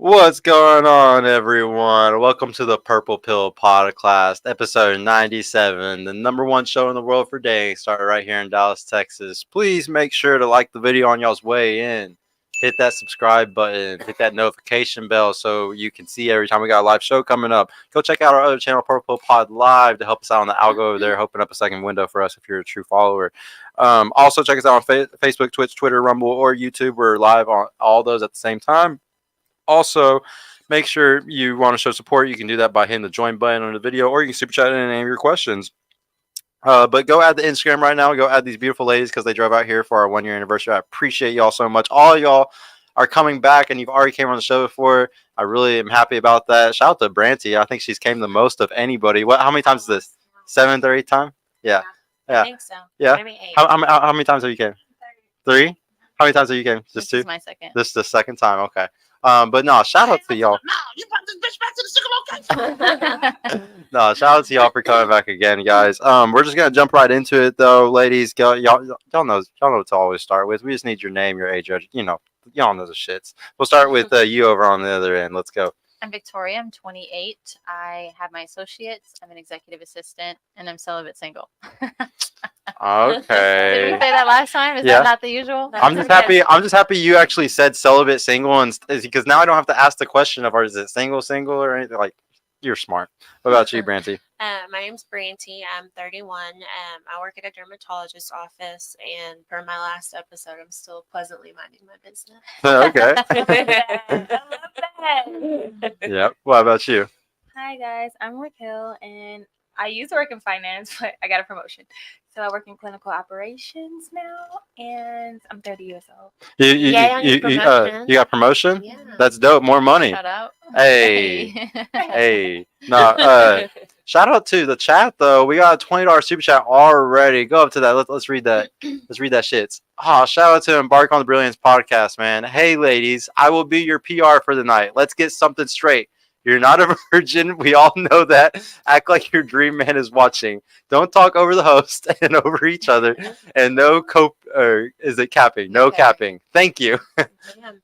What's going on, everyone? Welcome to the Purple Pill Podcast, episode 97, the number one show in the world for dating, started right here in Dallas, Texas. Please make sure to like the video on y'all's way in. Hit that subscribe button, hit that notification bell so you can see every time we got a live show coming up. Go check out our other channel, Purple Pill Pod Live, to help us out on the algo over there, open up a second window for us if you're a true follower. Also, check us out on Facebook, Twitch, Twitter, Rumble, or YouTube. We're live on all those at the same time. Also, make sure you want to show support. You can do that by hitting the join button on the video, or you can super chat in and name your questions. But go add the Instagram right now. Go add these beautiful ladies because they drove out here for our 1 year anniversary. I appreciate y'all so much. All y'all are coming back, and you've already came on the show before. I really am happy about that. Shout out to Branty. I think she's came the most of anybody. How many times is this? 7th or 8th time? Yeah. I think so. Yeah. Maybe 8. How many times have you came? 3. How many times have you came? Just 2? This is my second. This is the second time. Okay. But no, shout out to y'all. No, you brought this bitch back to the single location. No, shout out to y'all for coming back again, guys. We're just gonna jump right into it, though, ladies. Y'all know what to always start with. We just need your name, your age, y'all know the shits. We'll start with you over on the other end. Let's go. I'm Victoria. I'm 28. I have my associates. I'm an executive assistant, and I'm celibate single. Okay. Did we say that last time? Is that not the usual? I'm just happy you actually said celibate single, and because now I don't have to ask the question of, is it single or anything. Like, you're smart. What about you, Branty? My name's Branty. I'm 31. I work at a dermatologist's office, and for my last episode, I'm still pleasantly minding my business. Okay. I love that. Yep. What about you? Hi guys, I'm Raquel and I used to work in finance, but I got a promotion. So I work in clinical operations now and I'm 30 years old. You got promotion? Yeah. That's dope. More money. Shout out. Hey. Hey. No, shout out to the chat though. We got a $20 super chat already. Go up to that. Let's read that. Let's read that shit. Oh, shout out to Embark on the Brilliance podcast, man. Hey ladies, I will be your PR for the night. Let's get something straight. You're not a virgin. We all know that. Act like your dream man is watching. Don't talk over the host and over each other. And no capping? No capping. Thank you.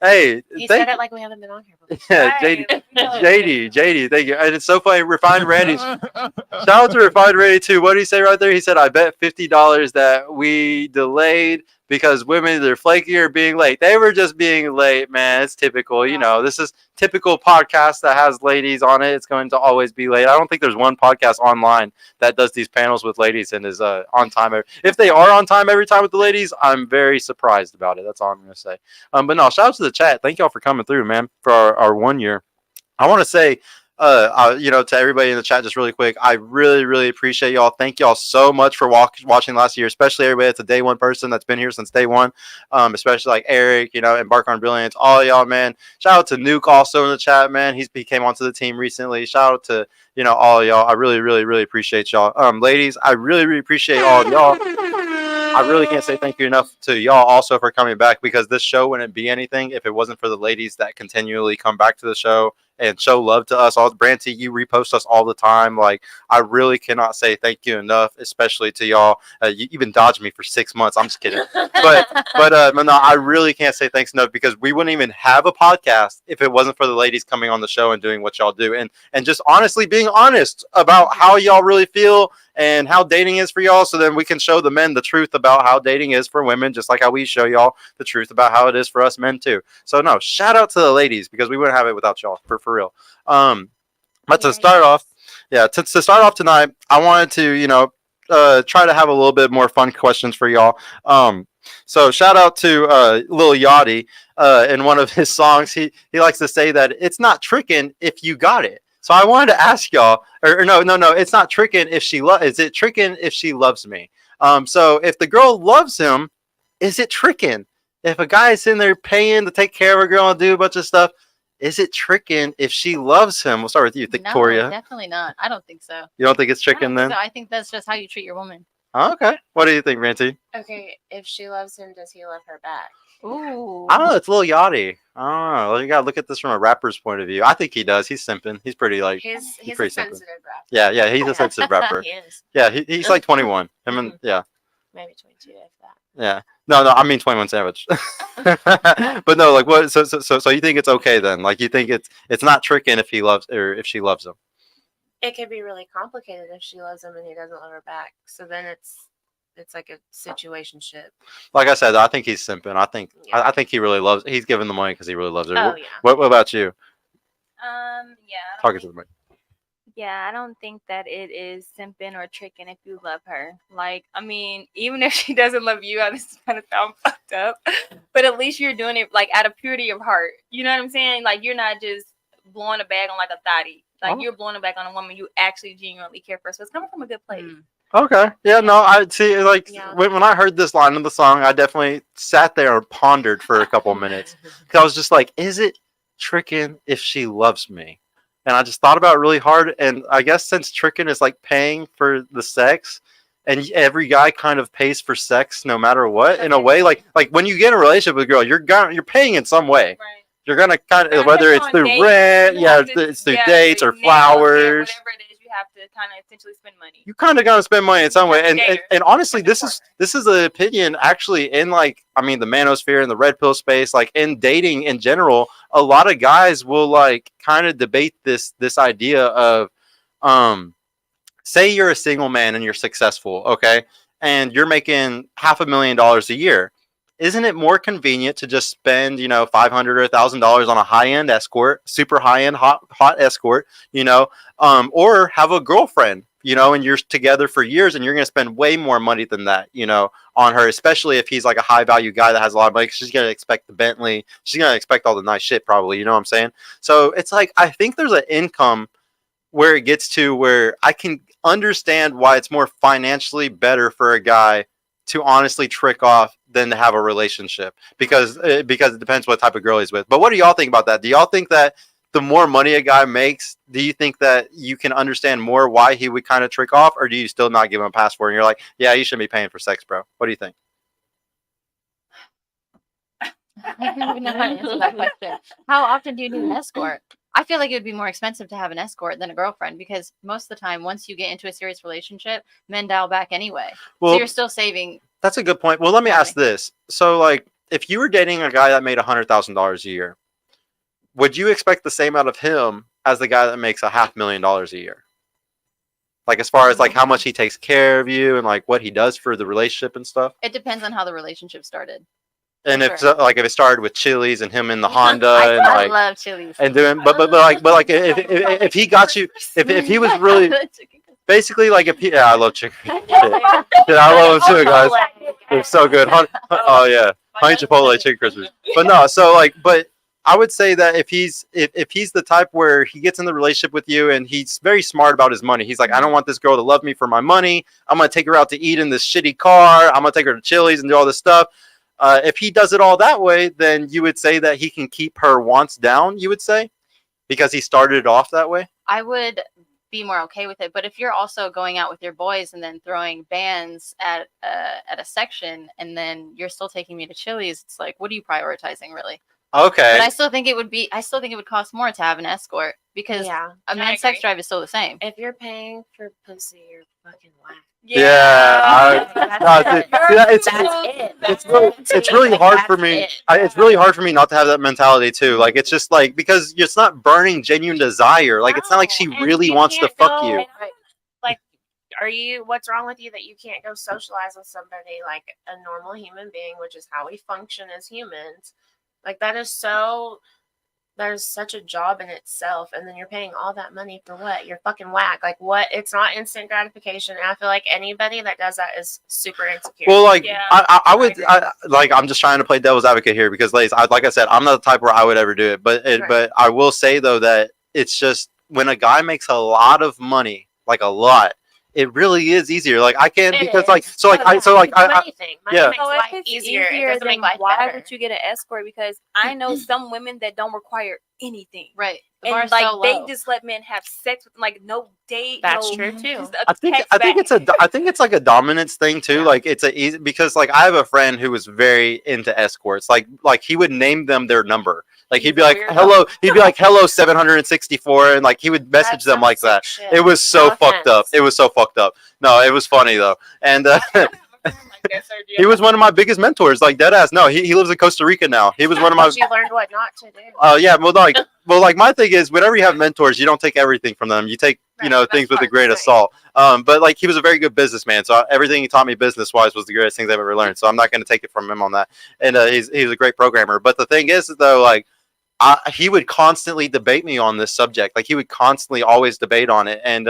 Hey, He said it like we haven't been on here before. yeah, JD, thank you. And it's so funny. Refined Randy. Shout out to Refined Randy too. What did he say right there? He said, "I bet $50 that we delayed because women they're flaky or being late. They were just being late, man. It's typical. You know, this is typical podcast that has ladies on it. It's going to always be late. I don't think there's one podcast online that does these panels with ladies and is on time. If they are on time every time with the ladies, I'm very surprised about it. That's all I'm going to say. But no, shout out to the chat. Thank y'all for coming through, man, for our 1 year. I want to say, to everybody in the chat, just really quick, I really, really appreciate y'all. Thank y'all so much for watching last year, especially everybody that's a day one person that's been here since day one, especially like Eric, Embark on Brilliance, all y'all, man. Shout out to Nuke also in the chat, man. He came onto the team recently. Shout out to, all y'all. I really, really, really appreciate y'all. Ladies, I really, really appreciate all of y'all. I really can't say thank you enough to y'all also for coming back, because this show wouldn't be anything if it wasn't for the ladies that continually come back to the show and show love to us. All Branty, you repost us all the time. Like, I really cannot say thank you enough, especially to y'all. You even dodged me for 6 months. I'm just kidding. But no, I really can't say thanks enough, because we wouldn't even have a podcast if it wasn't for the ladies coming on the show and doing what y'all do, and just honestly being honest about how y'all really feel and how dating is for y'all, so then we can show the men the truth about how dating is for women, just like how we show y'all the truth about how it is for us men too. So no, shout out to the ladies, because we wouldn't have it without y'all, for real. But to start off, to start off tonight, I wanted to, try to have a little bit more fun questions for y'all. So shout out to Lil Yachty. In one of his songs, he likes to say that it's not tricking if you got it. So I wanted to ask y'all, or no, it's not tricking if is it tricking if she loves me? So if the girl loves him, is it tricking? If a guy is in there paying to take care of a girl and do a bunch of stuff, is it tricking if she loves him? We'll start with you, Victoria. No, definitely not. I don't think so. You don't think it's tricking then? So I think that's just how you treat your woman. Oh, okay. What do you think, Ranty? Okay, if she loves him, does he love her back? Ooh. I don't know. It's Lil Yachty. I don't know. You gotta look at this from a rapper's point of view. I think he does. He's simping. He's pretty He's pretty a simping. sensitive rapper. Yeah. He's a sensitive rapper. He is. Yeah, he's like 21. Maybe 22 if that. Yeah. No, I mean 21 Savage. But no, like what? So you think it's okay then? Like you think it's not tricking if he loves or if she loves him? It could be really complicated if she loves him and he doesn't love her back. So then it's like a situationship. Like I said, I think he's simping. I think Yeah. I think he really loves. He's giving the money because he really loves her. Oh What, yeah. what about you? Yeah. I don't Talking to think- the mic. Yeah, I don't think that it is simping or tricking if you love her. Like, I mean, even if she doesn't love you, this is kind of sound fucked up, but at least you're doing it like out of purity of heart. You know what I'm saying? Like, you're not just blowing a bag on like a thotty. Like, Oh. you're blowing a bag on a woman you actually genuinely care for. So it's coming from a good place. Mm. Okay. Yeah. No. I see. Like Yeah. when I heard this line of the song, I definitely sat there and pondered for a couple minutes because I was just like, is it tricking if she loves me? And I just thought about it really hard. And I guess since tricking is like paying for the sex, and every guy kind of pays for sex no matter what, in a way, like when you get in a relationship with a girl, you're paying in some way. Right. You're gonna kind of Not whether just it's on through dates, rent, you yeah, have to- it's through yeah, dates or nails, flowers. whatever it is, you have to kind of essentially spend money. You kind of gotta spend money in some way, and Gator. honestly, Like a this is an opinion actually in like I mean the manosphere and the red pill space, like in dating in general, a lot of guys will like kind of debate this idea of, say you're a single man and you're successful, okay, and you're making $500,000 a year. Isn't it more convenient to just spend, $500 or $1,000 on a high end escort, super high end hot escort, or have a girlfriend, and you're together for years and you're going to spend way more money than that, on her, especially if he's like a high value guy that has a lot of money. She's going to expect the Bentley. She's going to expect all the nice shit probably. You know what I'm saying? So it's like, I think there's an income where it gets to where I can understand why it's more financially better for a guy to honestly trick off than to have a relationship because it depends what type of girl he's with. But what do y'all think about that? Do y'all think that the more money a guy makes, do you think that you can understand more why he would kind of trick off, or do you still not give him a pass for it and you're like, yeah, you shouldn't be paying for sex, bro? What do you think? I don't even know how to answer that question. How often do you need an escort? I feel like it would be more expensive to have an escort than a girlfriend because most of the time, once you get into a serious relationship, men dial back anyway. Well, So you're still saving. that's a good point. Well, let me ask this. So, like, if you were dating a guy that made $100,000 a year, would you expect the same out of him as the guy that makes $500,000 a year? Like, as far as like how much he takes care of you and like what he does for the relationship and stuff. It depends on how the relationship started. And Sure. if so, like if it started with Chili's and him in the Honda I and like love Chili's. and doing, but like if he got you, if he was really basically like if he, yeah, I love chicken. Shit. Dude, I love them too, guys. They're so good. Oh yeah, honey chipotle chicken crispers. But no, so like, but I would say that if he's the type where he gets in the relationship with you and he's very smart about his money, he's like, I don't want this girl to love me for my money. I'm gonna take her out to eat in this shitty car. I'm gonna take her to Chili's and do all this stuff. If he does it all that way, then you would say that he can keep her wants down. You would say because he started it off that way. I would be more okay with it. But if you're also going out with your boys and then throwing bands at a section, and then you're still taking me to Chili's, it's like, what are you prioritizing, really? Okay. But I still think it would cost more to have an escort because Yeah. a I man's sex agree. drive is still the same. If you're paying for pussy, you're fucking whack. Yeah, no, dude, it's it. it's really hard for me. It's really hard for me not to have that mentality too. Like it's just like because it's not burning genuine desire. Like it's not like she No, and really you wants to can't fuck go- you. Like, what's wrong with you that you can't go socialize with somebody like a normal human being, which is how we function as humans? Like that is such a job in itself, and then you're paying all that money for what? You're fucking whack. Like what? It's not instant gratification. And I feel like anybody that does that is super insecure. Well, like Yeah, I would like I'm just trying to play devil's advocate here because, ladies, like I said, I'm not the type where I would ever do it. But Right. but I will say though that it's just when a guy makes a lot of money, like a lot, it really is easier. Like I can It because is. like so like I so like It's a I money thing. Money yeah. makes So if life it's easier. It easier, doesn't then make life why better. would you get an escort? Because I know some women that don't require anything. Right. The And bar's like so they low. just let men have sex with them, like no date. That's no, true, too. just a I think text I think back. it's like a dominance thing too. Yeah. Like it's a easy because like I have a friend who was very into escorts. Like he would name them their number. Like he'd be like Weirdo. hello. He'd be like hello 764, and like he would message That's them some like sick that. shit. It was so No fucked up. offense. It was so fucked up. No, it was funny though. And like that, sir? He was one of my biggest mentors, like dead ass. No, he lives in Costa Rica now. He was one of my. But you learned what not to do. Yeah, like my thing is, whenever you have mentors, you don't take everything from them. You take Right, things that's with a fine, grain of right. salt. But like he was a very good businessman, so everything he taught me business wise was the greatest things I've ever learned. So I'm not going to take it from him on that. And he's a great programmer. But the thing is though, like. He would constantly debate me on this subject. Like he would constantly always debate on it, and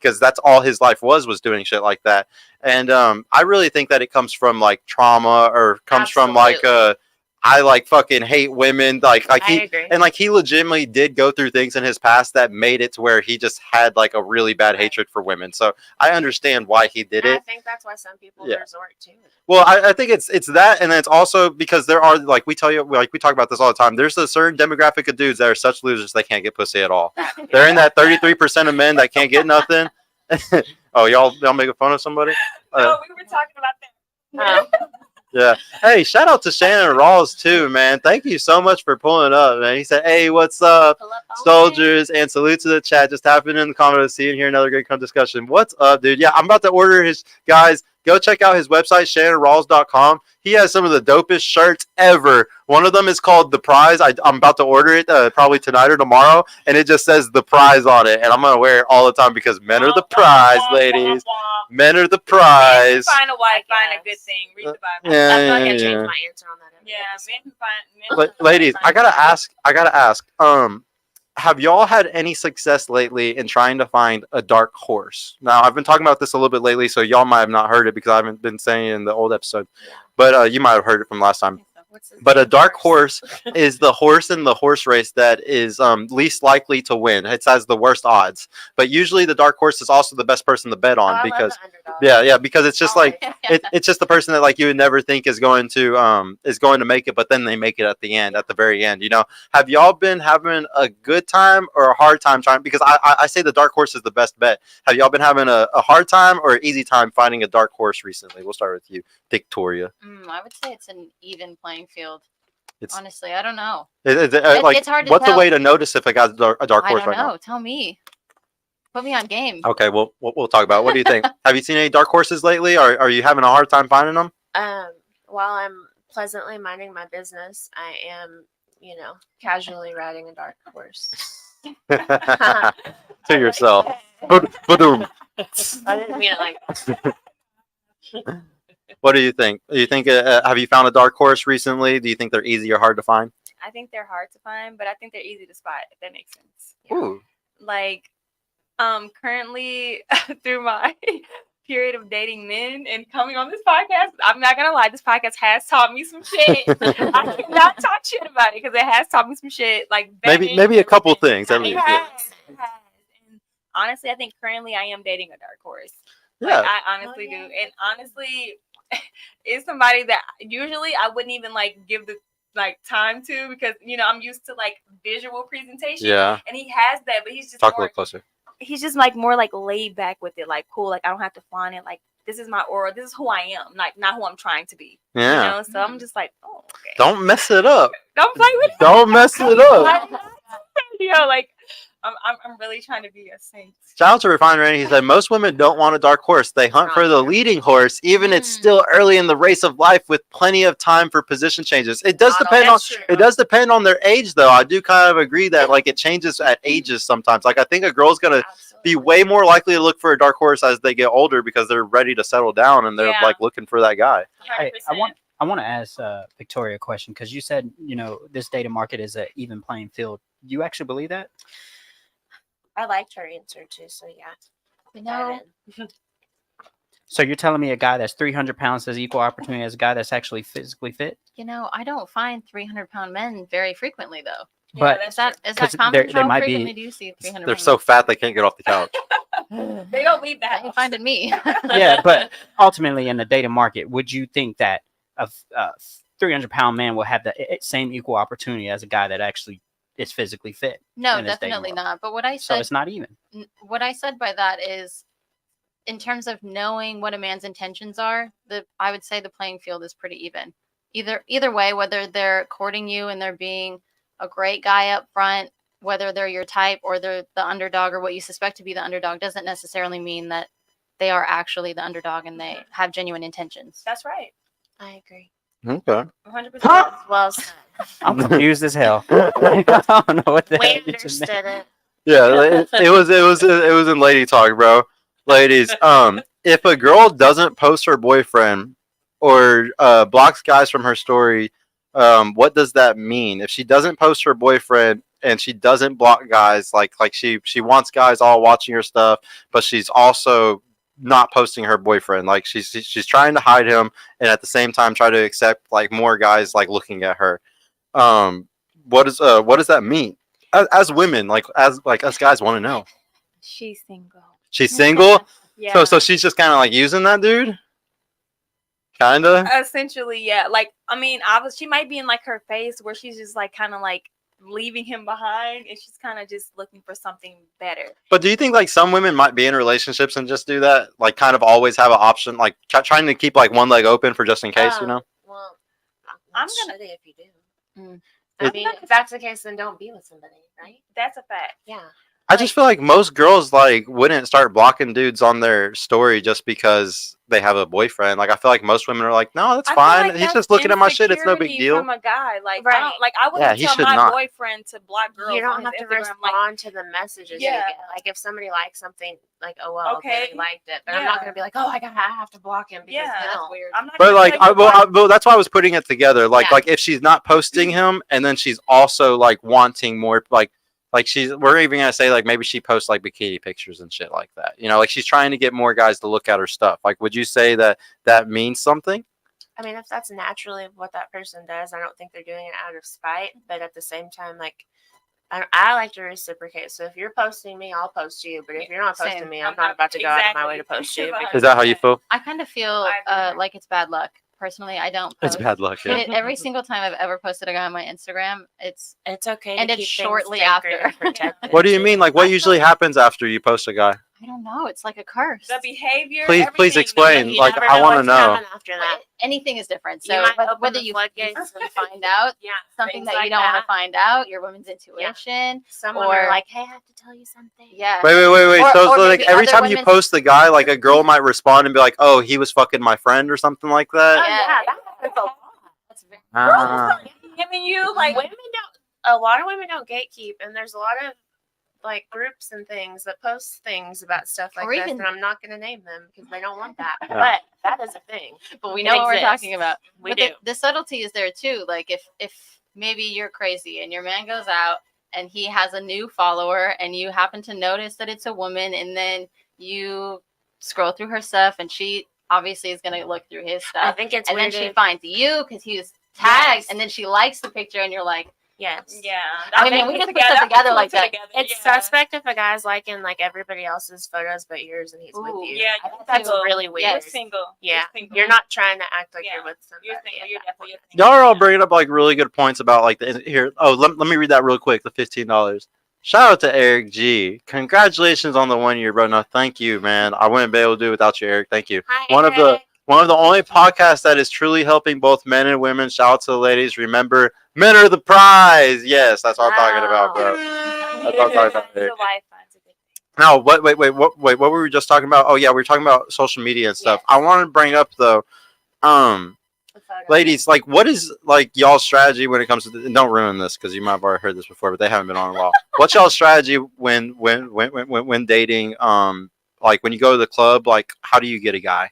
because that's all his life was doing shit like that. And I really think that it comes from like trauma, or comes from like Absolutely. I like fucking hate women. Like I he agree. and like he legitimately did go through things in his past that made it to where he just had like a really bad Right. hatred for women. So I understand why he did And I it. think that's why some people Yeah. resort to it. Well, I think it's that, and then it's also because there are like we talk about this all the time. There's a certain demographic of dudes that are such losers they can't get pussy at all. They're in that 33% of men that can't get nothing. Oh, y'all making fun of somebody? No, we were talking about that. Yeah. Hey, shout out to Shannon Rawls too, man. Thank you so much for pulling up, man. He said, "Hey, what's up, soldiers?" And salute to the chat. Just tapping in the comments, seeing here another great discussion. What's up, dude? Yeah, I'm about to order his guys. Go check out his website, shannonrawls.com. He has some of the dopest shirts ever. One of them is called The Prize. I'm about to order it probably tonight or tomorrow, and it just says The Prize on it. And I'm going to wear it all the time because men are the prize, ladies. Men are the prize. Find a wife, I find a good guess. thing. Read the Bible. Yeah, I feel like I yeah, changed yeah. my answer on that. every Yeah, episode. men who find Ladies, I gotta ask. Have y'all had any success lately in trying to find a dark horse? Now, I've been talking about this a little bit lately, so y'all might have not heard it because I haven't been saying it in the old episode. But you might have heard it from last time. What's his But a name dark first? horse is the horse in the horse race that is least likely to win. It has the worst odds. But usually the dark horse is also the best person to bet Oh, on I love because the underdog. yeah, because it's just like it's just the person that like you would never think is going to make it, but then they make it at the very end. Have y'all been having a good time or a hard time trying? Because I say the dark horse is the best bet. Have y'all been having a hard time or an easy time finding a dark horse recently? We'll start with you, Victoria. I would say it's an even playing field. It's Honestly, I don't know. like it's hard to what's tell. a way to notice if a guy's a dark I horse don't right know. now? Tell me. Put me on game. Okay, well we'll talk about it. What do you think? Have you seen any dark horses lately? Or are you having a hard time finding them? While I'm pleasantly minding my business, I am, casually riding a dark horse. To yourself. Ba-doom. I didn't mean it like What do you think? Do you think have you found a dark horse recently? Do you think they're easy or hard to find? I think they're hard to find, but I think they're easy to spot, if that makes sense. Ooh. Like, currently through my period of dating men and coming on this podcast, I'm not gonna lie, this podcast has taught me some shit. I cannot talk shit about it because it has taught me some shit. Like Maybe a couple everything. things at It least. has, it has. And honestly, I think currently I am dating a dark horse. Yeah. Like, I honestly do. And honestly, it's somebody that usually I wouldn't even like give the time to because I'm used to like visual presentation. Yeah. And he has that, but he's just Talk a more, little closer. he's just like more like laid back with it, like cool, like I don't have to flaunt it, like this is my aura, this is who I am, like not who I'm trying to be. Yeah. So I'm just like, oh, okay. Don't mess it up. Don't play with Don't mess it up. like I'm really trying to be a saint. Shout out to Refinery. He said most women don't want a dark horse. They hunt for the leading horse, even it's still early in the race of life with plenty of time for position changes. It does depend on their age, though. I do kind of agree that like it changes at ages sometimes. Like I think a girl's gonna be way more likely to look for a dark horse as they get older because they're ready to settle down and they're like looking for that guy. Hey, I want to ask Victoria a question because you said this data market is an even playing field. You actually believe that? I liked her answer too, so yeah. No. So you're telling me a guy that's 300 pounds has equal opportunity as a guy that's actually physically fit? I don't find 300-pound men very frequently though. But Is that 'cause common? they How might be- frequently do you see 300? They're so fat they can't get off the couch. They don't leave that. You finding me? yeah, but ultimately in the data market, would you think that a 300-pound man will have the same equal opportunity as a guy that actually is physically fit? No, in this dating definitely world? not. But what I So said, it's not even. what I said by that is, in terms of knowing what a man's intentions are, I would say the playing field is pretty even. Either way, whether they're courting you and they're being a great guy up front, whether they're your type or they're the underdog or what you suspect to be the underdog, doesn't necessarily mean that they are actually the underdog and they have genuine intentions. That's right. I agree. Okay. 100%. Well said. I'm confused as hell. I don't know what the hell We you just understood it. Yeah, it was in lady talk, bro. Ladies, if a girl doesn't post her boyfriend or blocks guys from her story, what does that mean? If she doesn't post her boyfriend and she doesn't block guys, like she wants guys all watching her stuff, but she's also not posting her boyfriend. Like she's trying to hide him and at the same time try to accept like more guys like looking at her. What does that mean? As women, like as us guys want to know. She's single. She's single, Yeah. so she's just kind of like using that dude. Kinda. Essentially, yeah. Like, I mean, she might be in like her phase where she's just like kind of like leaving him behind, and she's kind of just looking for something better. But do you think like some women might be in relationships and just do that, like kind of always have an option, like trying to keep like one leg open for just in case, you know? Well, I'm I'm gonna- shitty if you do. Mm. I mean, if that's the case, then don't be with somebody, right? That's a fact. Yeah. I just feel like most girls like wouldn't start blocking dudes on their story just because they have a boyfriend. Like I feel like most women are like, no, that's I feel fine. like He's that's just looking at my shit. It's no big insecurity deal. From a guy, like Right. I wouldn't Yeah, he tell should my not. boyfriend to block girls. You on don't have his to Instagram. Like, respond to the messages Yeah. you get. Like if somebody likes something, like oh well, okay, Okay. they liked it, but I'm not Yeah. gonna be like, oh, I have to block him because yeah, no. that's weird. I'm not But gonna like, tell you well, that's why I was putting it together. Like, Yeah. like if she's not posting him, and then she's also like wanting more, like we're even gonna say like maybe she posts like bikini pictures and shit like that. You know, like she's trying to get more guys to look at her stuff. Like, would you say that means something? I mean, if that's naturally what that person does, I don't think they're doing it out of spite. But at the same time, like, I like to reciprocate. So if you're posting me, I'll post you. But if you're not posting Same. me, I'm not about to go out of my way to post you. Exactly. because- Is that how you feel? I kind of feel I agree. like it's bad luck. Personally, I don't It's post. bad luck. Yeah. Every single time I've ever posted a guy on my Instagram, it's It's okay. And to it's keep shortly things sacred after. and protected. What do you mean? Like, what usually happens after you post a guy? I don't know. It's like a curse. the behavior. Please everything, explain. You Like, never I wanna what's know. coming after that. Anything is different. You So might open whether the you floodgates and find out Yeah, something things that like you don't want that. to find out, your woman's intuition. Someone or- are like, "Hey, I have to tell you something." Yeah. Wait. Or- So or like maybe every other time you women- post the guy, like a girl might respond and be like, "Oh, he was fucking my friend" or something like Oh, that. Yeah. yeah, that happens a lot. That's very Ah. Giving you like Women don't. A lot of women don't gatekeep, and there's a lot of like groups and things that post things about stuff like Or this, even- and I'm not going to name them because they don't want that. Yeah. But that is a thing. But we It know what we're exists. talking about. We But do. the subtlety is there too. Like if maybe you're crazy and your man goes out and he has a new follower and you happen to notice that it's a woman and then you scroll through her stuff and she obviously is gonna look through his I stuff think it's and weird. then she finds you because he was tagged Yes. and then she likes the picture and you're like, yes. yeah. I mean, we just put stuff together like that. It's suspect if a guy's liking like everybody else's photos but yours and he's Ooh, with you. Yeah, I think that's single. really weird. You're single. Yeah, single. you're not trying to act like Yeah. you're with somebody. You're single. at You're that definitely point. single. Y'all are all bringing up like really good points about like the here. Oh, let me read that real quick. The $15. Shout out to Eric G. Congratulations on the 1 year, bro. No, thank you, man. I wouldn't be able to do it without you, Eric. Thank you. Hi, One of the Eric. One of the only podcasts that is truly helping both men and women. Shout out to the ladies. Remember, men are the prize. Yes, that's what I'm talking about, bro. That's what I'm talking about. So life finds a good thing. No, what were we just talking about? Oh yeah, we were talking about social media and stuff. Yes. I want to bring up though, The photo. ladies, like what is like y'all's strategy when it comes to and don't ruin this because you might have already heard this before, but they haven't been on in a while. What's y'all's strategy when dating? Like when you go to the club, like how do you get a guy?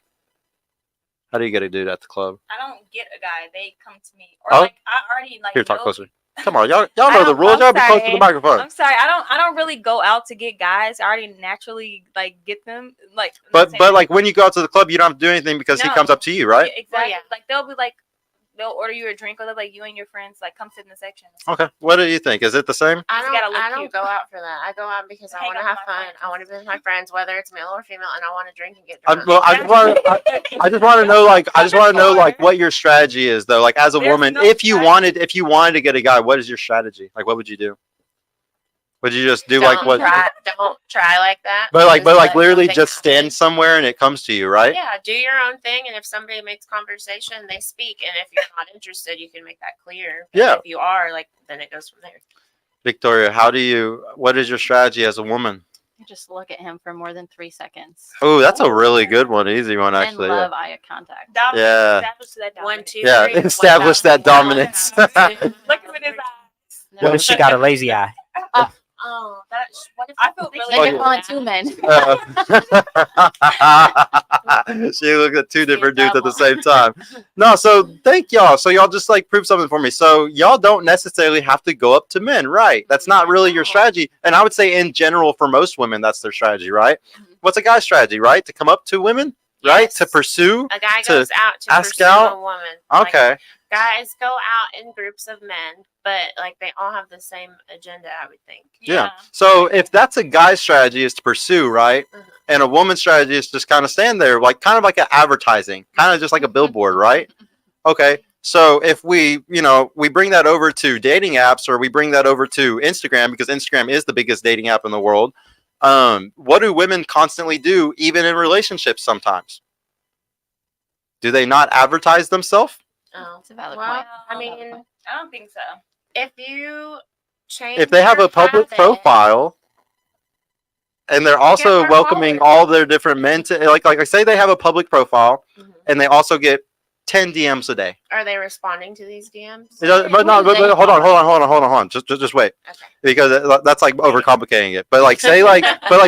How do you get a dude at the club? I don't get a guy. They come to me, or Oh. like I already like. Here, talk know- closer. Come on, y'all I know the don't- rules. I'm Y'all be close to sorry. the microphone. I'm sorry. I don't really go out to get guys. I already naturally like get them. Like, you know what But I'm saying? like when you go out to the club, you don't have to do anything because he No. comes up to you, right? Yeah, exactly. yeah. Like they'll be like, they'll order you a drink, or they're like, you and your friends like come sit in the section. Okay. What do you think? Is it the same? I Just gotta don't. look I don't cute. go out for that. I go out because I Hang want to out have with my fun. friends. I want to be with my friends, whether it's male or female, and I want to drink and get I, drunk. well, I just want to know like what your strategy is though. Like as a There's woman, no if you strategy. wanted to get a guy, what is your strategy? Like what would you do? Would you just do like Don't what? Don't try like that. But like Just let literally something just stand happen. somewhere and it comes to you, right? Yeah, do your own thing, and if somebody makes conversation, they speak. And if you're not interested, you can make that clear. But Yeah. If you are, like, then it goes from there. Victoria, what is your strategy as a woman? Just look at him for more than 3 seconds. Oh, that's a really good one. Easy one, And actually. love eye contact. Dominance, Yeah. establish that One, dominance. two, Yeah, three. establish that dominance. Look him in his eyes. No. What if she got a lazy eye? Oh, that's what if I feel really Then Oh, you're yeah. calling 2 men. She looked at two different dudes at the same time. No, so thank y'all. So y'all just like prove something for me. So y'all don't necessarily have to go up to men, right? That's not really your strategy. And I would say in general for most women, that's their strategy, right? What's a guy's strategy, right? To come up to women, right? Yes. To pursue. a guy to goes out to ask pursue out? a woman. Like, Okay. guys go out in groups of men, but like they all have the same agenda, I would think. Yeah. So if that's a guy's strategy is to pursue, right? Mhm. And a woman's strategy is just kind of stand there, like kind of like an advertising, kind of just like a billboard, right? Okay. So if we, we bring that over to dating apps or we bring that over to Instagram because Instagram is the biggest dating app in the world. What do women constantly do, even in relationships sometimes? Do they not advertise themselves? Oh, It's a valid well, point. I mean, I don't think so. if you change, If they have your a public habit- profile and they're also more welcoming followers. all their different men to like I say they have a public profile Mhm. and they also get 10 DMs a day. Are they responding to these DMs? It doesn't- but no, but hold on. Just wait. Okay. Because that's like overcomplicating it. But like say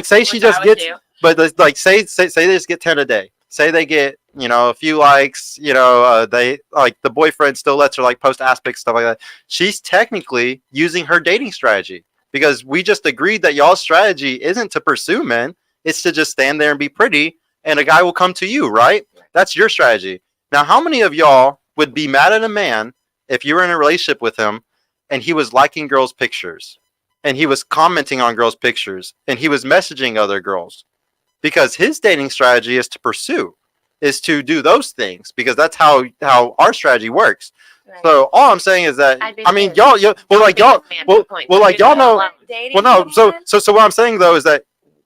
say she Which I just would gets do. but like say they just get 10 a day. Say they get, a few likes, they like the boyfriend still lets her like post aspects, stuff like that. She's technically using her dating strategy because we just agreed that y'all's strategy isn't to pursue men, it's to just stand there and be pretty and a guy will come to you, right? That's your strategy. Now, how many of y'all would be mad at a man if you were in a relationship with him and he was liking girls' pictures and he was commenting on girls' pictures and he was messaging other girls? Because his dating strategy is to pursue, is to do those things because that's how our strategy works. Right. So all I'm saying is that I'd be I mean pissed. y'all Don't like be y'all a fan, well, good point. well Don't like do y'all that know alone. Dating well no so man? so what I'm saying though is that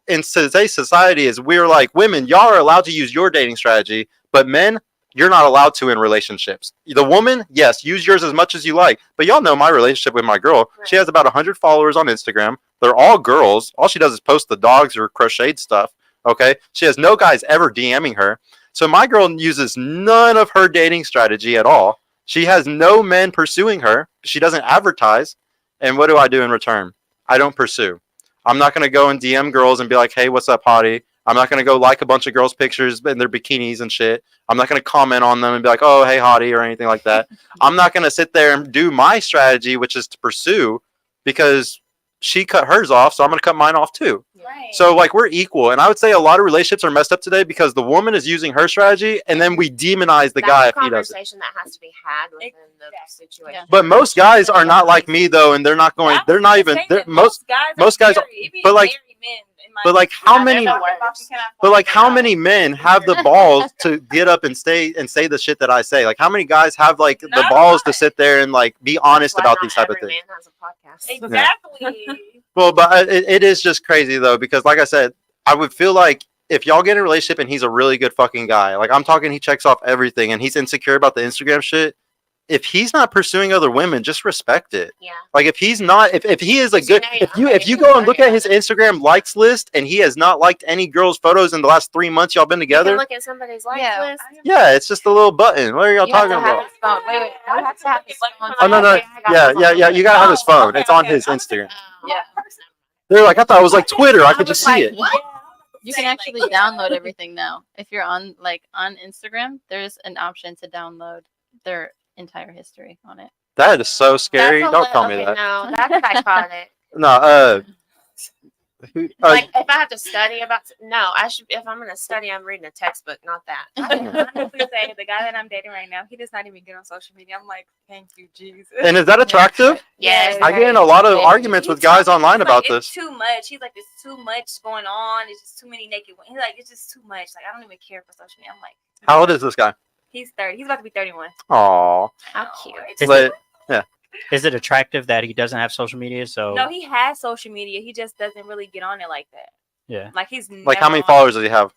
in today's society is we're like women, y'all are allowed to use your dating strategy, but men, you're not allowed to in relationships. The woman, yes, use yours as much as you like. But y'all know my relationship with my girl. Right. She has about 100 followers on Instagram. They're all girls. All she does is post the dogs or crocheted stuff. Okay. She has no guys ever DMing her. So my girl uses none of her dating strategy at all. She has no men pursuing her. She doesn't advertise. And what do I do in return? I don't pursue. I'm not going to go and DM girls and be like, hey, what's up, hottie? I'm not going to go like a bunch of girls' pictures in their bikinis and shit. I'm not going to comment on them and be like, oh, hey, hottie, or anything like that. I'm not going to sit there and do my strategy, which is to pursue, because she cut hers off, so I'm going to cut mine off too. Right. So, like, we're equal. And I would say a lot of relationships are messed up today because the woman is using her strategy, and then we demonize the That's guy a if he does it. conversation that has to be had within the Exactly. situation. But most guys are not like me, though, and they're not going, they're not even, most guys are- but, like- but like how many but like how many men have the balls to get up and say the shit that I say? Like how many guys have like the Not balls to much. sit there and like be honest That's why about not these type of every things? man has a podcast. Exactly. Well, but it is just crazy though because like I said, I would feel like if y'all get in a relationship and he's a really good fucking guy, like I'm talking, he checks off everything and he's insecure about the Instagram shit. If he's not pursuing other women, just respect it. Yeah. Like if he's not, if he is a So good, now if you go and look at his Instagram likes list and he has not liked any girls' photos in the last 3 months y'all been You can together, look at somebody's like Yeah. list. yeah, it's just a little button. What are y'all You have talking to have about? his phone. Wait. You have to have his phone. Oh no, yeah. You gotta have his phone. It's on his Instagram. Yeah. They're like, I thought it was like Twitter. I could just see it. You can actually download everything now. If you're on Instagram, there's an option to download their entire history on it. That is so scary. That's a Don't li- tell me okay, that. No, that's psychotic. No, Like if I have to study about, no, I should. If I'm gonna study, I'm reading a textbook, not that. I honestly say the guy that I'm dating right now, he does not even get on social media. I'm like, thank you, Jesus. and is that attractive? Yes, I get in a lot of Yeah. arguments with guys online about this. It's too much. He's like, there's too much going on. It's just too many naked women. He's like, it's just too much. Like, I don't even care for social media. I'm like, How old is this guy? he's 30. He's about to be 31. Aw. How cute. Is But Is it attractive that he doesn't have social media? So No, he has social media. He just doesn't really get on it like that. yeah. Like he's like how never many on- followers does he have?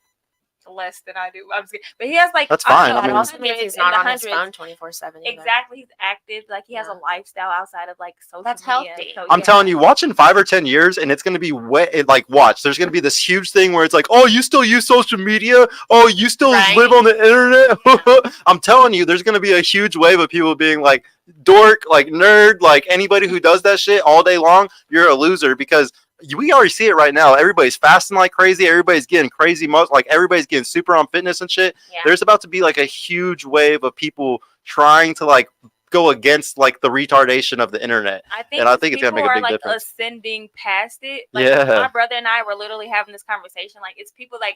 less than I do. I'm just kidding. But he has like That's fine. don't I know, mean- That also means he's not on his hundreds. phone 24/7. Exactly, he's active. Like he has a Yeah. lifestyle outside of like social That's media. healthy. So, I'm yeah. telling you, watch in 5 or 10 years, and it's gonna be like watch. There's gonna be this huge thing where it's like, oh, you still use social media? Oh, you still Right. live on the internet? I'm telling you, there's gonna be a huge wave of people being like dork, like nerd, like anybody who does that shit all day long, you're a loser because we already see it right now. Everybody's fasting like crazy. Everybody's getting crazy. Like everybody's getting super on fitness and shit. Yeah. There's about to be like a huge wave of people trying to like go against like the retardation of the internet. I think, And I think it's gonna people make a are big like difference. ascending past it. Like, Yeah. my brother and I were literally having this conversation. Like it's people that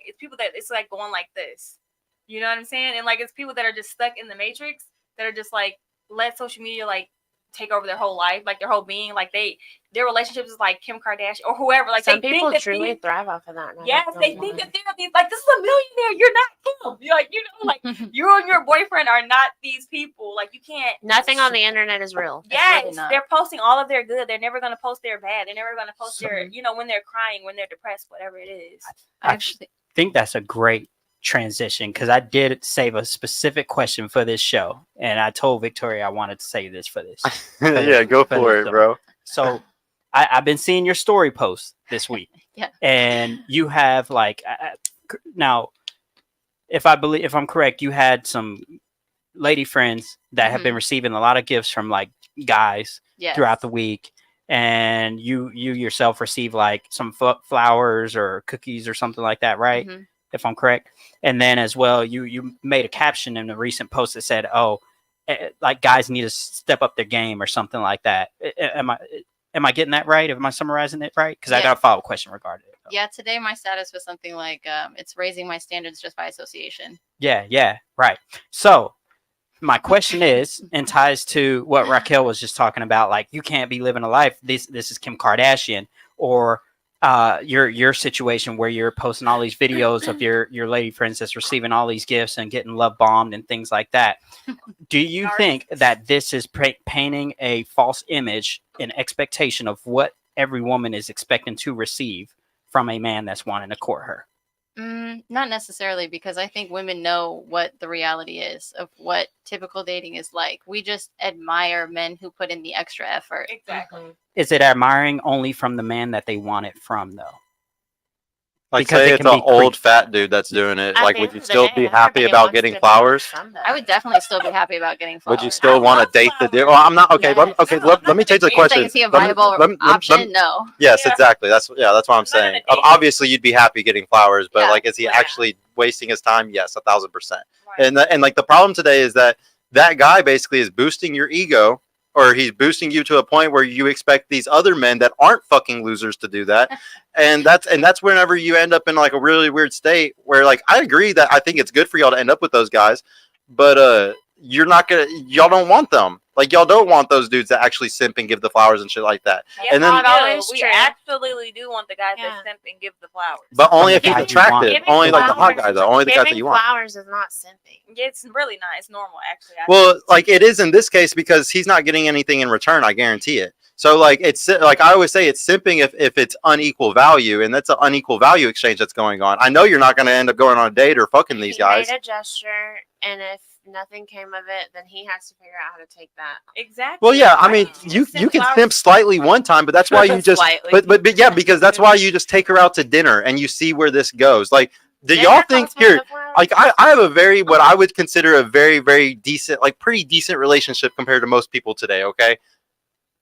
it's like going like this. You know what I'm saying? And like it's people that are just stuck in the matrix that are just like let social media like take over their whole life, like their whole being. Like their relationships is like Kim Kardashian or whoever. Like Some they people think that truly these- thrive off of that. and I Yes, don't they know think why. that they're these like this is a millionaire. You're not Kim. You're like like you and your boyfriend are not these people. Like you can't. Nothing on the internet is real. Yes, really not. they're posting all of their good. They're never going to post their bad. They're never going to post their, when they're crying, when they're depressed, whatever it is. I actually, think that's a great transition because I did save a specific question for this show, and I told Victoria I wanted to say this for this. Yeah, go for it, bro. So I've been seeing your story posts this week. Yeah. And you have like now, if I'm correct, you had some lady friends that have been receiving a lot of gifts from like guys yes. throughout the week, and you yourself receive like some flowers or cookies or something like that, right? Mhm. If I'm correct. And then as well, you made a caption in a recent post that said, "Oh, like guys need to step up their game" or something like that. Am I getting that right? Am I summarizing it right? Because I got a follow-up question regarding it. Yeah, today my status was something like it's raising my standards just by association. Yeah, right. So my question is, and ties to what Raquel was just talking about, like you can't be living a life. This is Kim Kardashian, or your situation where you're posting all these videos of your lady friends that's receiving all these gifts and getting love bombed and things like that. Do you think that this is painting a false image and expectation of what every woman is expecting to receive from a man that's wanting to court her? Not necessarily, because I think women know what the reality is of what typical dating is like. We just admire men who put in the extra effort. Exactly. Is it admiring only from the man that they want it from, though? Like Because say it it's can an be old creep. fat dude that's doing it. At Like, the would end you of the still day, be happy everybody about wants getting to be flowers? somebody. I would definitely still be happy about getting flowers. Would you still want to love date the dude? flowers. Well, I'm not okay. Yes. Okay, No, let I'm me not change the debating. You're question. saying, is he a Let me- viable let me- option? No. Yes, Yeah. exactly. That's what I'm Not on a saying. date. Obviously, you'd be happy getting flowers, but Yeah. like, is he Yeah. actually wasting his time? Yes, 1,000%. Right. And like the problem today is that guy basically is boosting your ego, or he's boosting you to a point where you expect these other men that aren't fucking losers to do that. and that's whenever you end up in like a really weird state where, like, I agree that I think it's good for y'all to end up with those guys, but y'all don't want them. Like, y'all don't want those dudes that actually simp and give the flowers and shit like that. Yes, and then- we Not always do. We true. absolutely do want the guys Yeah. that simp and give the flowers. But only if he's Guys you want. attractive. Giving Only like the hot flowers- guys, though. Only the guys that Giving you want. flowers is not simping. It's really not. It's normal, actually. I Well, like it is in this case because he's not getting anything in return. I guarantee it. So like it's like I always say, it's simping if it's unequal value, and that's an unequal value exchange that's going on. I know you're not going to end up going on a date or fucking these He guys. made a gesture, and if nothing came of it, then he has to figure out how to take that. Exactly. Well, yeah, I mean, Right. you Simp can flowers- simp slightly one time, but that's why you just Slightly. but yeah, because that's why you just take her out to dinner and you see where this goes. Like, do Dinner y'all think comes with here? the flowers? Like I have a very what I would consider a very, very decent, like pretty decent relationship compared to most people today, okay?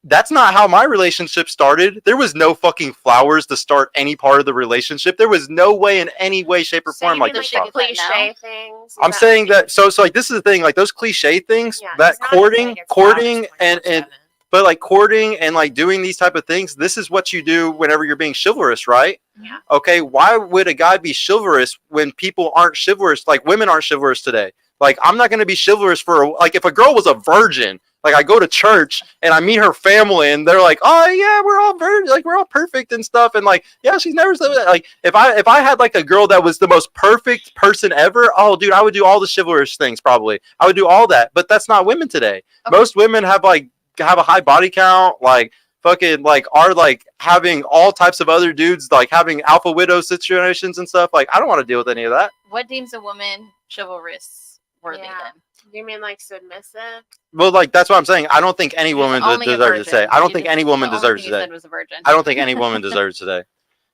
That's not how my relationship started. There was no fucking flowers to start any part of the relationship. There was no way in any way, shape, or So form you like mean this. think the it's like cliche now? things. I'm saying that so like this is the thing, like those cliche things, Yeah, that it's not everybody courting gets and flowers 24/7. but like courting and like doing these type of things, this is what you do whenever you're being chivalrous, right? Yeah. Okay, why would a guy be chivalrous when people aren't chivalrous? Like, women aren't chivalrous today. Like, I'm not going to be chivalrous like if a girl was a virgin, like I go to church and I meet her family and they're like, oh yeah, we're all like we're all perfect and stuff, and like, yeah, she's never said that. Like, if I had like a girl that was the most perfect person ever, oh dude, I would do all the chivalrous things probably. I would do all that, but that's not women today. Okay. Most women have a high body count, like fucking like are like having all types of other dudes like having alpha widow situations and stuff. Like, I don't want to deal with any of that. What deems a woman chivalrous worthy Yeah. then? You mean like submissive? Well, like that's what I'm saying. I don't think any woman Only a deserves to say. virgin. I don't You think just- any woman the only deserves thing to you say. said was a virgin. I don't think any woman deserves today.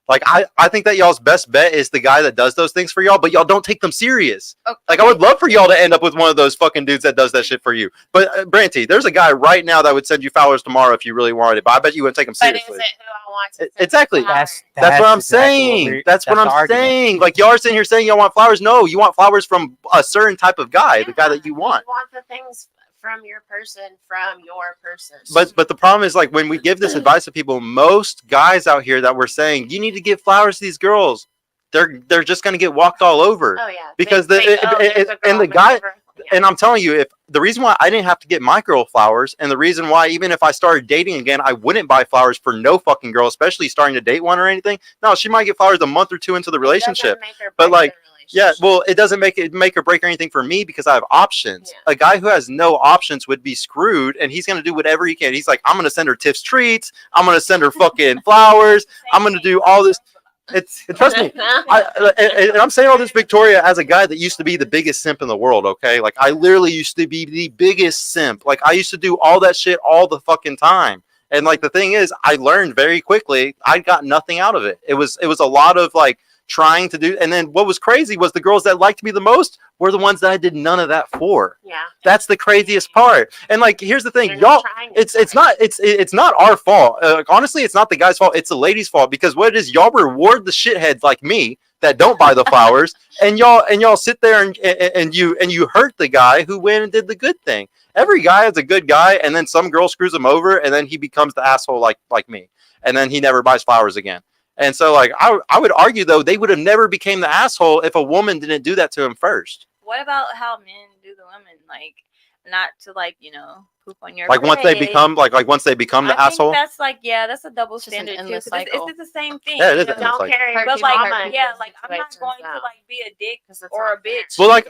Like I think that y'all's best bet is the guy that does those things for y'all, but y'all don't take them serious. Oh, Like I would love for y'all to end up with one of those fucking dudes that does that shit for you. But Branty, there's a guy right now that would send you flowers tomorrow if you really wanted it. But I bet you wouldn't take him But is seriously. it who I want to send Exactly. flowers? That's what I'm exactly saying. we're- That's what the I'm argument. saying. Like y'all are sitting here saying y'all want flowers. No, you want flowers from a certain type of guy, the guy that you want. You want the things from your person. But the problem is like when we give this advice to people, most guys out here that we're saying you need to give flowers to these girls, they're just gonna get walked all over. Oh yeah. Because They think, the- there's a and girl the guy- whenever- yeah. And I'm telling you, if the reason why I didn't have to get my girl flowers, and the reason why even if I started dating again, I wouldn't buy flowers for no fucking girl, especially starting to date one or anything. No, she might get flowers a month or two into the It doesn't relationship. make or But, break like, the Yeah, relationship. well, it doesn't make or break or anything for me because I have options. Yeah. A guy who has no options would be screwed, and he's gonna do whatever he can. He's like, I'm gonna send her Tiff's treats. I'm gonna send her fucking flowers. I'm gonna do all this. Trust me. And I'm saying all this, Victoria, as a guy that used to be the biggest simp in the world. Okay, like I literally used to be the biggest simp. Like I used to do all that shit all the fucking time. And like the thing is, I learned very quickly. I got nothing out of it. It was a lot of like trying to do. And then what was crazy was the girls that liked me the most were the ones that I did none of that for. Yeah. That's the craziest part. And like, here's the thing, They're y'all. not trying It's as hard. not our fault. Honestly, it's not the guy's fault. It's the lady's fault because what it is, y'all reward the shitheads like me that don't buy the flowers, and y'all sit there and you hurt the guy who went and did the good thing. Every guy is a good guy, and then some girl screws him over, and then he becomes the asshole like me, and then he never buys flowers again. And so, like, I would argue though they would have never became the asshole if a woman didn't do that to him first. What about how men do the women? Like, not to poop on your Like once they parade. become once they become the I think asshole. that's that's a double It's just an standard too. endless 'Cause cycle. It's the same thing. Yeah, it is you an know? endless Don't cycle. carry Hurt But people, like, hurt yeah, people. like I'm not going to be a dick or a bitch. Well, I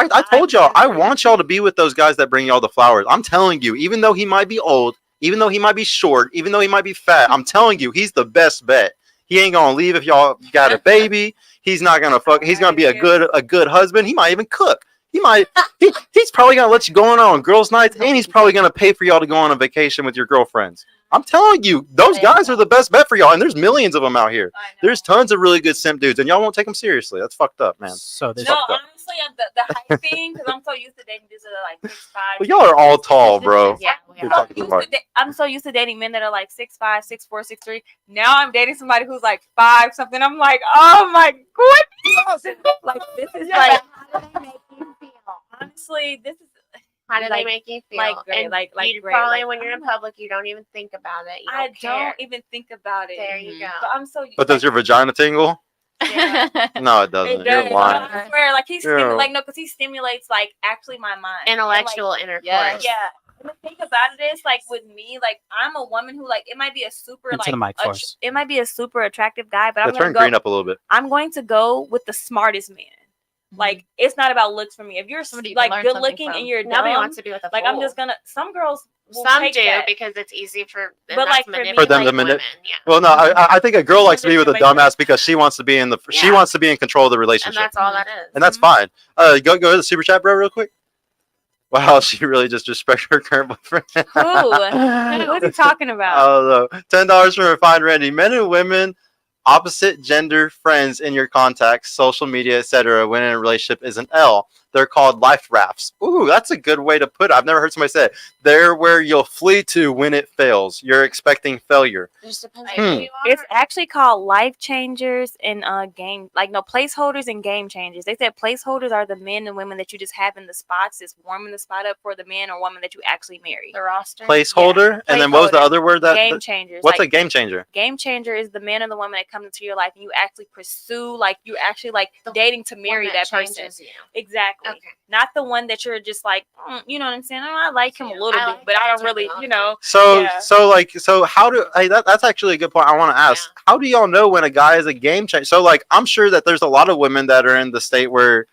because told y'all, I I'm want y'all to be with those guys that bring y'all the flowers. I'm telling you, even though he might be old, even though he might be short, even though he might be fat, I'm telling you, he's the best bet. He ain't gonna leave if y'all got a baby. He's not gonna fuck. He's gonna be a good husband. He might even cook. He's probably gonna let you go on girls' nights, and he's probably gonna pay for y'all to go on a vacation with your girlfriends. I'm telling you, those guys are the best bet for y'all, and there's millions of them out here. I know. There's tons of really good simp dudes, and y'all won't take them seriously. That's fucked up, man. So this No, fucked up. honestly, the height thing, because I'm so used to dating dudes that are like 6'5". But y'all are all tall, bro. Yeah. we You're are. talking too much. I'm so used to dating men that are like 6'5", 6'4", 6'3". Now I'm dating somebody who's like 5 something. I'm like, oh my goodness! Like this is like How do they make you feel? honestly, this is How do they like- make you feel? like great, And like you great, probably like, when you're in public, you don't even think about it. You don't I care. don't even think about it. There you Mhm. go. But I'm so. But does your vagina tingle? Yeah. No, it doesn't. It You're does. lying. I swear, like he's Yeah. because he stimulates like actually my mind. And, Intellectual intercourse. Yes. yeah. And the thing about it is, like with me, like I'm a woman who like it might be a super Into like the mic for us. it might be a super attractive guy, but Yeah, I'm gonna turn go. green up a little bit. I'm going to go with the smartest man. Like it's not about looks for me. If you're Somebody you can like learn good something looking from. and you're Nobody dumb, wants to be with a like fool. I'm just gonna. Some girls will Some take do that. because it's easy for them But, not like, to for me, manipulate For them to women. manip- Yeah. Well, no, I think a girl likes to be with a dumbass because she wants to be in she Yeah. wants to be in control of the And relationship, that's all that is. and that's fine. Go to the super chat, bro, real quick. Wow, she really just disrespected her current boyfriend. Who? What are you talking about? Oh, no. $10 from Refined Randy. Men and women, opposite gender friends in your contacts, social media, etc. when in a relationship is an L. They're called life rafts. Ooh, that's a good way to put it. I've never heard somebody say it. They're where you'll flee to when it fails. You're expecting failure. It just depends Hmm. on who you are. It's actually called life changers and game placeholders and game changers. They said placeholders are the men and women that you just have in the spots, just warming the spot up for the man or woman that you actually marry. the roster. Placeholder. And then what was the placeholder. other word? Game changers. What's like, a game changer? game changer is the man or the woman that comes into your life and you actually pursue, like you actually like The dating to One marry that person. changes you. Exactly. Okay. Not the one that you're just like, you know what I'm saying? Oh, I like him a Yeah, little I bit, like but I that don't really, terminology. So Yeah. so how do that's actually a good point. I want to ask, how do y'all know when a guy is a game changer? So like I'm sure that there's a lot of women that are in the state where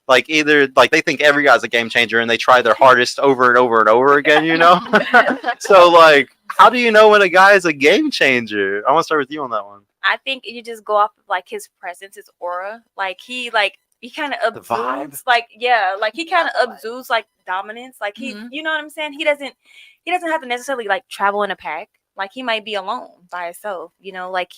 like either like they think every guy's a game changer and they try their hardest over and over and over again, you know? So like how do you know when a guy is a game changer? I want to start with you on that one. I think you just go off of like his presence, his aura. Like he like he kind of The vibe. exudes like he kind of exudes like dominance. Like he, Mhm. you know what I'm saying? He doesn't have to necessarily like travel in a pack. Like he might be alone by himself. You know, like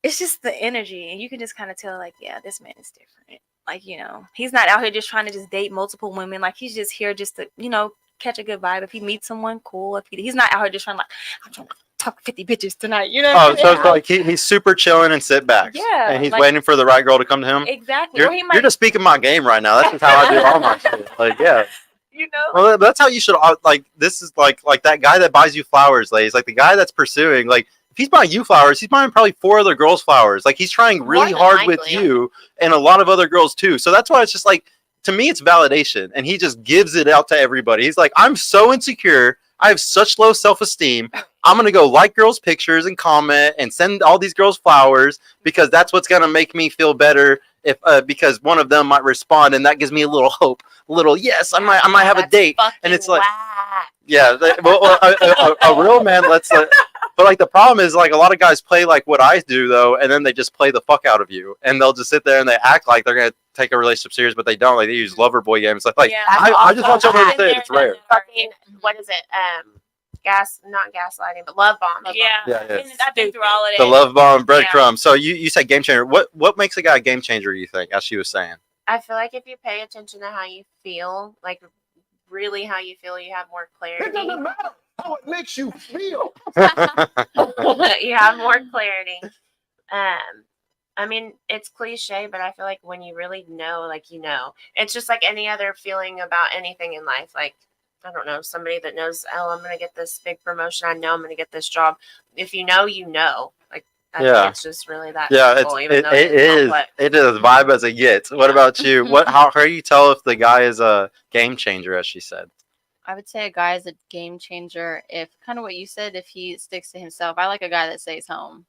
it's just the energy, and you can just kind of tell like, yeah, this man is different. Like, you know, he's not out here just trying to just date multiple women. Like he's just here just to, you know, catch a good vibe. If he meets someone, cool. If he's not out here just trying to like, I'm trying to talk 50 bitches tonight. You know what Oh, I'm so saying? it's like he's super chilling and sit backs. Yeah, And he's like- waiting for the right girl to come to him. Exactly. You're, Or he you're might, just speaking my game right now. That's just how I do all my shit. Like, yeah. you know, Well, that's how you should. Like, this is like that guy that buys you flowers, ladies. Like the guy that's pursuing. Like, if he's buying you flowers, he's buying probably 4 other girls flowers. Like, he's trying really than hard with likely. you and a lot of other girls too. So that's why it's just like, to me, it's validation, and he just gives it out to everybody. He's like, I'm so insecure. I have such low self-esteem. I'm gonna go like girls' pictures and comment and send all these girls flowers because that's what's gonna make me feel better. If because one of them might respond, and that gives me a little hope, a little yes, I might have a That's date. fucking and it's like- whack. Yeah, a real man lets. But like the problem is like a lot of guys play like what I do though, and then they just play the fuck out of you, and they'll just sit there and they act like they're gonna take a relationship serious, but they don't. Like they use lover boy games. Like Yeah. I just want y'all to And say they're it's rare. the Fucking, what is it? Not gaslighting, but love bomb. yeah. Yeah, yeah. And I've been through all of that. The love bomb, breadcrumb. So you said game changer. What makes a guy a game changer? You think, as she was saying? I feel like if you pay attention to how you feel, like really how you feel, you have more It clarity. doesn't matter how it makes you feel. You have more clarity. I mean, it's cliche, but I feel like when you really know, like you know, it's just like any other feeling about anything in life. Like, I don't know, somebody that knows, oh, I'm gonna get this big promotion. I know I'm gonna get this job. If you know, you know. Like, I Yeah. think it's just really that. Yeah, simple, even it though is. complex. It is vibe as it gets. What about you? How do you tell if the guy is a game changer, as she said? I would say a guy is a game changer if kind of what you said, if he sticks to himself. I like a guy that stays home.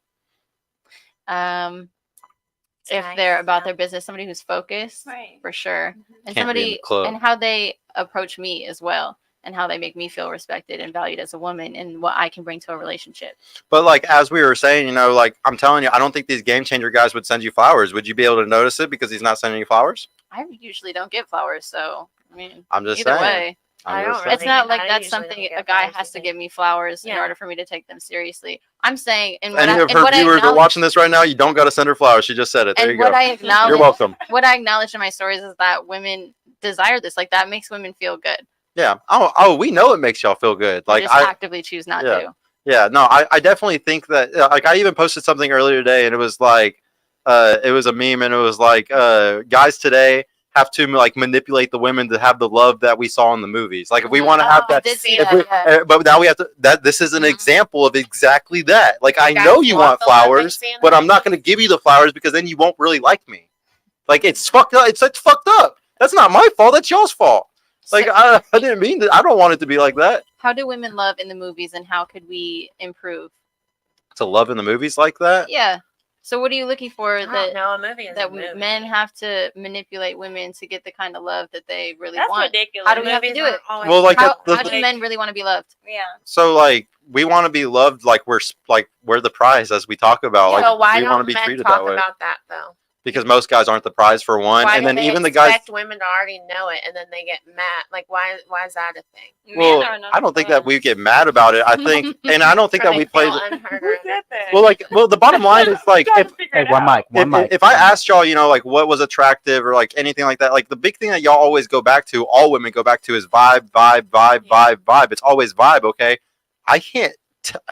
If Nice, they're about yeah. their business, somebody who's focused Right. for sure. Can't And be in somebody the club. and how they approach me as well, and how they make me feel respected and valued as a woman and what I can bring to a relationship. But like as we were saying, you know, like I'm telling you, I don't think these game changer guys would send you flowers. Would you be able to notice it because he's not sending you flowers? I usually don't get flowers, so I mean, I'm just either saying. way. I'm I just don't saying. It's not like I that's usually don't something get a guy flowers has to either. give me flowers in Yeah. order for me to take them seriously. I'm saying, and what Any I, of and her what I viewers are acknowledge, watching this right now, you don't got to send her flowers. She just said it. There and you what go. I acknowledge, You're welcome. what I acknowledge in my stories is that women desire this. Like that makes women feel good. Yeah. Oh, we know it makes y'all feel good. They Like just I, actively choose not Yeah. to. yeah, no, I definitely think that. Like I even posted something earlier today, and it was like, it was a meme, and it was like, guys today have to like manipulate the women to have the love that we saw in the movies. Like if we want to have Oh, I that. did see If that. we, Yeah. but now we have to. That this is an Mhm. example of exactly that. Like I Guys know you want the love they flowers, see in the but I'm not going movies. to give you the flowers because then you won't really like me. Like it's fucked up. It's fucked up. That's not my fault. That's y'all's fault. Like So- I didn't mean to. I don't want it to be like that. How do women love in the movies, and how could we improve? To love in the movies like that. Yeah. So what are you looking for I don't that know, a movie is that a movie. men have to manipulate women to get the kind of love that they really That's want? ridiculous. How do we have to Movies do it? aren't always Well, like How, the- how do men really want to be loved? Yeah. So like we want to be loved like we're the prize as we talk about. So Like why we want to don't be men treated talk that way about that though? because most guys aren't the prize for one, Why and do then they even the guys. expect women to already know it, and then they get mad? Like, why is that a thing? Well, Men are not I don't think that we friends. get mad about it. I think, and I don't think Or that they we play. feel unheard Who or said that? Well, the bottom line is like Trying if to figure Hey, it one out. mic, one mic. if I asked y'all, you know, like what was attractive or like anything like that, like the big thing that y'all always go back to, all women go back to is vibe, vibe, vibe, Yeah. vibe, vibe. It's always vibe. Okay, I can't.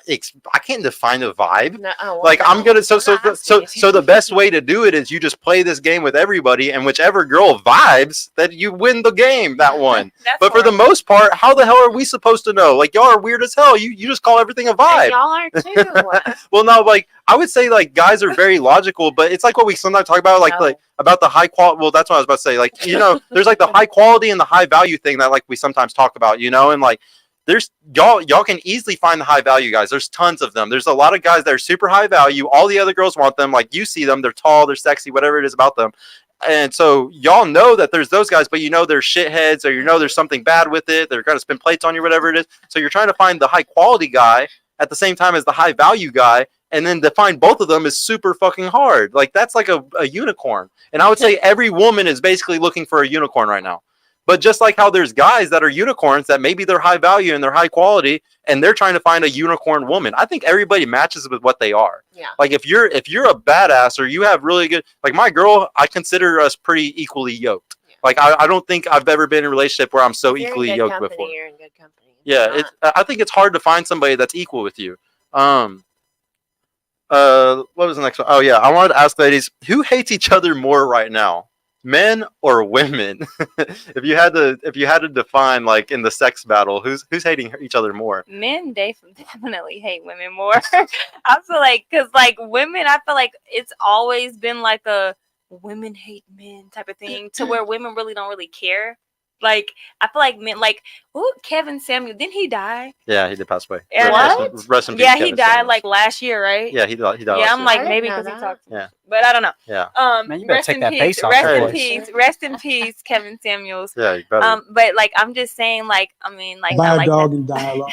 I can't define a vibe. No, oh, well, Like I'm no, gonna I'm not asking you to. so the best way to do it is you just play this game with everybody, and whichever girl vibes, that you win the game, that one. That's But for the horrible. most part, how the hell are we supposed to know? Like y'all are weird as hell. You just call everything a And vibe. y'all are too. Well, no, like I would say like guys are very logical, but it's like what we sometimes talk about, like No. about the high quality. Well, that's what I was about to say. Like you know, there's like the high quality and the high value thing that like we sometimes talk about, you know, and like there's y'all can easily find the high value guys. There's tons of them. There's a lot of guys that are super high value. All the other girls want them. Like you see them, they're tall, they're sexy, whatever it is about them. And so y'all know that there's those guys, but you know they're shitheads, or you know there's something bad with it. They're gonna spin plates on you, whatever it is. So you're trying to find the high quality guy, at the same time as the high value guy, and then to find both of them is super fucking hard. Like that's like a unicorn. And I would say every woman is basically looking for a unicorn right now. But just like how there's guys that are unicorns that maybe they're high value and they're high quality and they're trying to find a unicorn woman. I think everybody matches with what they are. Yeah. Like if you're a badass or you have really good, like my girl, I consider us pretty equally yoked. Yeah. Like I don't think I've ever been in a relationship where I'm so If you're in equally good yoked company, before. You're in good company. If Yeah, you're it's I think it's hard to find somebody that's equal with you. What was the next one? Oh yeah, I wanted to ask ladies, who hates each other more right now? Men or women? if you had to define like in the sex battle, who's hating each other more? Men definitely hate women more. I feel like, because like women, I feel like it's always been like a women hate men type of thing, to where women really don't really care. Like I feel like men, like Kevin Samuel, didn't he die? Yeah, he did pass away. Yeah, Rest in peace, Yeah, he Kevin died Samuels. like last year, right? Yeah, he died. Yeah, last I'm year. like I maybe didn't know because he that. talked. Yeah. But I don't know. Yeah. Man, you better Rest take in that peace. bass off Rest your in voice. peace. Rest in peace, Kevin Samuels. Yeah, you better. But like I'm just saying, like I mean, like Buy not a like dog that. and die alone.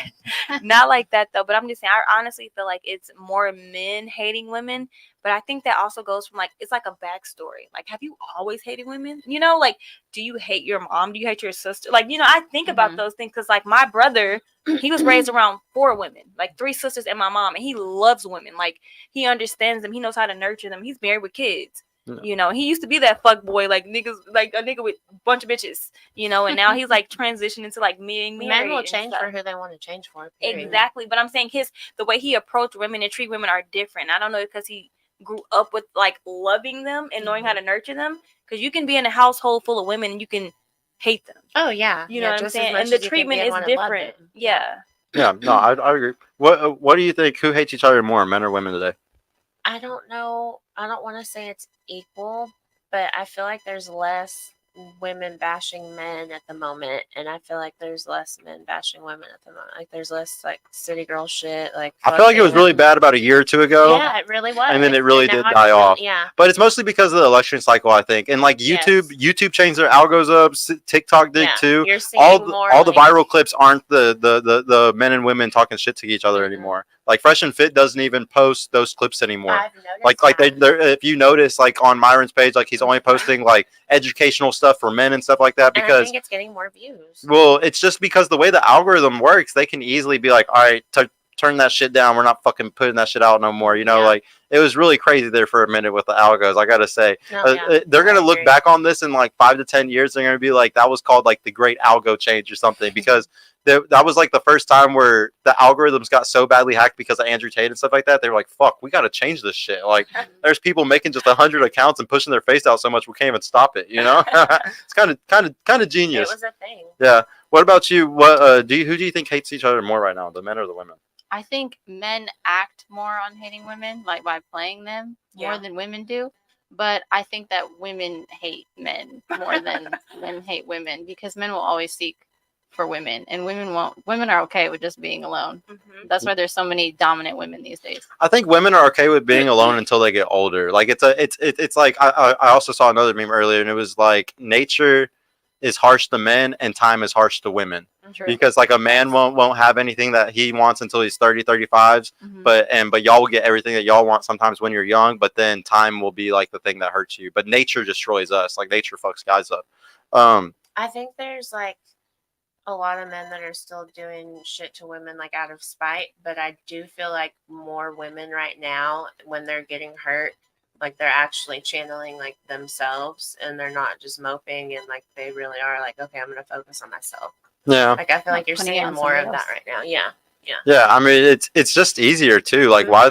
Not like that though, but I'm just saying I honestly feel like it's more men hating women, but I think that also goes from like it's like a backstory. Like, have you always hated women? You know, like do you hate your mom? Do you hate your sister? Like, you know, I think about Mhm. those things because like my brother, he was raised around 4 women, like 3 sisters and my mom, and he loves women. Like he understands them, he knows how to nurture them. He's married with kids. Yeah. You know, he used to be that fuck boy, like niggas, like a nigga with a bunch of bitches, you know, and now he's like transitioned into like being married. Men will and change stuff. for who they want to change for. Period. Exactly, but I'm saying the way he approached women and treat women are different. I don't know because he grew up with like loving them and knowing how to nurture them. Because you can be in a household full of women and you can hate them. Oh yeah. You know what I'm just as saying? much And the as you can treatment be and is wanna love different. them. Yeah. Yeah, no, I agree. What do you think? Who hates each other more, men or women today? I don't know. I don't want to say it's equal, but I feel like there's less women bashing men at the moment, and I feel like there's less men bashing women at the moment. Like there's less like city girl shit. Like I feel like it was really bad about a year or two ago. Yeah, it really was. And then it really did now die it's off. Yeah. But it's mostly because of the election cycle, I think. And like YouTube changed their algos up. TikTok did Yeah. too. You're seeing All more the like- viral clips aren't the men and women talking shit to each other anymore. Like Fresh and Fit doesn't even post those clips anymore. I've noticed Like that. they're if you notice like on Myron's page, like he's only posting like educational stuff for men and stuff like that And I because think it's getting more views. well, it's just because the way the algorithm works, they can easily be like, all right, turn that shit down. We're not fucking putting that shit out no more. You know, Yeah. like it was really crazy there for a minute with the algos. I gotta say, No, yeah, they're gonna I look agree. back on this in like 5 to 10 years. They're gonna be like, that was called like the great algo change or something because that was like the first time where the algorithms got so badly hacked because of Andrew Tate and stuff like that. They were like, fuck, we gotta change this shit. Like there's people making just 100 accounts and pushing their face out so much we can't even stop it. You know, it's kind of It genius. was a thing. Yeah. What about you? What who do you think hates each other more right now, the men or the women? I think men act more on hating women, like by playing them more Yeah. than women do. But I think that women hate men more than men hate women because men will always seek for women, and women won't. Women are okay with just being alone. Mhm. That's why there's so many dominant women these days. I think women are okay with being alone until they get older. Like it's like I also saw another meme earlier, and it was like nature is harsh to men and time is harsh to women True. because like a man won't have anything that he wants until he's 30 35s Mhm. but y'all will get everything that y'all want sometimes when you're young, but then time will be like the thing that hurts you. But nature destroys us. Like nature fucks guys up. I think there's like a lot of men that are still doing shit to women like out of spite, but I do feel like more women right now when they're getting hurt, like they're actually channeling like themselves and they're not just moping and like they really are like, okay, I'm gonna focus on myself. Yeah. Like I feel Not like you're putting it seeing on more of somebody that right now. Yeah. Yeah, I mean it's just easier too. Like why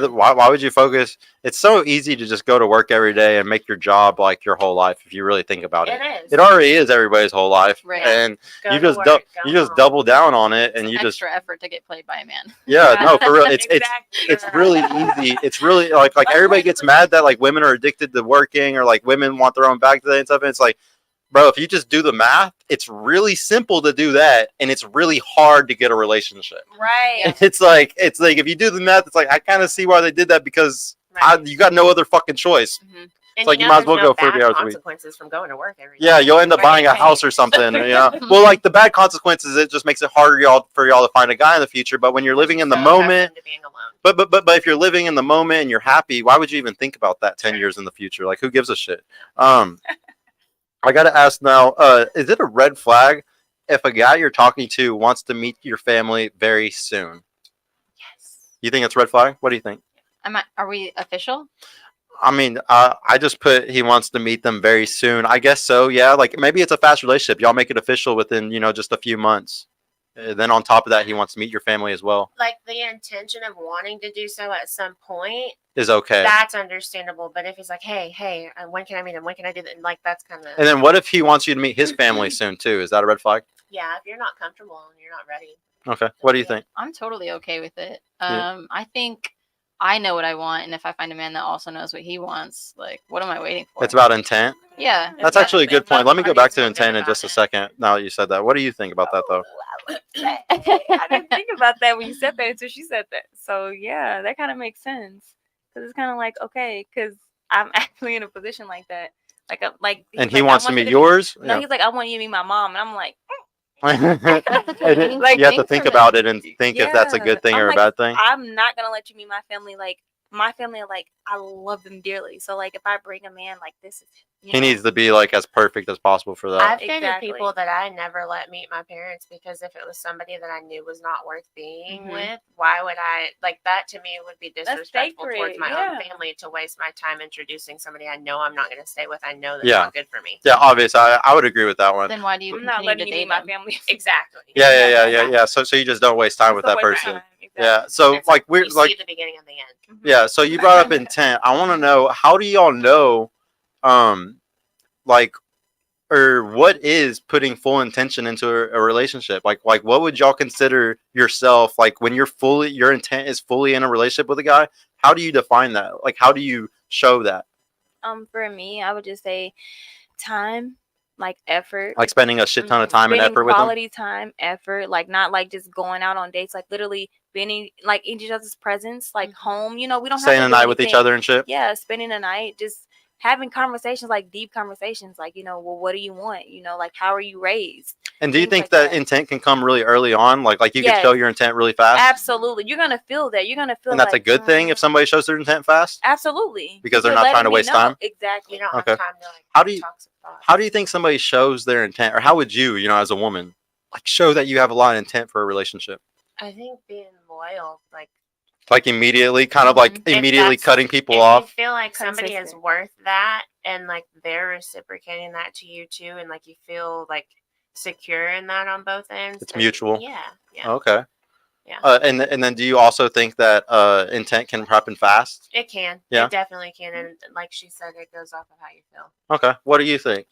would you focus? It's so easy to just go to work every day and make your job like your whole life if you really think about it. It is. It already is everybody's whole life, Right. and Go you to just work, dou- go you just home. double down on it, and you just Extra effort to get played by a man. yeah, no, for real. It's Exactly. really easy. It's really like everybody gets mad that like women are addicted to working or like women want their own bag today and stuff. And it's like, bro, if you just do the math, it's really simple to do that, and it's really hard to get a relationship. Right. It's like if you do the math, it's like I kind of see why they did that because Right. you got no other fucking choice. Mhm. And like you know might as well there's no go 40 bad hours a week. consequences from going to work every day. Yeah, you'll end up Right, buying a right. house or something. Well, like the bad consequences, it just makes it harder for y'all to find a guy in the future. But when you're living in the So moment, accustomed to being alone. but if you're living in the moment and you're happy, why would you even think about that 10 years in the future? Like, who gives a shit? I gotta ask now, is it a red flag if a guy you're talking to wants to meet your family very soon? Yes. You think it's red flag? What do you think? Are we official? I mean, I just put he wants to meet them very soon. I guess so. Yeah, like maybe it's a fast relationship. Y'all make it official within just a few months. Then on top of that, he wants to meet your family as well. Like the intention of wanting to do so at some point, Is okay. that's understandable. But if he's like, hey, when can I meet him? When can I do that? Like that's kind of And then what if he wants you to meet his family soon too? Is that a red flag? yeah. If you're not comfortable and you're not ready, Okay. What do you think? I'm totally okay with it. Yeah. I think I know what I want, and if I find a man that also knows what he wants, like, what am I waiting for? It's about intent. Yeah. That's actually a good point. Let me go back to intent in about just a it. second. Now that you said that, what do you think about that though? I didn't think about that when you said that until she said that. So yeah, that kind of makes sense. Because it's kind of like, okay, because I'm actually in a position like that. Like And he's he like, I wants to want you meet yours. No, he's like, I want you to meet my mom, and I'm like, And Like, you have to think think from about it and think if that's a Yeah. good thing I'm or a like, bad thing. I'm not gonna let you meet my family. Like my family are like, I love them dearly. So like, if I bring a man, like this is He needs to be like as perfect as possible for that. I've dated Exactly. people that I never let meet my parents because if it was somebody that I knew was not worth being Mhm. with, why would I like that? To me, it would be disrespectful towards sacred, my yeah. own family to waste my time introducing somebody I know I'm not going to stay with. I know that's Yeah. not good for me. Yeah, obvious. I would agree with that one. Then why do you I'm not continue letting to you date meet my them? family. Exactly. Yeah. So you just don't waste time with It's a that waste of person. time. Exactly. Yeah. So It's like you we're like see the beginning and the end. Mhm. yeah. So you brought up intent. I want to know, how do y'all know, like, or what is putting full intention into a relationship? Like what would y'all consider yourself, like when your intent is fully in a relationship with a guy? How do you define that? Like how do you show that? For me, I would just say time, like effort. Like spending a shit ton of time and Spending effort with them? quality time, effort, like not like just going out on dates, like literally being like in each other's presence, like Mhm. home. We don't Staying have a to do night with each anything. other and shit? Yeah, spending the night, just having conversations, like deep conversations, like well, what do you want? Like how are you raised? And do you Things think like that that. intent can come really early on? Like you can Yes. show your intent really fast? Absolutely, you're gonna feel that. You're gonna feel And that's a like, good thing if somebody shows their intent fast? Absolutely, Because they're You're not trying letting to me waste know. time? Exactly. You don't Okay. have time to like How do you- talk some thoughts. How do you think somebody shows their intent, or how would you, as a woman, like show that you have a lot of intent for a relationship? I think being loyal, like Like immediately, kind of like If immediately that's- cutting people if off? you feel like somebody is Consistent. worth that and like they're reciprocating that to you too, and like you feel like secure in that on both ends. It's then mutual. Yeah. Okay. Yeah. And then do you also think that intent can happen fast? It can. Yeah. It definitely can. And like she said, it goes off of how you feel. Okay. What do you think?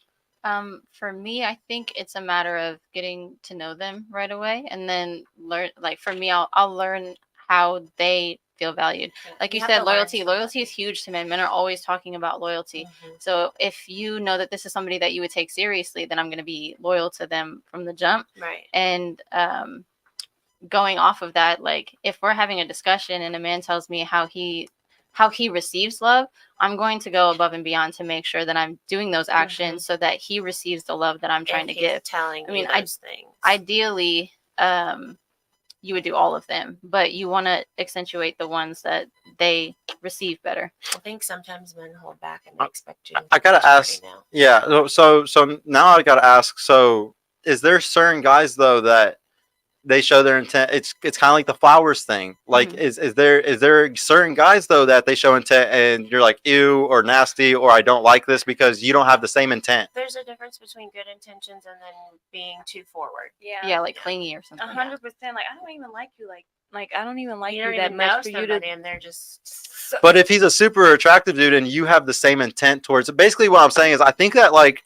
For me, I think it's a matter of getting to know them right away, and then learn. Like for me, I'll learn how they feel valued. Like you have said, to learn loyalty. to- Loyalty is huge to men. Men are always talking about loyalty. Mhm. So if you know that this is somebody that you would take seriously, then I'm going to be loyal to them from the jump. Right. And going off of that, like if we're having a discussion and a man tells me how he receives love, I'm going to go above and beyond to make sure that I'm doing those actions so that he receives the love that I'm trying If to he's give. telling I mean, you those things. Ideally, you would do all of them, but you want to accentuate the ones that they receive better. I think sometimes men hold back and they expect you. I gotta to already ask- know. Yeah. So now I gotta ask. So is there certain guys though that they show their intent? It's kind of like the flowers thing. Like is there certain guys though that they show intent and you're like ew or nasty or I don't like this because you don't have the same intent? There's a difference between good intentions and then being too forward. Yeah, like clingy or something. 100%. Like I don't even like you. Like I don't even like You you, don't that even know much for you somebody to. and they're just But if he's a super attractive dude and you have the same intent towards it, basically what I'm saying is I think that like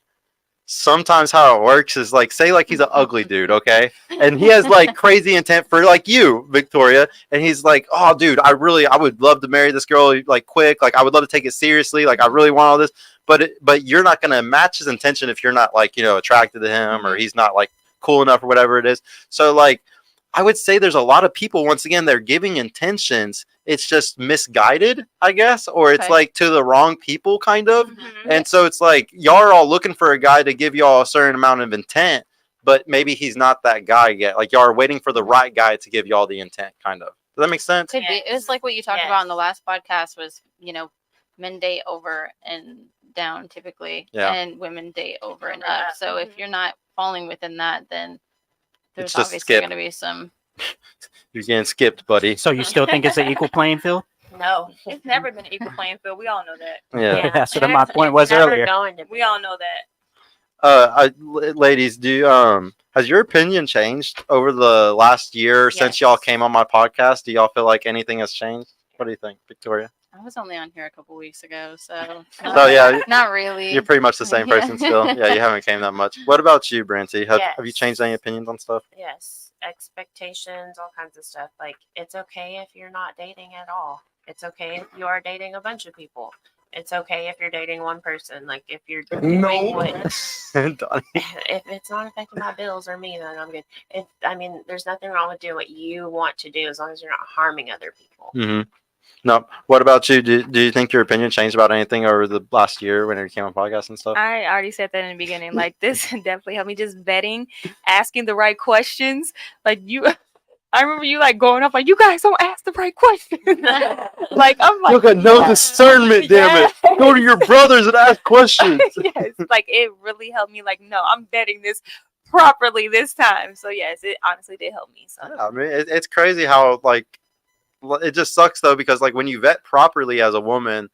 sometimes how it works is like say like he's an ugly dude, okay? And he has like crazy intent for like you, Victoria, and he's like, "Oh dude, I would love to marry this girl like quick. Like I would love to take it seriously. Like I really want all this." But you're not going to match his intention if you're not like, attracted to him or he's not like cool enough or whatever it is. So like I would say there's a lot of people, once again, they're giving intentions it's just misguided, I guess, or it's Okay. like to the wrong people, kind of. Mhm. And so it's like y'all are all looking for a guy to give y'all a certain amount of intent, but maybe he's not that guy yet. Like y'all are waiting for the right guy to give y'all the intent, kind of. Does that make sense? Could be. It was Yes. like what you talked about in the Yes. last podcast was, men date over and down typically, Yeah. and women date over and Over up. up. So if Mhm. you're not falling within that, then there's just obviously skip. going to be some. You're getting skipped, buddy. So you still think it's an equal playing field? No. It's never been an equal playing field. We all know that. Yeah. That's what and my it's- point it's was never earlier. Going to We be. all know that. Ladies, has your opinion changed over the last year since y'all Yes. came on my podcast? Do y'all feel like anything has changed? What do you think, Victoria? I was only on here a couple weeks ago, so. So yeah, Not really. you're pretty much the same Yeah. person still. Yeah, you haven't came that much. What about you, Branty? Have you changed any Yes. opinions on stuff? Yes, expectations, all kinds of stuff. Like, it's okay if you're not dating at all. It's okay if you are dating a bunch of people. It's okay if you're dating one person. Like, if you're doing what, Donnie. if it's not affecting my bills or me, then I'm good. There's nothing wrong with doing what you want to do as long as you're not harming other people. Mm-hmm. No. What about you? Do you think your opinion changed about anything over the last year when you came on podcasts and stuff? I already said that in the beginning. Like this definitely helped me just vetting, asking the right questions. Like you, I remember you like going up like you guys don't ask the right questions. Like I'm like You got no discernment, damn it. Go to your brothers and ask questions. Yes, like it really helped me. Like no, I'm vetting this properly this time. So yes, it honestly did help me. So I mean, it's crazy how like it just sucks though because like when you vet properly as a woman,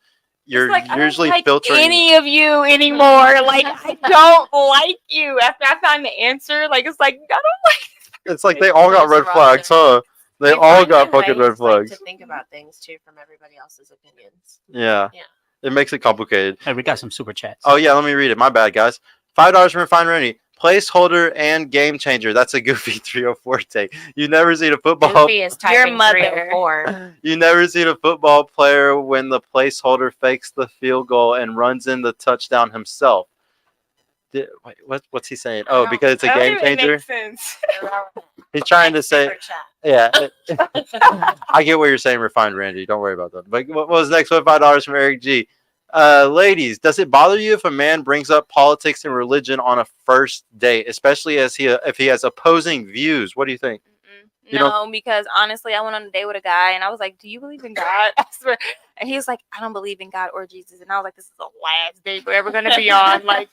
you're it's like, usually I don't like filtering. any of you anymore. Like I don't like you. After I find the answer, like it's like I don't like. It's like they all got red flags, huh? They You all find got new fucking ways, red flags. Like, to think about things too from everybody else's opinions. Yeah. Yeah. It makes it complicated. Hey, we got some super chats. Oh yeah, let me read it. My bad, guys. $5 from Fine Rennie. Placeholder and game changer. That's a goofy 304 take. You never seen a football. Goofy is Your typing mother. 304. You never seen a football player when the placeholder fakes the field goal and runs in the touchdown himself. Wait, what's he saying? Oh, because it's a That game don't even changer. make sense. He's trying to say, Super chat. yeah. I get what you're saying, refined Randy. Don't worry about that. But what was next? What $5 from Eric G? Ladies, does it bother you if a man brings up politics and religion on a first date, especially if he has opposing views? What do you think? Mm-mm. You No, because honestly, I went on a date with a guy and I was like, "Do you believe in God?" I swear. And he was like, "I don't believe in God or Jesus." And I was like, "This is the last date we're ever gonna be on. Like,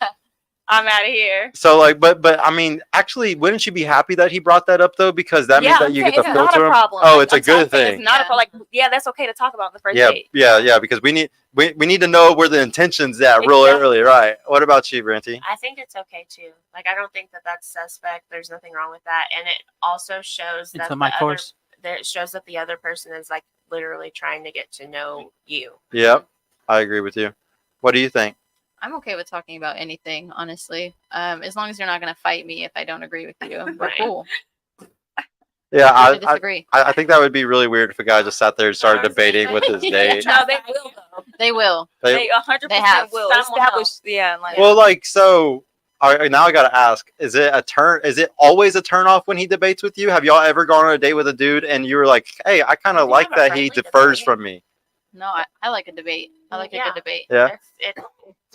I'm out of here." So like, but I mean, actually, wouldn't you be happy that he brought that up though? Because that means that I'm you saying get to it's not filter a him. problem. Oh, Like, it's a I'm good saying thing. It's not a Yeah. problem. Like, yeah, that's okay to talk about on the first Yeah, date. yeah. Because we need to know where the intentions at real Exactly. early, right? What about you, Branty? I think it's okay too. Like, I don't think that that's suspect. There's nothing wrong with that, and it also shows that Into my course. that it shows that the other person is like literally trying to get to know you. Yep, I agree with you. What do you think? I'm okay with talking about anything, honestly. As long as you're not going to fight me if I don't agree with you. We're Right. cool. Yeah, I I disagree. I think that would be really weird if a guy just sat there and started No, debating with his Yeah. date. No, they will though. They will. They 100% They have. will Some will. establish. Yeah, like Well, like so. Now I gotta ask: Is it a turn? Is it always a turn off when he debates with you? Have y'all ever gone on a date with a dude and you were like, "Hey, I kind of We like have a that he friendly defers debate. from me." No, I like a debate. I like a Yeah. good debate. Yeah. It's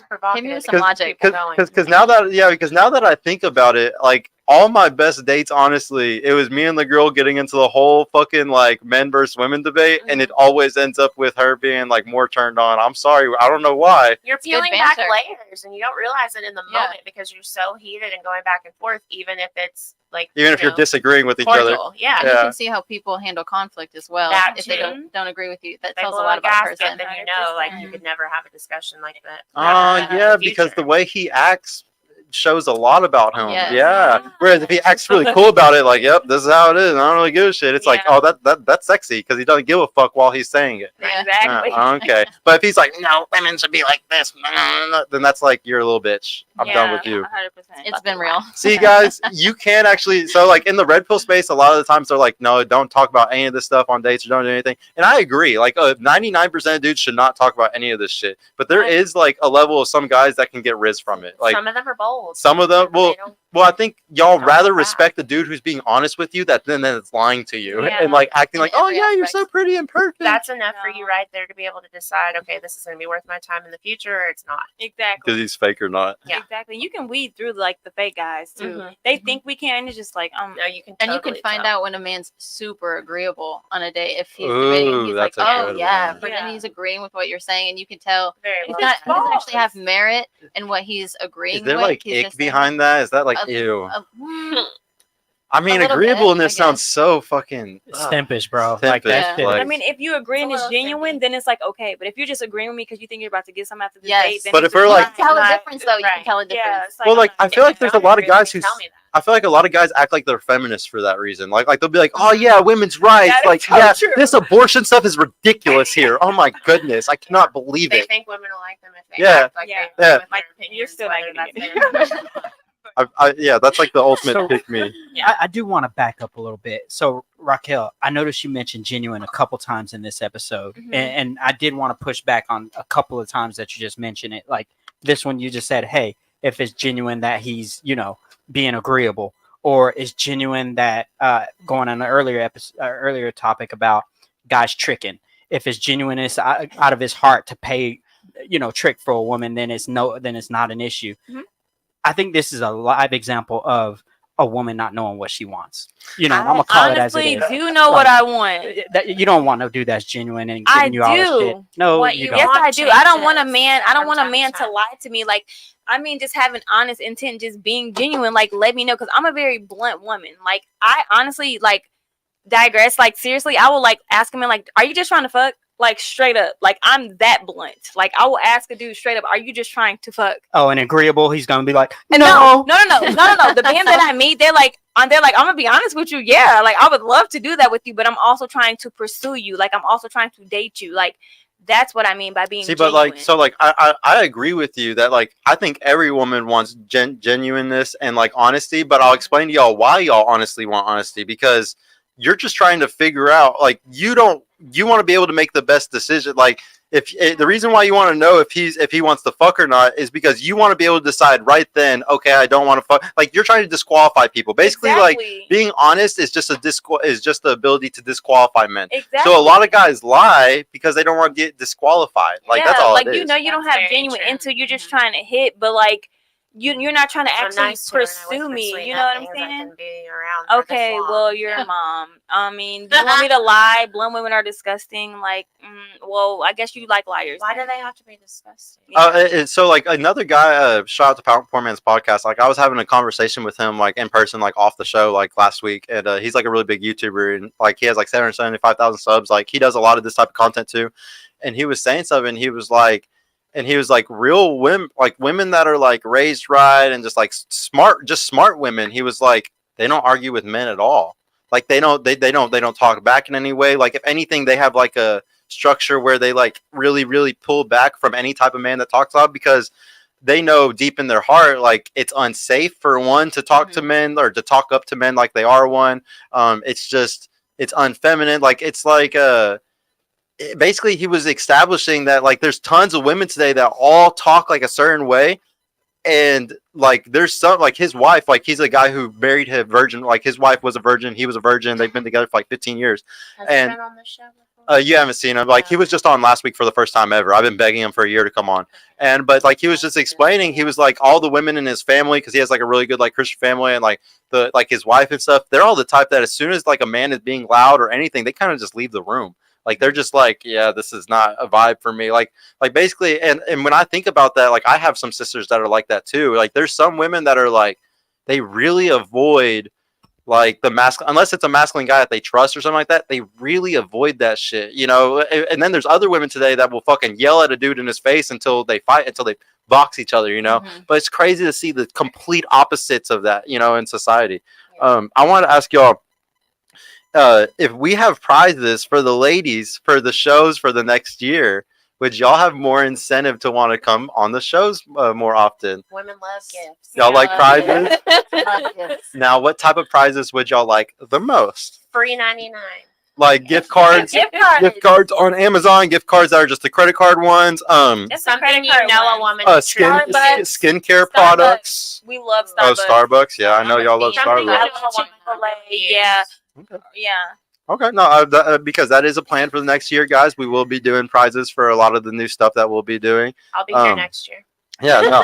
provocative. Hit me with to some keep logic. people going. Because now that I think about it, like all my best dates, honestly, it was me and the girl getting into the whole fucking like men versus women debate, and it always ends up with her being like more turned on. I'm sorry, I don't know why. You're good peeling back banter. layers, and you don't realize it in the Yeah. moment because you're so heated and going back and forth, even if it's like Even if you're disagreeing with each other. cordial. Yeah. And you Yeah. can see how people handle conflict as well. That If they too. don't agree with you, that They tells a blow lot a about a gasket, person. then you know, like you 100%. could never have a discussion like that. Oh Never in yeah, the because the future. way he acts shows a lot about him. Yes. Yeah. Whereas if he acts really cool about it, like, "Yep, this is how it is. I don't really give a shit." It's like, Yeah. "Oh, that's sexy," because he doesn't give a fuck while he's saying it. Yeah. exactly. Okay. But if he's like, "No, women should be like this," then that's like, you're a little bitch. I'm done Yeah. with you. 100%. It's been real. See, guys, you can actually. So, like in the red pill space, a lot of the times they're like, "No, don't talk about any of this stuff on dates or don't do anything." And I agree. Like, 99% of dudes should not talk about any of this shit. But there Right. is like a level of some guys that can get riz from it. Like, Some of them are bold. cold. Some of them, They well, don't- I think y'all Oh, rather wow. respect the dude who's being honest with you that then it's lying to you Yeah. and like acting In like, oh every yeah, you're aspect. so pretty and perfect. that's enough for you No. right there to be able to decide, okay, this is going to be worth my time in the future or it's not. Exactly. Because he's fake or not. Yeah. Exactly. You can weed through like the fake guys too. Mhm. They think we can. It's just like No, you can And you totally can find tell. out when a man's super agreeable on a date if he's debating. Ooh, He's like, that's oh incredible. yeah, but Yeah. then he's agreeing with what you're saying, and you can tell Very he's well. not. He doesn't false. actually have merit in what he's agreeing Is there with. like He's ick just saying, behind that? Is that like a- ew? a I mean, little bit, agreeableness I sounds guess. so fucking Stimpish, bro. Like Stimpish, that shit. like- I mean, if you agree and It's it's a little genuine, simpy. then it's like okay. But if you're just agreeing with me because you think you're about to get some after the Yes. date, then But it's if we're just like- You can tell a not- difference, though. You can Right. tell a Yeah, difference. it's like, Well, like I'm I feel like there's a lot of guys who tell me that. I feel like a lot of guys act like they're feminists for that reason. Like they'll be like, "Oh yeah, women's rights." That is Like, so yeah, true. this abortion stuff is ridiculous here. Oh my goodness, I cannot believe They it. think women will like them if they Yeah. act like Yeah. they Yeah. with their Like, opinions, you're still whether not getting that's it. Yeah, that's like the ultimate So- pick me. Yeah. I do want to back up a little bit. So Raquel, I noticed you mentioned genuine a couple times in this episode, Mhm. and I did want to push back on a couple of times that you just mentioned it. Like this one, you just said, "Hey, if it's genuine that he's being agreeable, or it's genuine that going on an earlier topic about guys tricking. If it's genuine, it's out of his heart to pay, trick for a woman, then it's not an issue." Mhm. I think this is a live example of a woman not knowing what she wants. I'm I gonna call it as it honestly is. do know what I want. That you don't want to do that's genuine and I giving you all this shit. do. No, What you you don't. Yes, want I do. I don't want a changes man. I don't from want a time to man to time. lie to me. Like, I mean, just having honest intent, just being genuine. Like, let me know, because I'm a very blunt woman. Like, I honestly digress. Like, seriously, I will ask him, like, "Are you just trying to fuck?" Like, straight up. Like, I'm that blunt. Like, I will ask a dude straight up, "Are you just trying to fuck?" Oh, and agreeable, he's gonna be like, No. no. The men that I meet, they're like, I'm gonna be honest with you. Yeah, like I would love to do that with you, but I'm also trying to pursue you. Like, I'm also trying to date you. Like, that's what I mean by being See, genuine. but I agree with you that I think every woman wants genuineness and honesty, but I'll explain to y'all why y'all honestly want honesty, because you're just trying to figure out you want to be able to make the best decision. The reason why you want to know if he wants to fuck or not is because you want to be able to decide right then, okay, I don't want to fuck. You're trying to disqualify people. Basically, Exactly. being honest is just the ability to disqualify men. Exactly. So a lot of guys lie because they don't want to get disqualified. That's all it is. you don't That's have very genuine true. until you're just Mhm. trying to hit, but you're not trying to I'm actually nice to her and I pursue whisper me. sweet You know what I'm nothings that saying? can be around for this Okay, long. well, you're Yeah. a mom. I mean, do you want me to lie? Blunt women are disgusting. Well, I guess you like liars. Why do then. they have to be disgusting? So another guy, shout out to Poor Man's podcast. I was having a conversation with him in person, off the show last week, and he's a really big YouTuber, and he has 775,000 subs. He does a lot of this type of content too, and he was saying something. He was like, real women, women that are raised right and just smart women. He was like, they don't argue with men at all. They don't talk back in any way. If anything, they have a structure where they really, really pull back from any type of man that talks loud, because they know deep in their heart it's unsafe for one to talk to men or to talk up to men like they are one. It's unfeminine. Basically he was establishing that there's tons of women today that all talk a certain way, and there's some his wife, he's a guy who married a virgin. His wife was a virgin, he was a virgin, they've been together for 15 years. Has and- he been on the show before? You haven't seen him. He was just on last week for the first time ever. I've been begging him for a year to come on. But he was just explaining, he was all the women in his family, because he has a really good Christian family, and his wife and stuff, they're all the type that as soon as a man is being loud or anything, they kind of just leave the room. They're just yeah, this is not a vibe for me. Basically, and when I think about that, I have some sisters that are like that too. There's some women that are they really avoid the masculine, unless it's a masculine guy that they trust or something like that. They really avoid that shit, and then there's other women today that will fucking yell at a dude in his face until they fight, until they box each other, Mhm. But it's crazy to see the complete opposites of that, in society. I want to ask y'all, if we have prizes for the ladies for the shows for the next year, would y'all have more incentive to want to come on the shows more often? Women love gifts. Y'all like prizes? Love gifts. Now, what type of prizes would y'all like the most? Free 99. like gift cards. Gift cards on Amazon, gift cards that are just the credit card ones. Just the Something credit you card know a ones. woman. Starbucks. Skincare Starbucks. products. We love Starbucks. Oh, Starbucks. Yeah, I know y'all love Something Starbucks. I love Chick-fil-A. Yeah. Okay. Yeah. Okay, no, because that is a plan for the next year, guys. We will be doing prizes for a lot of the new stuff that we'll be doing. I'll be here next year. Yeah,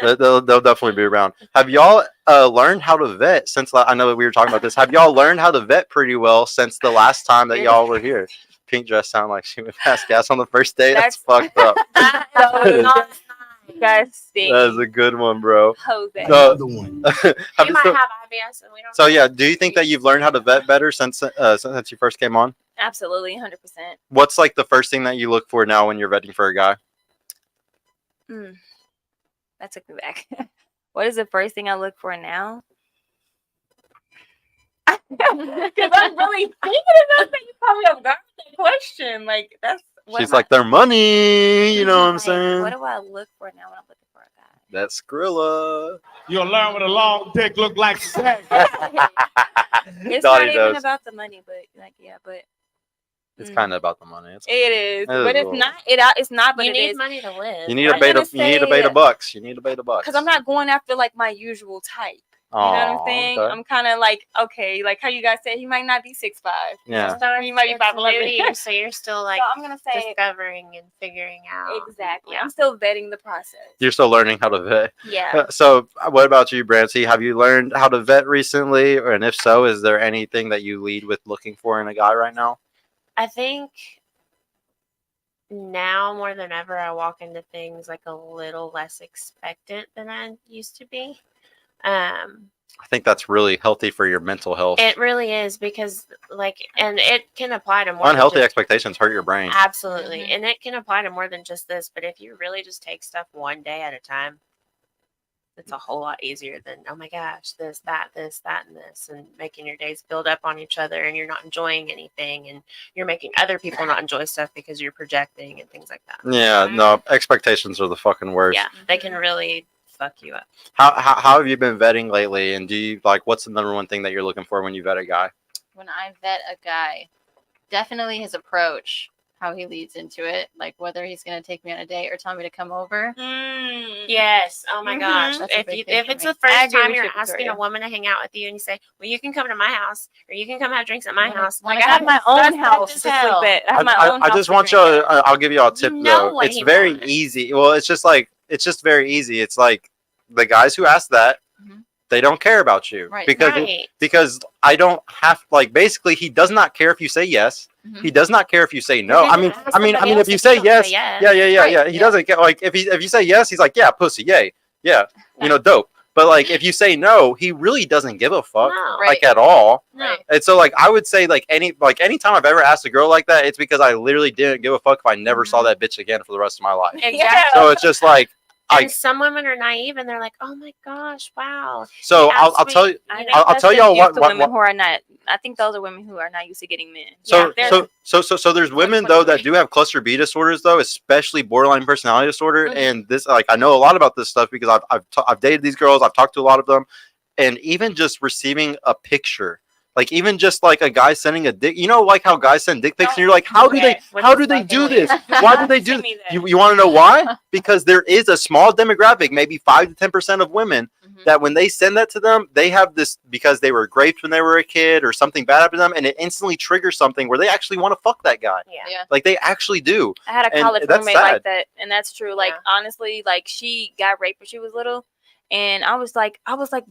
no, they'll definitely be around. Have y'all learned how to vet since I know that we were talking about this? Have y'all learned how to vet pretty well since the last time that y'all were here? Pink dress sounded like she went past gas on the first day. That's fucked up. So disgusting. That is a good one, bro. Jose. No. one. Have You you might still- have IBS and we don't. So yeah, do you think that you've learned how to vet better since you first came on? Absolutely, 100%. What's like the first thing that you look for now when you're vetting for a guy? That took me back. What is the first thing I look for now? Because I'm really thinking about that. You probably have got that question. Like that's. What She's am I- like, they're money. You know what I'm like, saying? What do I look for now when I'm looking for a guy? That's Skrilla. You'll learn what a long dick look like today. It's Dottie not even knows. about the money, but like but It's Mm. kind of about the money. It's, it is. It is But a it's little- not. It's not. But You it need is. money to live. you need a I'm beta. gonna You need a say- beta bucks. You need a beta bucks. Because I'm not going after like my usual type. You know what I'm saying? Okay. I'm kind of like, okay, like how you guys said, he might not be 6'5". Yeah. So You might be it's 5'11". new to you, so you're still like So I'm gonna say discovering and figuring out. exactly. Yeah. I'm still vetting the process. You're still learning how to vet. Yeah. So, what about you, Brancy? Have you learned how to vet recently? Or, and if so, is there anything that you lead with looking for in a guy right now? I think now more than ever, I walk into things like a little less expectant than I used to be. I think that's really healthy for your mental health. It really is because, like, and it can apply to more. than Unhealthy just- expectations hurt your brain. Absolutely, Mhm. and it can apply to more than just this. But if you really just take stuff one day at a time, it's a whole lot easier than, oh my gosh, this, that, and this, and making your days build up on each other, and you're not enjoying anything, and you're making other people not enjoy stuff because you're projecting and things like that. Yeah, no, expectations are the fucking worst. Yeah, they can really fuck you up. How have you been vetting lately? And do you like what's the number one thing that you're looking for when you vet a guy? When I vet a guy, definitely his approach, how he leads into it, like whether he's going to take me on a date or tell me to come over. Yes. Oh my Mhm. gosh. That's a If big you thing if for it's me. the first I agree time with you're you, asking Victoria. a woman to hang out with you and you say, well, you can come to my house or you can come have drinks at my Wanna- house. wanna Like, I have my own that's house to as sleep hell. at. I have my own I house just to want drink you. at. I'll give you all a tip You know though. what It's he very wants. easy. Well, it's just very easy. It's like the guys who ask that, Mhm. they don't care about you Right. because I don't have like basically he does not care if you say yes. Mhm. He does not care if you say no. You I can mean, ask I mean, somebody if else you if say don't yes, yes. yeah. Right, He yeah. doesn't get like if you say yes, he's like, yeah, pussy, yay, yeah, you know, dope. But like if you say no, he really doesn't give a fuck No. Right. like at all. No. Right. And so like I would say like anytime I've ever asked a girl like that, it's because I literally didn't give a fuck if I never saw that bitch again for the rest of my life. Exactly. So it's just like And I some women are naive and they're like, oh my gosh, wow. so He I'll asked tell me- you. I you think know, I'll that's tell just y'all used what- to what- women who are not. I think those are women who are not used to getting men. So Yeah, so there's women though that do have cluster B disorders though, especially borderline personality disorder. Mhm. And this like I know a lot about this stuff because I've dated these girls, I've talked to a lot of them, and even just receiving a picture, like even just like a guy sending a dick, you know, like how guys send dick pics, and you're like, how do they do this? Why do they do Send this? me that. You want to know why? Because there is a small demographic, maybe 5 to 10% of women Mhm. that when they send that to them, they have this because they were raped when they were a kid or something bad happened to them, and it instantly triggers something where they actually want to fuck that guy. Yeah. Yeah. Like they actually do. I had a And college that's roommate sad. like that, and that's true. Like Yeah. honestly, like she got raped when she was little, and I was like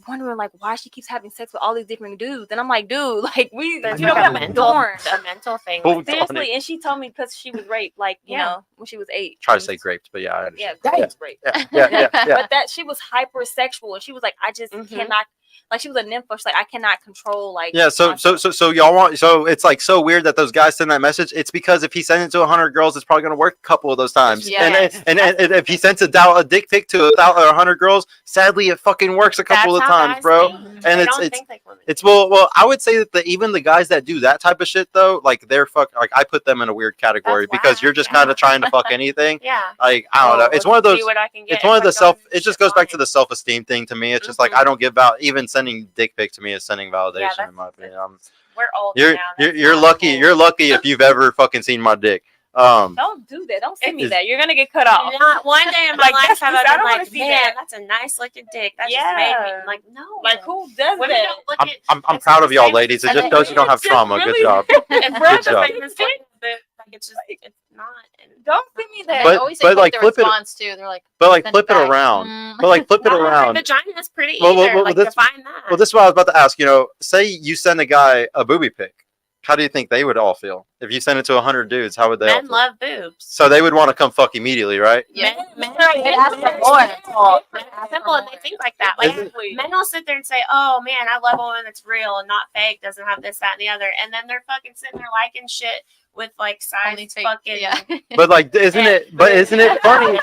wondering like why she keeps having sex with all these different dudes, and I'm like, dude, like we, There's you know, like a we mental, born. a mental thing. Hold with on. it. Seriously, and she told me because she was raped, like you Yeah. know, when she was 8. Try to She say was- grapes, but yeah, I Yeah, understand. she was raped. Yeah. But that she was hypersexual, and she was like, I just Mhm. cannot. Like she was a nympho. She's like, I cannot control. Like Yeah, so y'all want it's like so weird that those guys send that message. It's because if he sends it to 100 girls, it's probably gonna work a couple of those times. Yes. And if he sends a dick pic to 100 girls, sadly it fucking works a couple That's of how times, guys bro. think. And They it's don't it's think like women. it's well I would say that even the guys that do that type of shit though, like they're like I put them in a weird category That's because whack, you're just yeah. kind of trying to fuck anything. Yeah. Like I don't know. It's one of those. See what I can get It's one if of the I self. don't It just shit goes back on to it. the self-esteem thing to me. It's just like Mhm. I don't give even sending dick pic to me is sending validation in my opinion. We're old You're now. you're, That's you're not lucky. cool. You're lucky if you've ever fucking seen my dick. Don't do that. Don't send me Is- that. You're gonna get cut off. Not one day in my Like, life that's have just- I I been don't wanna like, see man, that. that's a nice looking dick. That just made me Yeah. like, no. Like who does Women that? don't look I'm at. I'm it's proud the of y'all, same- ladies. It and just then- shows you don't have It's just trauma. Good really- job. It's Good not the job. same as looking at it. Like it's just it's not. And Don't send me And that. they But- always say but, flip like, the flip it- response too. They're like, But like send flip it back. around. Mm. But like flip it not every around. vagina is pretty Well, either. well, like this- define that. Well, this is what I was about to ask. You know, say you send a guy a booby pic. How do you think they would all feel if you send it to 100 dudes? How would they all Men feel? love boobs. So they would want to come fuck immediately, right? Yeah. Men They ask for more. They're simple and they think like that. Like Exactly. men will sit there and say, "Oh man, I love a woman that's real and not fake, doesn't have this, that, and the other," and then they're fucking sitting there liking shit with like Only size fake- fucking. yeah. But like, isn't it? But isn't it funny?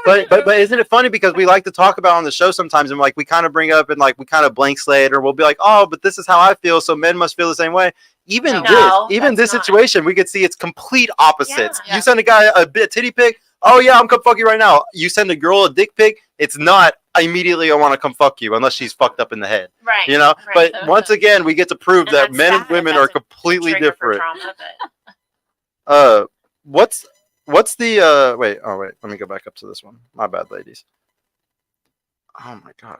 But isn't it funny because we like to talk about on the show sometimes, and like we kind of bring up and like we kind of blank slate, or we'll be like, oh, but this is how I feel, so men must feel the same way. Even No, this that's not. situation, we could see it's complete opposites. Yeah. You send a guy a titty pic, oh yeah, I'm come fuck you right now. You send a girl a dick pic, it's not immediately I want to come fuck you unless she's fucked up in the head, Right. you know. Right. But once again, we get to prove And that that's men and sad. women That's are a completely trigger for different. trauma, but What's the wait, let me go back up to this one. My bad, ladies. Oh my god.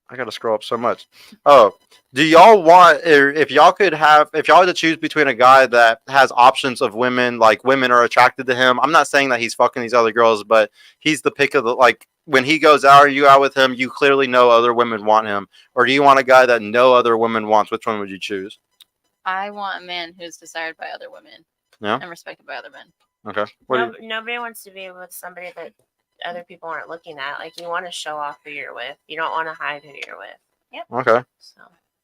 I gotta scroll up so much. Oh, do y'all want, or if y'all had to choose between a guy that has options of women, like women are attracted to him. I'm not saying that he's fucking these other girls, but he's the pick of the, like, when he goes out or you out with him, you clearly know other women want him. Or do you want a guy that no other woman wants? Which one would you choose? I want a man who's desired by other women. Yeah. And respected by other men. Okay. What do you, nobody wants to be with somebody that other people aren't looking at. Like you want to show off who you're with. You don't want to hide who you're with. okay. So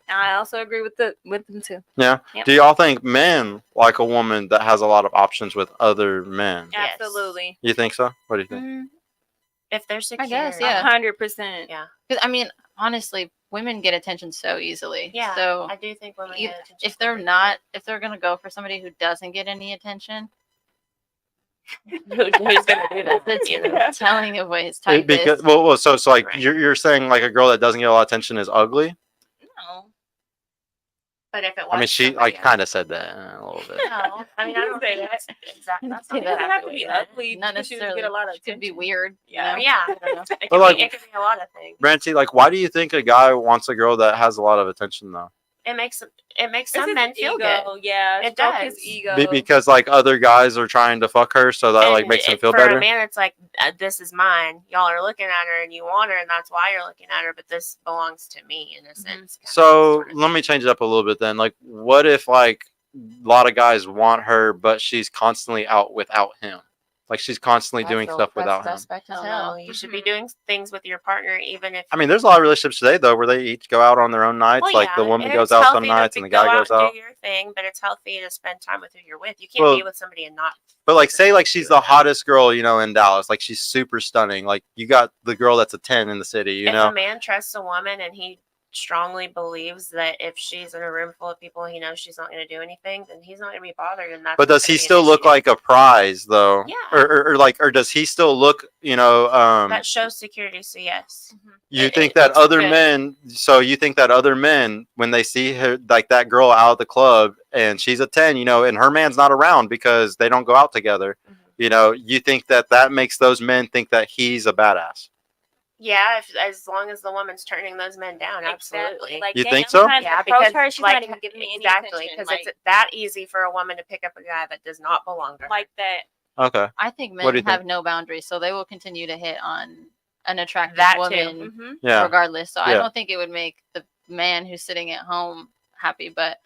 I also agree with them too. Yeah. Yep. Do y'all think men like a woman that has a lot of options with other men? Yes. Absolutely. You think so? What do you think? Mm, if they're secure, guess, yeah. 100%. Yeah. 'Cause, I mean, honestly, women get attention so easily. Yeah. So I do think women you- get attention if they're quicker. not, if they're gonna go for somebody who doesn't get any attention, who's gonna do that? it's You know? telling of what his type Because is. so like Right. you're saying like a girl that doesn't get a lot of attention is ugly. No. But if it was I mean, she somebody like kind of said that a little bit. No, I mean I don't Say think that. that's exactly. That's Say not that. It doesn't have to exactly be what you meant. ugly. Not because you necessarily. get a lot of It could be attention. weird. Yeah. You know? Yeah. I don't know. It But, could, like- be, it could be a lot of things. Branty, like, why do you think a guy wants a girl that has a lot of attention though? It makes It's some his men feel ego. good. Yeah. It stroke does. his ego. Because like other guys are trying to fuck her, so that like And makes him it- feel for better. a man, it's like this is mine. Y'all are looking at her and you want her, and that's why you're looking at her. But this belongs to me in a sense. kind of So sort of let me change it up a little bit then. Like, what if like a lot of guys want her, but she's constantly out without him? Like she's constantly doing stuff without him. Suspect as Hell hell. no, you should Mm-hmm. be doing things with your partner, even if. I mean, there's a lot of relationships today though where they each go out on their own nights. Well, Like the yeah, woman and goes it's out some healthy to nights and the guy go goes and out. Do your thing, but it's healthy to spend time with who you're with. You can't Well, be with somebody and not. But like, say like she's the hottest girl, you know, in Dallas. Like she's super stunning. Like you got the girl that's a 10 in the city, you If know. a man trusts a woman and he strongly believes that if she's in a room full of people, he knows she's not going to do anything, then he's not going to be bothered. And that's. But does gonna he be an still look issue. like a prize though? Yeah. Or does he still look, you know, That shows security. So yes. you it- think it that looks other good. men, so you think that other men, when they see her, like that girl out at the club and she's a 10, you know, and her man's not around because they don't go out together, Mhm. you know, you think that that makes those men think that he's a badass? Yeah, as long as the woman's turning those men down, absolutely. Like, You damn, think so? I'm trying to Yeah, approach because her. She's like not even giving me any exactly attention. because Like, it's that easy for a woman to pick up a guy that does not belong to her. like that. Okay. I think What do men you have no boundaries, so they will continue to hit on an attractive That too. woman Mm-hmm. Yeah. regardless. So I Yeah. don't think it would make the man who's sitting at home happy, but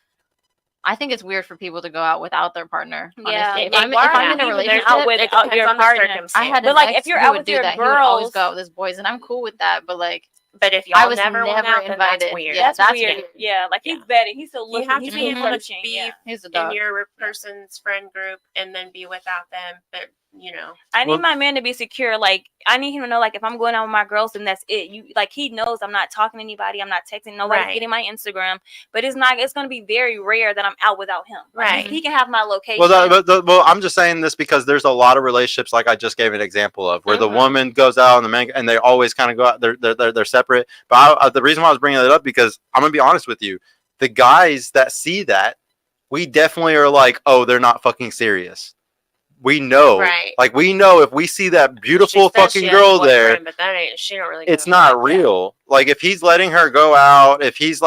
I think it's weird for people to go out without their partner. Yeah, honestly. it- If I'm in why a not even relationship, out with it depends your on the partner? circumstance. I had But, an like, ex if you're who out would with do your that. He would always girls- go out with his boys, and I'm cool with that. But like, But if I y'all was never went never out, then that's invited. weird. Yeah, That's that's weird. weird. Yeah, like he's Yeah. vetting. He's still You looking. have He's to still be able to searching. be Yeah. he's a in dog. your person's friend group and then be without them. But you know, I need Well- my man to be secure. Like I need him to know, like if I'm going out with my girls, then that's it. You like he knows I'm not talking to anybody. I'm not texting. Nobody's Right. getting my Instagram. But it's not. It's going to be very rare that I'm out without him. Like, Right. He can have my location. Well, I'm just saying this because there's a lot of relationships, like I just gave an example of, where the Mhm. woman goes out and the man, and they always kind of go out. They're separate. But the reason why I was bringing that up because I'm gonna be honest with you, the guys that see that, we definitely are like, oh, they're not fucking serious. We know, Right. like we know if we see that She beautiful says she fucking has a girl there, boyfriend, but that ain't. She don't really. it's give a not fuck. real. Like if he's letting her go out, if he's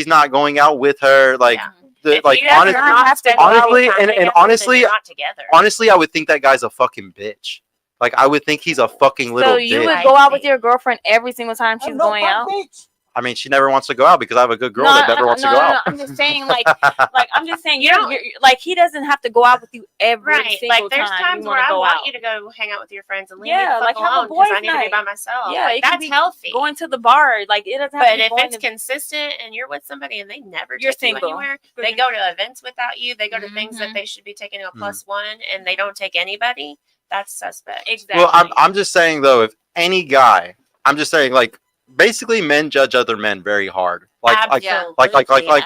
not going out with her, like Yeah. the, If like he does honestly, not spend a lot of honestly, time and together, then honestly, you're not together. honestly, I would think that guy's a fucking bitch. Like I would think he's a fucking little So you bitch. would I go out with see. your girlfriend every single time she's going out? I mean, she never wants to go out because I have a good girl that never wants to go out. I'm just saying, like I'm just saying, You don't- you're like he doesn't have to go out with you every Right. single Like there's time times you where wanna I go want out. you to go hang out with your friends and leave Yeah, me the fuck like, have a alone because I boys' need to be night. by myself. Yeah, Like, it could that's be healthy. Going to the bar, like it doesn't have But to be if going it's to consistent and you're with somebody and they never You're take you single. anywhere, they go to events without you, they go to things that Mhm. they should be taking a +1 and they don't take anybody, that's suspect. exactly. Well, I'm just saying though, if any guy, I'm just saying like basically men judge other men very hard. Like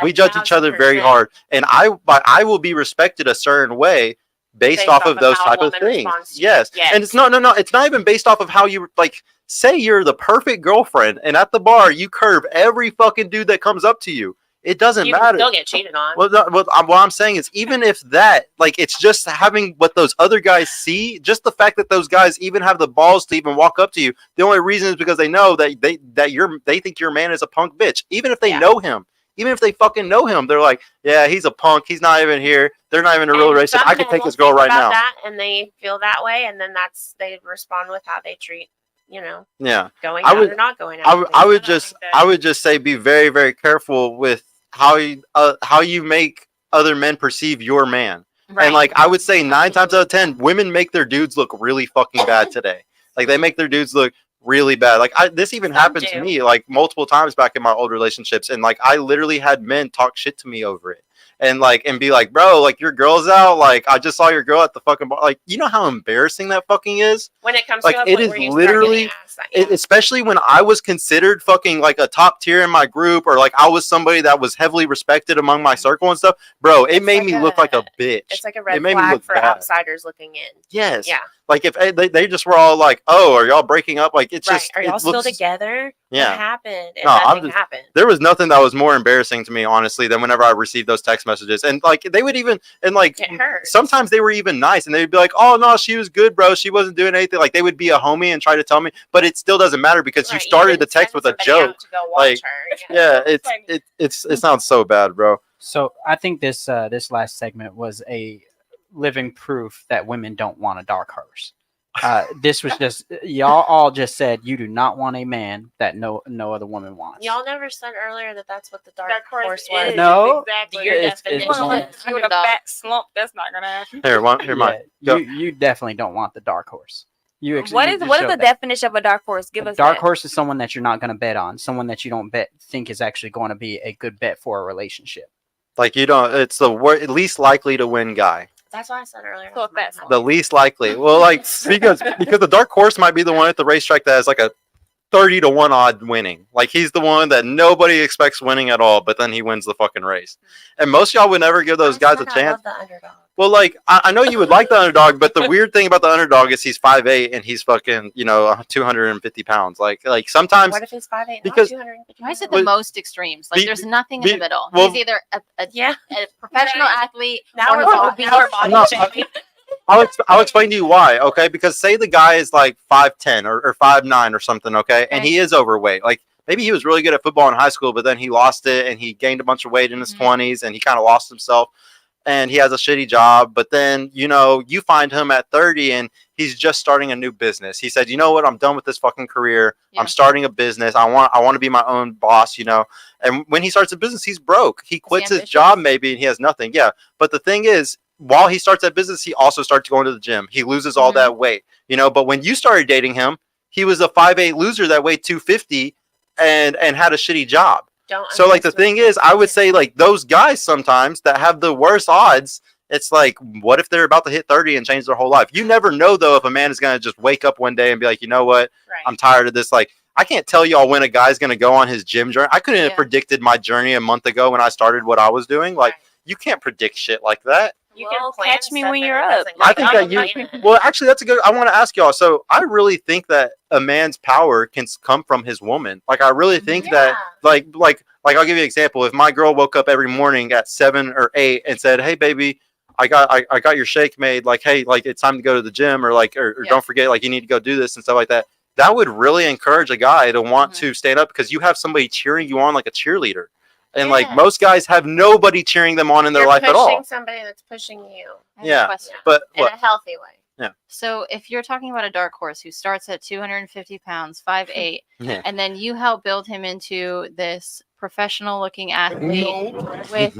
we judge each other very 1000%. hard, and I will be respected a certain way based off of those how a type of woman things. responds to you. Yes, Yes. and it's no, it's not even based off of how you like. Say you're the perfect girlfriend, and at the bar you curve every fucking dude that comes up to you. It doesn't You can matter. still get cheated on. Well, what I'm saying is, even if that, like, it's just having what those other guys see, just the fact that those guys even have the balls to even walk up to you. The only reason is because they know that they think your man is a punk bitch. Even if they Yeah. know him, even if they fucking know him, they're like, yeah, he's a punk. He's not even here. They're not even a real And relationship. some I can men take will this girl think right about now. That, and they feel that way, and then they respond with how they treat, Yeah. going I out would- or not going out. I would don't just think that- I would just say be very, very careful with how you make other men perceive your man. Right. And like I would say 9 times out of 10, women make their dudes look really fucking bad today. Like they make their dudes look really bad. Like this even Some happened to do. me like multiple times back in my old relationships, and like I literally had men talk shit to me over it. And be like, bro, like your girl's out. Like I just saw your girl at the fucking bar. Like you know how embarrassing that fucking is. when it comes like, to a it point is where you literally- start getting asked, Especially when I was considered fucking like a top tier in my group, or like I was somebody that was heavily respected among my circle and stuff. Bro, it It's made like me look like a bitch. it's like a It red made me flag look for bad. outsiders looking in. Yes. Yeah. Like if they just were all like, "Oh, are y'all breaking up?" Like it's Right. just Are it y'all still looks- together? Yeah. What happened? And No, I'm nothing just- happened. There was nothing that was more embarrassing to me, honestly, than whenever I received those text messages. And like they would even like It hurts. sometimes they were even nice, and they'd be like, "Oh no, she was good, bro. She wasn't doing anything." Like they would be a homie and try to tell me, but it still doesn't matter because you Right, started the didn't text send with a somebody out joke. to go watch Like, her. Yeah, it sounds so bad, bro. So I think this last segment was a living proof that women don't want a dark horse. This was just y'all all just said you do not want a man that no other woman wants. Y'all never said earlier that that's what the dark Dark horse horse was. is No, exactly. Your it's definition. more- You with a Underdog. fat slump, that's not gonna happen. Here, mine. Go. You definitely don't want the dark horse. What is the definition of a dark horse? Give us dark that. horse is someone that you're not going to bet on, someone that you don't think is actually going to be a good bet for a relationship. Like you don't. It's the least likely to win guy. That's why I said earlier. So that's my that's mom. The least likely. Well, like because the dark horse might be the one at the racetrack that has like a 30-1 odd winning. Like he's the one that nobody expects winning at all, but then he wins the fucking race. And most of y'all would never give those guys a I chance. love the underdog. Well, like I know you would like the underdog, but the weird thing about the underdog is he's 5'8" and he's fucking 250 pounds. Like sometimes What if he's 5'8"? because- 250 Why is it Well, the most extremes? Like be- there's nothing be- in the middle. well- He's either a Yeah. professional Right. athlete Now or we're he's all obese. our body No, shaming. I'll explain to you why. Okay, because say the guy is like 5'10" or 5'9" or something. Okay, and he is overweight. Like maybe he was really good at football in high school, but then he lost it and he gained a bunch of weight in his Mhm. 20s and he kind of lost himself. And he has a shitty job, but then you find him at 30 and he's just starting a new business. He said, "You know what? I'm done with this fucking career. Yeah. I'm starting a business. I want to be my own boss." And when he starts a business, he's broke. He quits his ambitious? job maybe and he has nothing. Yeah, but the thing is, while he starts that business, he also starts going to the gym. He loses all Mhm. that weight. But when you started dating him, he was a 5'8" loser that weighed 250 and had a shitty job. Don't So like the thing is, I would say like those guys sometimes that have the worst odds, it's like, what if they're about to hit 30 and change their whole life? You never know though if a man is gonna just wake up one day and be like, you know what, Right. I'm tired of this. Like I can't tell y'all when a guy's gonna go on his gym journey. I couldn't have Yeah. predicted my journey a month ago when I started what I was doing. Like Right. you can't predict shit like that. You Well, can plan catch me stuff when and you're it up. doesn't I go think the that way you. plan it. Well, actually, that's a good. I want to ask y'all. So, I really think that a man's power can come from his woman. Like, I really think that, like, I'll give you an example. If my girl woke up every morning at 7 or 8 and said, "Hey, baby, I got your shake made. Like, hey, like it's time to go to the gym, or like, or Yeah. don't forget, like, you need to go do this and stuff like that." That would really encourage a guy to want Mhm. to stand up because you have somebody cheering you on like a cheerleader. And like Yes. most guys have nobody cheering them on in their You're life at all. pushing somebody that's pushing you I have a Yeah. question. But in what? a healthy way. So if you're talking about a dark horse who starts at 250 pounds, 5'8", Yeah. and then you help build him into this professional looking athlete with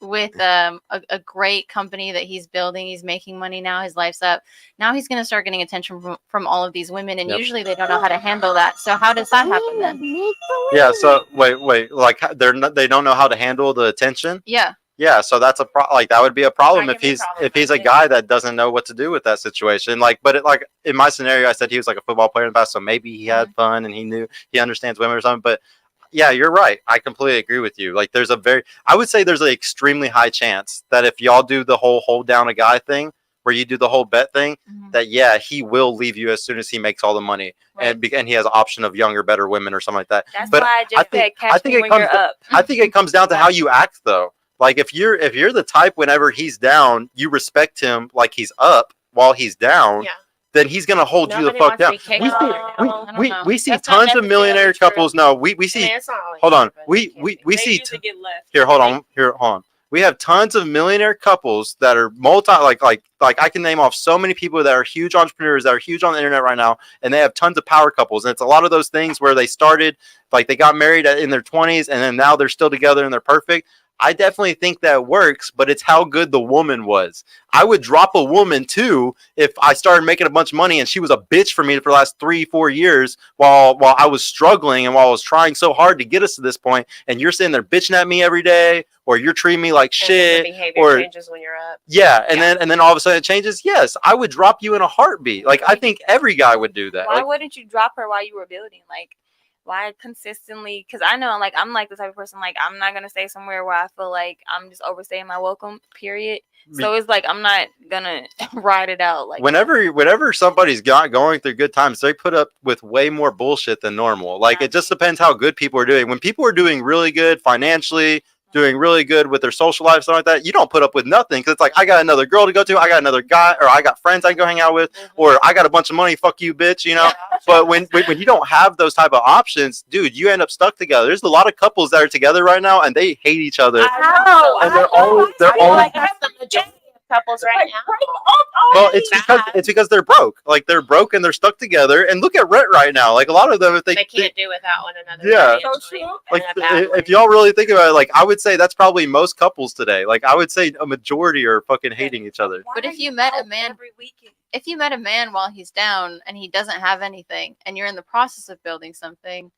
with a great company that he's building, he's making money now, his life's up. Now he's going to start getting attention from all of these women, and Yep. usually they don't know how to handle that. So how does that happen then? Yeah. So wait. Like they don't know how to handle the attention. Yeah. Yeah. So that's a like that would be a problem That if could be a he's problem, if he's a yeah. guy that doesn't know what to do with that situation. Like, but it, like in my scenario, I said he was like a football player in the past, so maybe he had fun and he understands women or something. But yeah, you're right. I completely agree with you. Like, I would say there's an extremely high chance that if y'all do the whole hold down a guy thing, where you do the whole bet thing, Mhm. that yeah, he will leave you as soon as he makes all the money, and he has an option of younger, better women or something like that. That's But why I just said I catch think me it when comes you're to- up. I think it comes down to how you act, though. Like if you're the type whenever he's down, you respect him like he's up while he's down. Yeah. Then he's gonna hold you the Nobody fuck wants to down. be kicked We see, off. we, I don't we, know. we see That's not tons of necessarily millionaire true. couples. No, we I see. mean, it's not always Hold on. true, but We it can be. we They see usually get left. here. Hold on. Hold on. We have tons of millionaire couples that are like I can name off so many people that are huge entrepreneurs that are huge on the internet right now, and they have tons of power couples. And it's a lot of those things where they started like they got married in their 20s, and then now they're still together and they're perfect. I definitely think that works, but it's how good the woman was. I would drop a woman too if I started making a bunch of money and she was a bitch for me for the last 3-4 years while I was struggling and while I was trying so hard to get us to this point. And you're sitting there bitching at me every day, or you're treating me like And then the shit, behavior or changes when you're up. yeah, and then all of a sudden it changes. Yes, I would drop you in a heartbeat. Like I think every guy would do that. Why Like, wouldn't you drop her while you were building? Like, why consistently? Because I know, like, I'm like the type of person, like, I'm not gonna stay somewhere where I feel like I'm just overstaying my welcome. Period. So it's like I'm not gonna ride it out. Like, whenever somebody's going through good times, they put up with way more bullshit than normal. Like it just depends how good people are doing. When people are doing really good financially, doing really good with their social life, something like that, you don't put up with nothing because it's like I got another girl to go to, I got another guy, or I got friends I can go hang out with, or I got a bunch of money. Fuck you, bitch. You know. But when you don't have those type of options, dude, you end up stuck together. There's a lot of couples that are together right now and they hate each other. I And they're always I feel like that's the majority of couples right now. Well, it's because they're broke. Like they're broke and they're stuck together. And look at Rent right now. Like a lot of them, if They can't do without one another. Yeah. So financially, true. in like a bad way. if y'all really think about it, like I would say that's probably most couples today. Like I would say a majority are fucking hating each other. But Why if are you met a out man- every weekend? If you met a man while he's down and he doesn't have anything, and you're in the process of building something,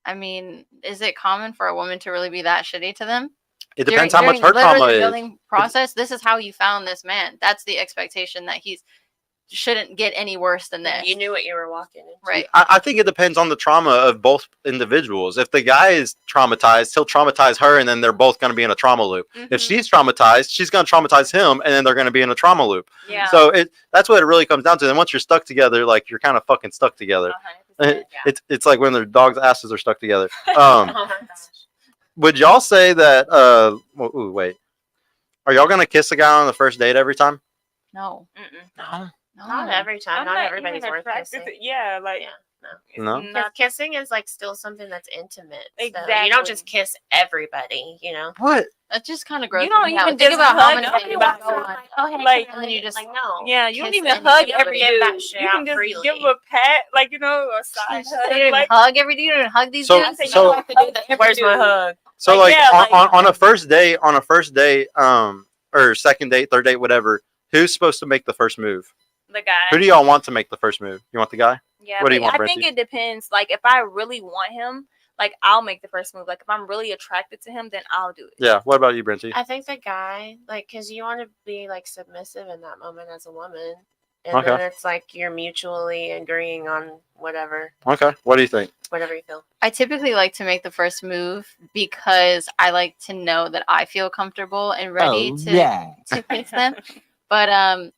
I mean, is it common for a woman to really be that shitty to them? It depends how much her literally trauma the is. building process. This is how you found this man. That's the expectation that he's shouldn't get any worse than this. You knew what you were walking into. Right. I think it depends on the trauma of both individuals. If the guy is traumatized, he'll traumatize her, and then they're both going to be in a trauma loop. If Mhm. she's traumatized, she's going to traumatize him, and then they're going to be in a trauma loop. Yeah. So that's what it really comes down to. And once you're stuck together, like you're kind of fucking stuck together. 100%. It's like when their dogs' asses are stuck together. Oh my gosh. Would y'all say that? Ooh, wait. Are y'all gonna kiss a guy on the first date every time? No. Mm-mm. No. Not every time. I'm Not not everybody's even worth attracted kissing. to- yeah, like Yeah. it's No? Because not- kissing is like still something that's intimate. So you Exactly. don't just kiss everybody, you know. What? That's just kind of gross. You don't to me out. even Think just about how hug many everybody. dates you go on. Oh, hey, Like- and then you just like no. Yeah, you don't Kiss even anybody. hug You every give dude. that shit You out can just freely. give him a pat, like, you know, a side You hug. don't even Like, hug every dude. You don't hug these So- dudes. so- Where's my hug? So Like, like, yeah, on a first date, or second date, third date, whatever, who's supposed to make the first move? the guy. Who do y'all want to make the first move? You want the guy? Yeah, What do you but want, I think Brenty? it depends. Like, if I really want him, like, I'll make the first move. Like, if I'm really attracted to him, then I'll do it. Yeah. What about you, Brenty? I think the guy, like, because you want to be like submissive in that moment as a woman. and Okay. then it's like you're mutually agreeing on whatever Okay. What do you think? you feel. I typically like to make the first move because I like to know that I feel comfortable and ready to kiss them. But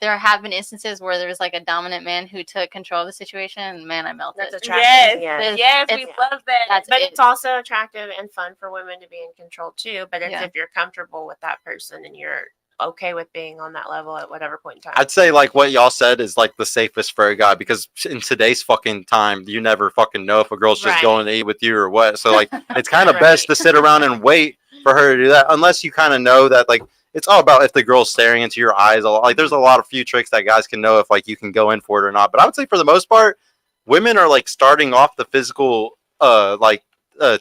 there have been instances where there was like a dominant man who took control of the situation, and man, I melted. That's attractive. Yes, Yes. yes, we It's- love that. That's But it. it's also attractive and fun for women to be in control too. But it's Yeah. if you're comfortable with that person and you're okay with being on that level at whatever point in time. I'd say like what y'all said is like the safest for a guy because in today's fucking time, you never fucking know if a girl's just Right. going to eat with you or what. So like, it's kind of Right. best to sit around and wait for her to do that, unless you kind of know that like it's all about if the girl's staring into your eyes. Like, there's a lot of few tricks that guys can know if like you can go in for it or not. But I would say for the most part, women are like starting off the physical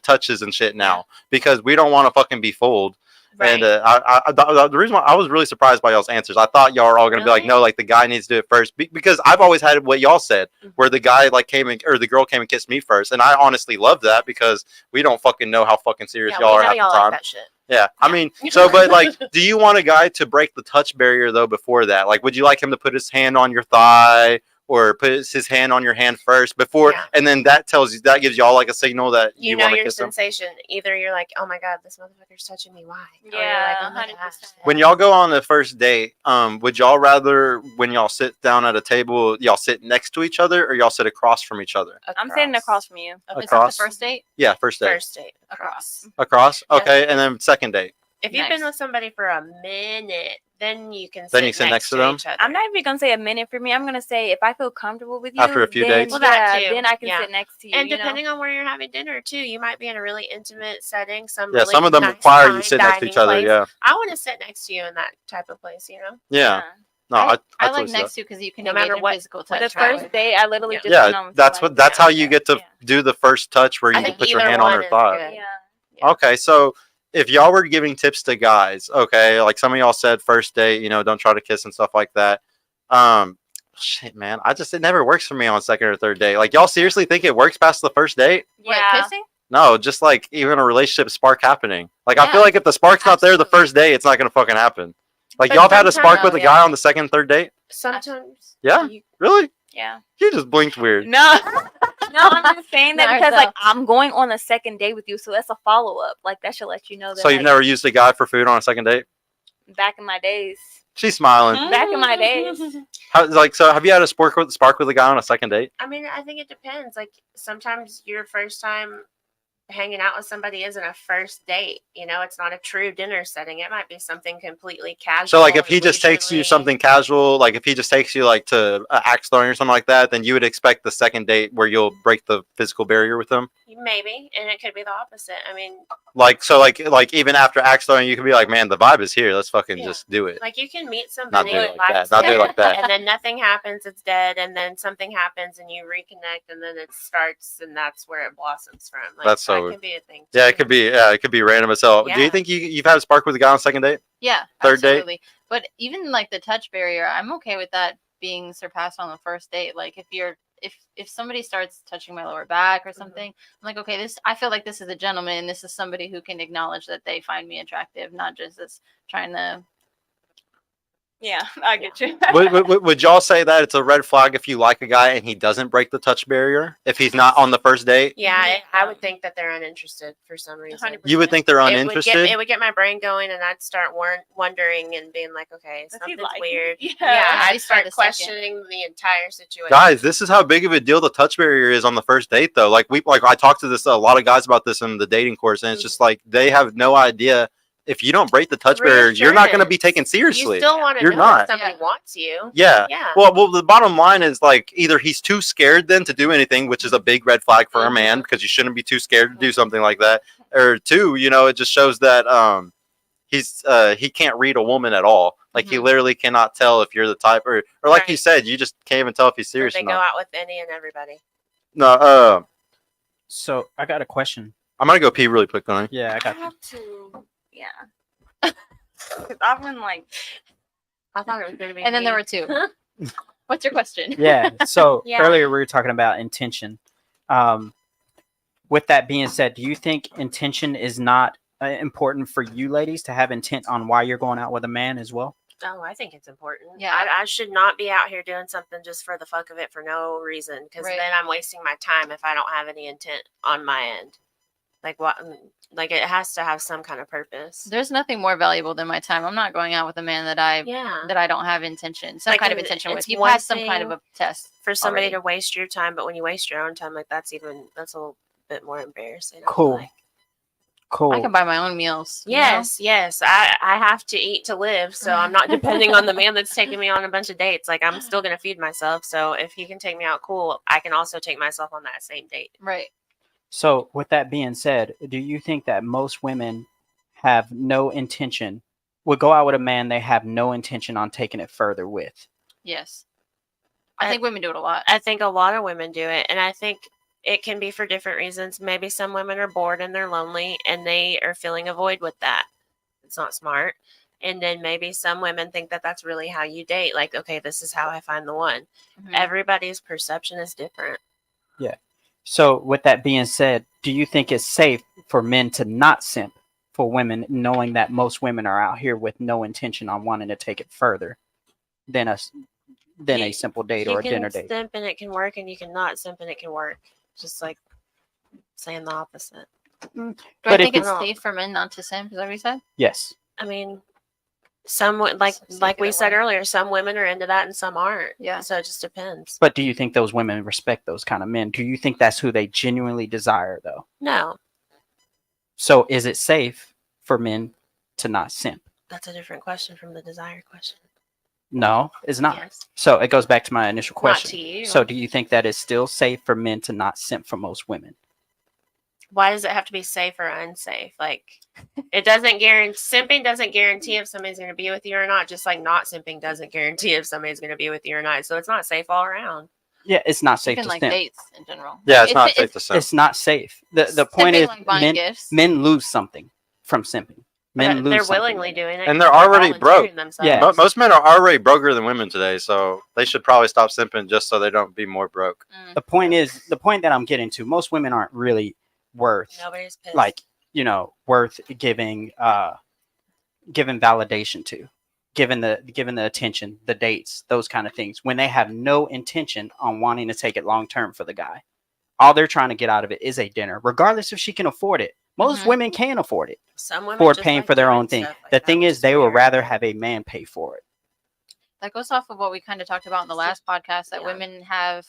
touches and shit now because we don't want to fucking be fooled. Right. And the reason why I was really surprised by y'all's answers, I thought y'all were all gonna be like, Really? no, like the guy needs to do it first, because I've always had what y'all said, where the guy like came in, or the girl came and kissed me first, and I honestly love that because we don't fucking know how fucking serious yeah, y'all we are know half the y'all time. like that shit. Yeah, I mean, so but like, do you want a guy to break the touch barrier though before that? Like, would you like him to put his hand on your thigh? Or put his hand on your hand first before, Yeah. and then that gives y'all like a signal that You you know want to your kiss him. sensation. Either you're like, oh my god, this motherfucker's touching me. Why? Or you're Yeah, like, oh my 100%. gosh. When y'all go on the first date, would y'all rather when y'all sit down at a table, y'all sit next to each other, or y'all sit across from each other? I'm sitting across from you. Is that the across? first date? Yeah, first date. First date across. Across. Yeah. Okay, and then second date. If you've been Nice. with somebody for a minute, then you can Then you sit next to them? each other. I'm not even gonna say a minute for me. I'm gonna say if I feel comfortable with you After a few then, dates? Well, that yeah, too. then I can Yeah. sit next to you. And you know? depending on where you're having dinner too, you might be in a really intimate setting. Yeah, Really some of them nice require you fine sit next to each dining other. place. Yeah, I want to sit next to you in that type of place. You know. yeah. No, I I like totally see that. next to because you can No engage matter in what- physical The touch. first date, I literally just Yeah, went on that's somebody's that's how date. you get to Yeah. do the first touch where you I can think put your either hand on one her is thigh. good. Yeah. Yeah. Okay, so if y'all were giving tips to guys, okay, like some of y'all said first date, don't try to kiss and stuff like that. Shit, man, it never works for me on second or third date. Like, y'all seriously think it works past the first date? What, Yeah. kissing? No, just like even a relationship spark happening. Like, I Yeah, feel like if the spark's not there the absolutely. first day, it's not gonna fucking happen. Like, But y'all have had a spark sometimes- with a yeah. guy on the second, third date? Sometimes. Yeah? You, Really? Yeah. You just blinked weird. No. No, I'm just saying that Not because like herself. I'm going on a second date with you, so that's a follow up. Like that should let you know that. So you've like, never used a guy for food on a second date? back in my days. She's smiling. Back in my days. So have you had a spark with a guy on a second date? I mean, I think it depends. Like sometimes your first time hanging out with somebody isn't a first date. It's not a true dinner setting. It might be something completely casual. So like if he and just takes you leisurely. something casual, like if he just takes you like to axe throwing or something like that, then you would expect the second date where you'll break the physical barrier with him. Maybe, and it could be the opposite. I mean, Like even after axe throwing, you can be like, man, the vibe is here. Let's fucking Yeah. just do it. like you can meet Not somebody, do it who like that. likes Not do it it, like that. and then nothing happens. It's dead, and then something happens, and you reconnect, and then it starts, and that's where it blossoms from. Like, That's so- that can be a thing. Yeah, it too. could be. Yeah, it could be random as hell. Do you Yeah. think you've had a spark with a guy on a second date? Yeah, Third date? absolutely. But even like the touch barrier, I'm okay with that being surpassed on the first date. Like if somebody starts touching my lower back or something, I'm like, okay, I feel like this is a gentleman, and this is somebody who can acknowledge that they find me attractive, not just as trying to. Yeah, I get you. Would y'all say that it's a red flag if you like a guy and he doesn't break the touch barrier if he's not on the first date? Yeah, I Yeah. would think that they're uninterested for some reason. 100%. You would think they're It uninterested. would get my brain going, and I'd start wondering and being like, okay, Does he something's like me? weird. Yeah. I'd At least for start the second. questioning the entire situation. Guys, this is how big of a deal the touch barrier is on the first date, though. Like I talked to a lot of guys about this in the dating course, and it's just like they have no idea. If you don't break the touch barrier, you're not going to be taken seriously. You still want to You're know not. if somebody Yeah. wants you. Yeah. Yeah. Well, the bottom line is like either he's too scared then to do anything, which is a big red flag for a man because you shouldn't be too scared to do something like that, or two, it just shows that he can't read a woman at all. Like he literally cannot tell if you're the type, or like you Right. said, you just can't even tell if he's Or serious they or go not. out with any and everybody. No, So I got a question. I'm gonna go pee really quick, Donnie. Yeah, I I got you. have to. Yeah. 'Cause I've been like, I thought it was going to be. And then me. there were two. What's your question? Yeah. So Yeah. earlier we were talking about intention. With that being said, do you think intention is not important for you ladies to have intent on why you're going out with a man as well? Oh, I think it's important. Yeah. I should not be out here doing something just for the fuck of it for no reason, because Right. then I'm wasting my time if I don't have any intent on my end. Like what? Like it has to have some kind of purpose. There's nothing more valuable than my time. I'm not going out with a man that I Yeah. don't have some Like, kind of and intention it's with. You one passed some kind of thing a test For somebody already. to waste your time, but when you waste your own time, like that's a little bit more embarrassing. I feel Cool. like. Cool. I can buy my own meals. you know? Yes. I have to eat to live, so I'm not depending on the man that's taking me on a bunch of dates. Like I'm still gonna feed myself. So if he can take me out, cool. I can also take myself on that same date. Right. So, with that being said, do you think that most women have no intention, would go out with a man they have no intention on taking it further with? Yes. I I- think women do it a lot. I think a lot of women do it, and I think it can be for different reasons. Maybe some women are bored and they're lonely and they are filling a void with that. It's not smart. And then maybe some women think that that's really how you date. Like, okay, this is how I find the one. Mhm. Everybody's perception is different. So, with that being said, do you think it's safe for men to not simp for women, knowing that most women are out here with no intention on wanting to take it further than a simple date or a dinner date? You can simp and it can work, and you can not simp and it can work. Just like saying the opposite. Do But I if think it's it's- safe for men not to simp? Is that what you said? Yes. I mean, some like Safe we either said way. earlier, some women are into that and some aren't. Yeah. So it just depends. But do you think those women respect those kind of men? Do you think that's who they genuinely desire, though? No, So, is it safe for men to not simp? that's a different question from the desire question. No, it's not. Yes. So, it goes back to my initial Not question. to you. So, do you think that it's still safe for men to not simp for most women? Why does it have to be safe or unsafe? Like, it doesn't guarantee, simping doesn't guarantee if somebody's going to be with you or not, just like not simping doesn't guarantee if somebody's going to be with you or not. So it's not safe all around. Yeah, it's not safe Even to like simp. dates in general. Yeah, Like, it's not if- safe to simp. It's not safe. The point simping, is, like buying gifts. men lose something from simping. Men lose They're something. willingly doing it. And 'cause they're already volunteering broke. themselves. Yeah. Most men are already broker than women today, so they should probably stop simping just so they don't be more broke. Mm. The point that I'm getting to, most women aren't really worth Nobody's pissed. like, worth giving validation to, given the attention, the dates, those kind of things, when they have no intention on wanting to take it long term for the guy. All they're trying to get out of it is a dinner, regardless if she can afford it. Most Mhm. women can afford it some women for just paying like for their doing own thing. stuff like The that, thing which is, they would weird. rather have a man pay for it. That goes off of what we kind of talked about in the last podcast, that Yeah. women have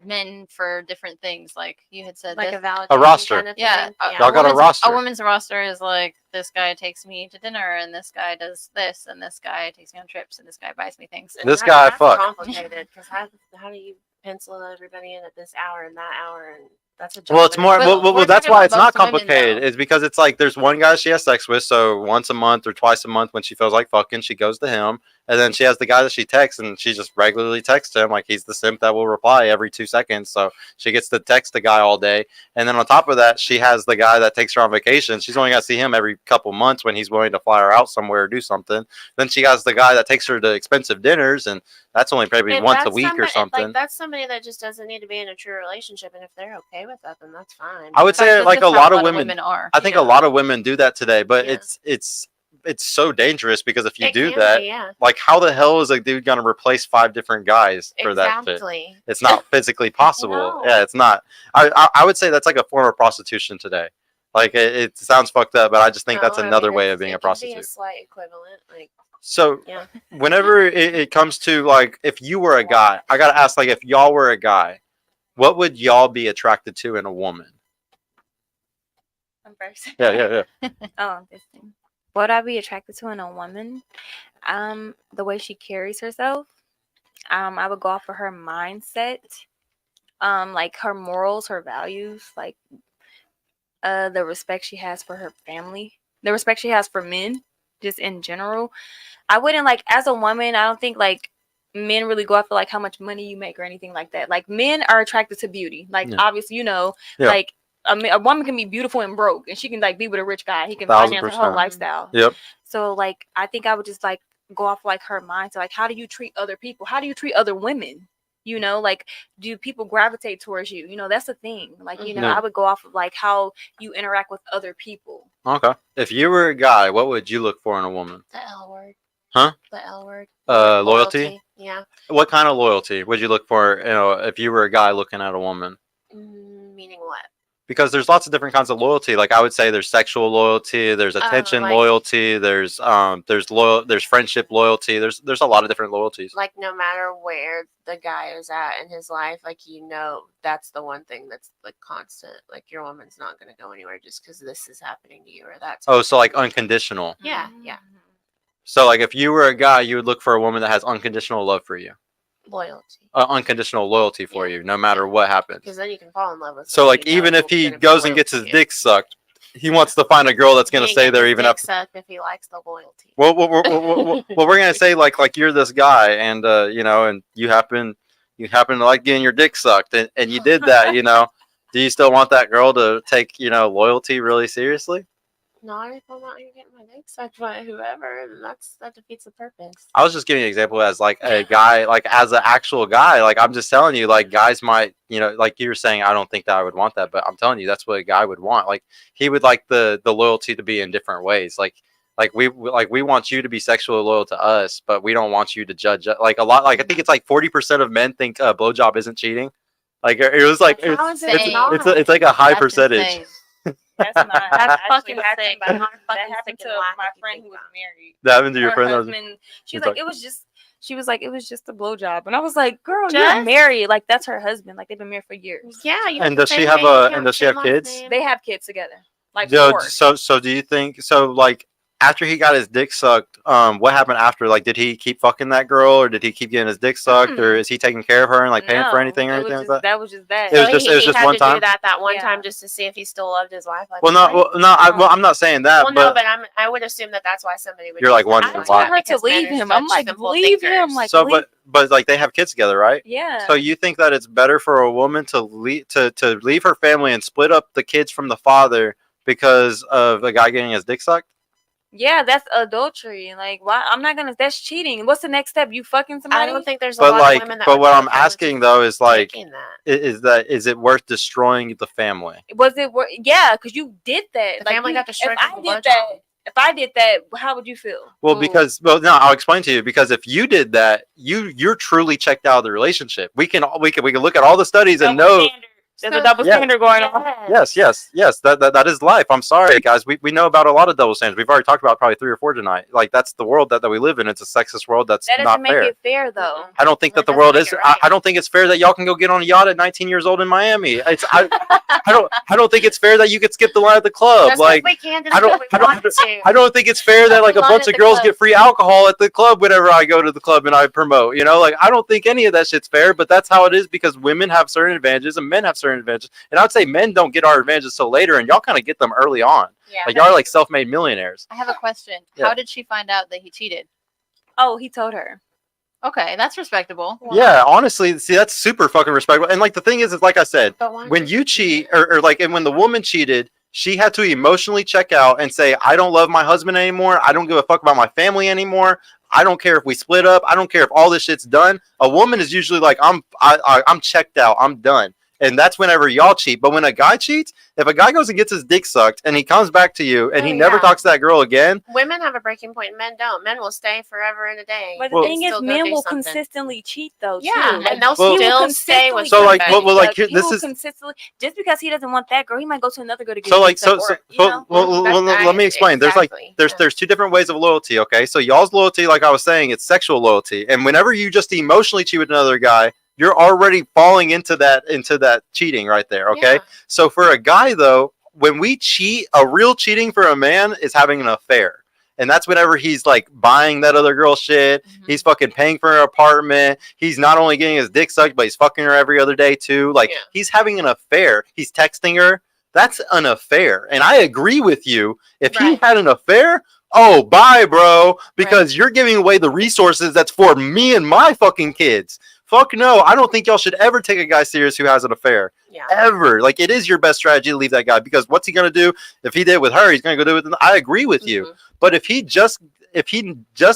men for different things. Like you had said, like this. a validation roster. kind of Yeah, thing. Y'all got a roster. A woman's roster is like, this guy takes me to dinner, and this guy does this, and this guy takes me on trips, and this guy buys me things. And This guy that's fuck. complicated because how do you pencil everybody in at this hour and that hour, and that's a job Well, it's in more. itself. Well, we're that's talking why about it's not most women, complicated. though. It's because it's like there's one guy she has sex with, so once a month or twice a month when she feels like fucking, she goes to him, and then she has the guy that she texts, and she just regularly texts him like he's the simp that will reply every 2 seconds. So she gets to text the guy all day, and then on top of that, she has the guy that takes her on vacation. She's only got to see him every couple months when he's willing to fly her out somewhere or do something. Then she has the guy that takes her to expensive dinners, and that's only maybe If once a that's week or somebody- something. Like that's somebody that just doesn't need to be in a true relationship, and if they're okay with that, then that's fine. I would say That's like a just how lot of women. are. I think Yeah. a lot of women do that today, but Yeah. it's so dangerous because if you It do can that, be, yeah, like how the hell is a dude gonna replace 5 different guys for that shit? exactly. It's not physically possible. No. Yeah, it's not. I would say that's like a form of prostitution today. Like it sounds fucked up, but I just think that's No, I another mean, way it's- of being it a can be prostitute. a slight equivalent, like So yeah. whenever it comes to like if you were a guy, I gotta ask like if y'all were a guy, what would y'all be attracted to in a woman? I'm first. Yeah. Oh, this thing. What would I be attracted to in a woman? The way she carries herself. I would go off of her mindset. Like her morals, her values, like the respect she has for her family, the respect she has for men, just in general. I wouldn't like as a woman, I don't think like men really go after like how much money you make or anything like that. Like men are attracted to beauty. Like Yeah. obviously, Yeah. like a woman can be beautiful and broke, and she can like be with a rich guy. He can 1000%. finance her whole lifestyle. Yep. So like I think I would just like go off like her mindset. Like how do you treat other people? How do you treat other women? You know, like do people gravitate towards you? You know, that's the thing. Like, you know, Yeah. I would go off of like how you interact with other people. Okay. If you were a guy, what would you look for in a woman? The L word. Huh? The L word. Loyalty. Yeah. What kind of loyalty would you look for? You know, if you were a guy looking at a woman. Meaning what? Because there's lots of different kinds of loyalty. Like I would say, there's sexual loyalty, there's attention like- loyalty, there's friendship loyalty. There's a lot of different loyalties. Like no matter where the guy is at in his life, like you know that's the one thing that's like constant. Like your woman's not gonna go anywhere just because this is happening to you or that's. Oh, so like unconditional. Yeah, yeah. So like if you were a guy, you would look for a woman that has unconditional love for you, Loyalty. unconditional loyalty for you, no matter what happens. Because then you can fall in love with. So someone like you know even if is he gonna be goes and loyal gets to his you. dick sucked, he wants to find a girl that's gonna He stay ain't there getting even his after. dick sucked if he likes the loyalty. Well, we're gonna say like you're this guy, and you know, and you happen to like getting your dick sucked, and you did that, you know. Do you still want that girl to take, you know, loyalty really seriously? Not if I'm not getting my dick sucked by whoever, then that defeats the purpose. I was just giving an example as like a guy, like as an actual guy. Like I'm just telling you, like guys might, you know, like you were saying, I don't think that I would want that, but I'm telling you, that's what a guy would want. Like he would like the loyalty to be in different ways. Like we want you to be sexually loyal to us, but we don't want you to judge. Like a lot, like I think it's like 40% of men think a blowjob isn't cheating. Like it was like How is it insane. not? it's like a high That's percentage. insane. That's not. That's That's fucking fucking sick. That Not fucking happened sick to and laugh my if you friend think who was about married. That happened to your Her friend. That was, husband. She You're was like, talking- it was just. She was like, it was just a blowjob, and I was like, girl, Just? you're married. Like that's her husband. Like they've been married for years. Yeah. You And have does the she same have bank a- account, and does she have same last kids? name. They have kids together. Like Yo, 4. so do you think so? Like after he got his dick sucked, what happened after? Like, did he keep fucking that girl, or did he keep getting his dick sucked, or is he taking care of her and like paying for No, anything or it was anything like just- that? That was just that. It was So just- he had one to time? do that one Yeah. time just to see if he still loved his wife. Like Well, his no, wife? well, I'm not saying that, Well, but no, but I would assume that that's why somebody would. You're, do like, that. wondering I why. told her to Because men leave are him. I'm such like, simple leave him. thinkers. Like, so leave. but like they have kids together, right? Yeah. So you think that it's better for a woman to leave to leave her family and split up the kids from the father because of a guy getting his dick sucked? Yeah, that's adultery. Like, why? I'm not gonna. That's cheating. What's the next step? You fucking somebody? I don't think there's a But lot like, of women that. but would what go I'm through with asking though is like, taking that. is it worth destroying the family? Was it? Yeah, because you did that. The family got destroyed If I from did the that, blowjob. if I did that, how would you feel? Well, no, I'll explain to you. Because if you did that, you're truly checked out of the relationship. We can look at all the studies and know. There's a double Yeah. standard going on. Yes. That is life. I'm sorry, guys. We know about a lot of double standards. We've already talked about probably 3 or 4 tonight. Like that's the world that we live in. It's a sexist world. That's That doesn't not make fair. it fair, though. I don't think that the That world doesn't is. make it right. I don't think it's fair that y'all can go get on a yacht at 19 years old in Miami. I don't think it's fair that you could skip the line at the club. Just Like we can, just I don't- because we I don't- want to. I don't think it's fair that like a Line bunch at of the girls club. get free alcohol at the club whenever I go to the club and I promote. You know, like I don't think any of that shit's fair. But that's how it is because women have certain advantages and men have certain advantages. And I would say men don't get our advantages till later, and y'all kind of get them early on. Yeah. Like y'all are like self-made millionaires. I have a question. Yeah. How did she find out that he cheated? Oh, he told her. Okay, that's respectable. Yeah, honestly, see that's super fucking respectable. And like the thing is like I said, But why when not? you cheat or like and when the woman cheated, she had to emotionally check out and say, I don't love my husband anymore. I don't give a fuck about my family anymore. I don't care if we split up. I don't care if all this shit's done. A woman is usually like, I'm checked out. I'm done. And that's whenever y'all cheat. But when a guy cheats, if a guy goes and gets his dick sucked and he comes back to you and he Oh, never yeah. talks to that girl again, Women have a breaking point, men don't. Men will stay forever and a day. But Well- the thing is, Still go men do will something. consistently cheat, though. Yeah, too. and Like, they'll Well- he will still stay with consistently So, like, cheat. well, like, here- he this will is- consistently just because he doesn't want that girl, he might go to another girl to get. so his like dick sucked, so or, you know? well, let me explain. Exactly. There's 2 different ways of loyalty, okay? So y'all's loyalty, like I was saying, it's sexual loyalty. And whenever you just emotionally cheat with another guy, you're already falling into that cheating right there, okay? Yeah. So for a guy though, when we cheat, a real cheating for a man is having an affair. And that's whenever he's like buying that other girl shit. Mhm. He's fucking paying for her apartment. He's not only getting his dick sucked, but he's fucking her every other day too. Like Yeah. he's having an affair. He's texting her. That's an affair. And I agree with you. If he Right. had an affair, oh, bye, bro. Because you're giving away the resources that's for me and my fucking kids. Fuck no. I don't think y'all should ever take a guy serious who has an affair. Yeah. Ever. Like, it is your best strategy to leave that guy. Because what's he going to do? If he did it with her, he's going to go do it with... I agree with you. Mhm. But if he just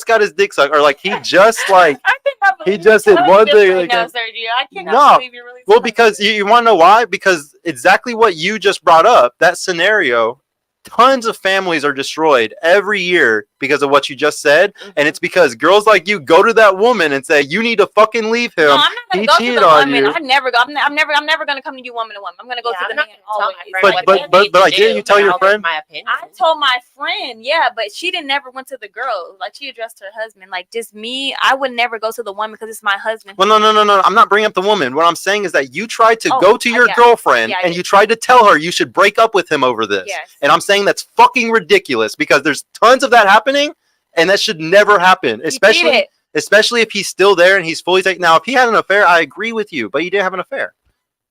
got his dick sucked, or like he just like... I cannot He believe just you're did telling one me this thing, right like, now, Sergio. I cannot No. believe you're really. Well, telling me because this. you want to know why? Because exactly what you just brought up, that scenario, tons of families are destroyed every year because of what you just said, and it's because girls like you go to that woman and say you need to fucking leave him. No, I'm not gonna He go to cheated the on woman. you. I'm never gonna come to you woman to woman. I'm gonna go Yeah, to I'm the not man gonna tell always. my friend But- what but- they but- need but, to like, didn't you do, tell but your I'll give friend? my opinion? I told my friend, yeah, but she didn't never went to the girl. Like she addressed her husband. Like just me, I would never go to the woman because it's my husband. Well, no. I'm not bringing up the woman. What I'm saying is that you tried to Oh, go to your yeah. girlfriend Yeah, I and did. you tried to tell her you should break up with him over this. Yes. And I'm saying that's fucking ridiculous because there's tons of that happening, and that should never happen. He Especially cheated. especially if he's still there and he's fully taken. Now, if he had an affair, I agree with you, but he didn't have an affair.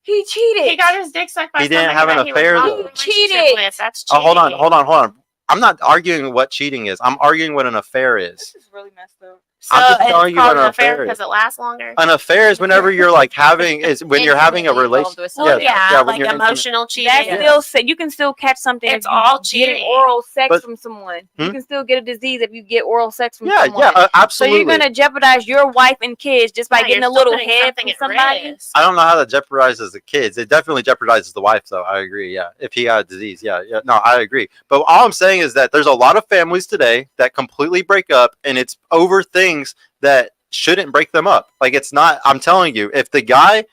He cheated. He got his dick sucked by He didn't somebody have an that he was affair, not in though. a relationship Cheated. with. That's Oh, hold cheating. on. I'm not arguing what cheating is. I'm arguing what an affair is. This is really messed up. So I'm just it's telling you called what an an affair affair because is. it lasts longer. An affair is whenever you're like having is when you're having a Intimately involved relation. with Well, somebody. yeah, when like you're intimate. emotional cheating. That's Yeah. still you can still catch something. It's if you all get cheating. oral sex But- from someone. Hmm? You can still get a disease if you get oral sex from Yeah, someone. So absolutely. you're gonna jeopardize your wife and kids just by Yeah, getting you're a still little putting head something from at somebody. risk. I don't know how that jeopardizes the kids. It definitely jeopardizes the wife, though. I agree. Yeah, if he had a disease, yeah. No, I agree. But all I'm saying is that there's a lot of families today that completely break up, and it's over things that shouldn't break them up. Like it's not. I'm telling you, if the guy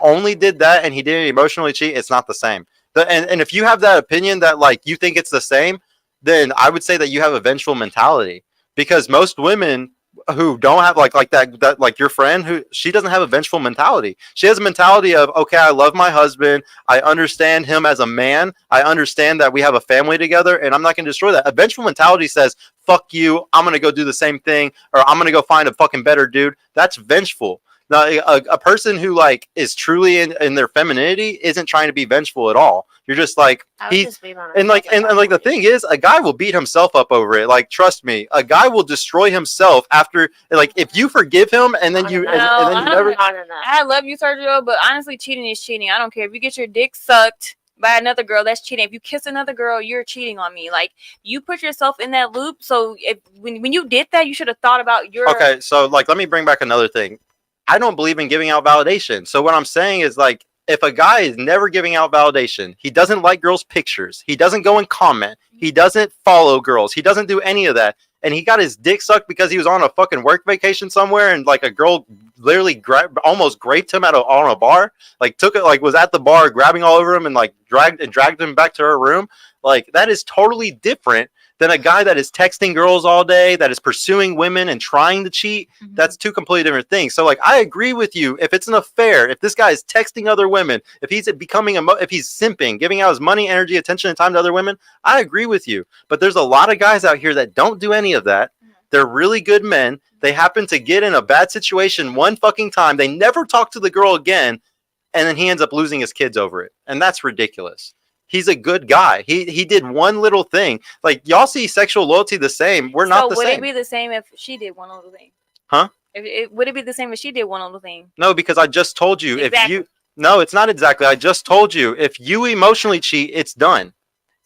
only did that and he didn't emotionally cheat, it's not the same. And if you have that opinion that like you think it's the same, then I would say that you have a vengeful mentality because most women who don't have like that like your friend who she doesn't have a vengeful mentality. She has a mentality of okay, I love my husband, I understand him as a man, I understand that we have a family together, and I'm not going to destroy that. A vengeful mentality says fuck you, I'm going to go do the same thing, or I'm going to go find a fucking better dude. That's vengeful. Now, a person who like is truly in their femininity isn't trying to be vengeful at all. You're just like I would he's just leave on a and like topic and like the thing is a guy will beat himself up over it. Like trust me, a guy will destroy himself after like if you forgive him and then you and then you never I love you, Sergio, but honestly, cheating is cheating. I don't care if you get your dick sucked by another girl, that's cheating. If you kiss another girl, you're cheating on me. Like you put yourself in that loop. So if when you did that, you should have thought about your Okay, so like let me bring back another thing. I don't believe in giving out validation. So what I'm saying is like if a guy is never giving out validation, he doesn't like girls' pictures, he doesn't go and comment, he doesn't follow girls, he doesn't do any of that, and he got his dick sucked because he was on a fucking work vacation somewhere and like a girl literally almost raped him on a bar, like took it, like was at the bar grabbing all over him and like dragged him back to her room. Like that is totally different than a guy that is texting girls all day, that is pursuing women and trying to cheat. Mhm. That's two completely different things. So like I agree with you. If it's an affair, if this guy is texting other women, if he's becoming if he's simping, giving out his money, energy, attention, and time to other women, I agree with you. But there's a lot of guys out here that don't do any of that. They're really good men. They happen to get in a bad situation one fucking time. They never talk to the girl again, and then he ends up losing his kids over it. And that's ridiculous. He's a good guy. He did one little thing. Like y'all see sexual loyalty the same. We're not the would same. it be the same if she did one little thing? Huh? Would it be the same if she did one little thing? No, because I just told you if Exactly. you no, it's not exactly. I just told you if you emotionally cheat, it's done.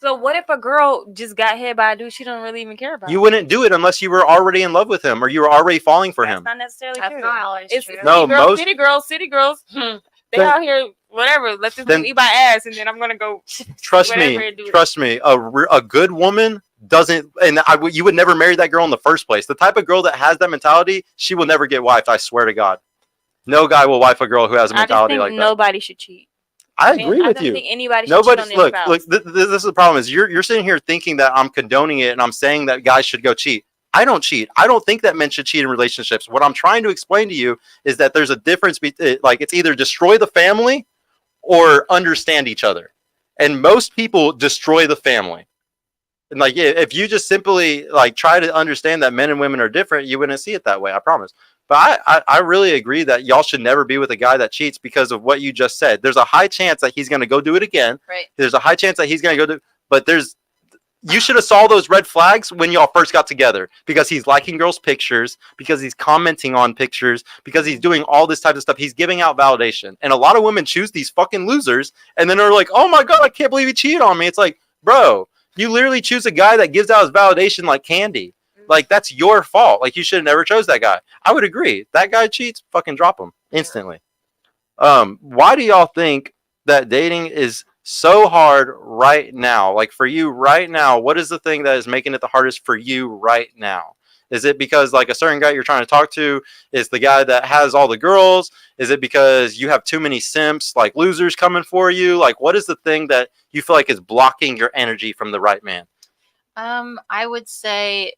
So what if a girl just got hit by a dude she don't really even care about? You wouldn't do it unless you were already in love with him or you were already falling for That's him. not necessarily That's true. not always It's true. No, city most- city girls. They Then- out here, whatever. Let's just Then- eat my ass, and then I'm gonna go. Trust whatever me. and do it. Trust me. A good woman doesn't, and you would never marry that girl in the first place. The type of girl that has that mentality, she will never get wifed. I swear to God. No guy will wife a girl who has a I just mentality think like that. nobody should cheat. I Man, agree with don't you. think anybody should Nobody's cheat on their look. spouse. This is the problem. Is you're sitting here thinking that I'm condoning it and I'm saying that guys should go cheat. I don't cheat. I don't think that men should cheat in relationships. What I'm trying to explain to you is that there's a difference. Like it's either destroy the family or understand each other. And most people destroy the family. And like if you just simply like try to understand that men and women are different, you wouldn't see it that way. I promise. But I really agree that y'all should never be with a guy that cheats because of what you just said. There's a high chance that he's going to go do it again. Right. There's a high chance that he's going to go do. But you should have saw those red flags when y'all first got together because he's liking girls' pictures, because he's commenting on pictures, because he's doing all this type of stuff. He's giving out validation. And a lot of women choose these fucking losers and then they're like, oh my God, I can't believe he cheated on me. It's like, bro, you literally choose a guy that gives out his validation like candy. Like that's your fault. Like you should have never chose that guy. I would agree. That guy cheats, fucking drop him instantly. Why do y'all think that dating is so hard right now? Like for you right now, what is the thing that is making it the hardest for you right now? Is it because like a certain guy you're trying to talk to is the guy that has all the girls? Is it because you have too many simps, like losers coming for you? Like what is the thing that you feel like is blocking your energy from the right man? I would say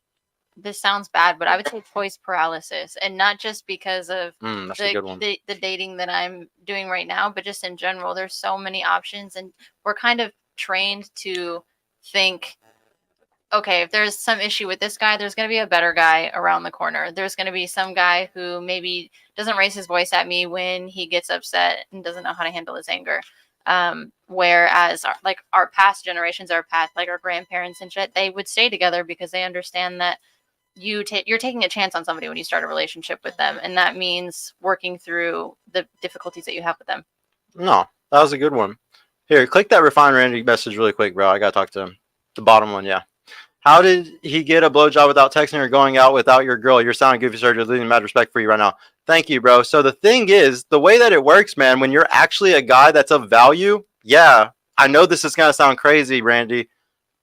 this sounds bad, but I would say choice paralysis, and not just because of That's a good one. the dating that I'm doing right now, but just in general. There's so many options, and we're kind of trained to think, okay, if there's some issue with this guy, there's going to be a better guy around the corner. There's going to be some guy who maybe doesn't raise his voice at me when he gets upset and doesn't know how to handle his anger. Whereas our past generations, like our grandparents and shit, they would stay together because they understand that you're taking a chance on somebody when you start a relationship with them, and that means working through the difficulties that you have with them. No, that was a good one. Here, click that Refine Randy message really quick, bro. I gotta talk to him. The bottom one, yeah. How did he get a blowjob without texting or going out without your girl? You're sounding goofy, sir. Just losing mad respect for you right now. Thank you, bro. So the thing is, the way that it works, man, when you're actually a guy that's of value, yeah, I know this is gonna sound crazy, Randy,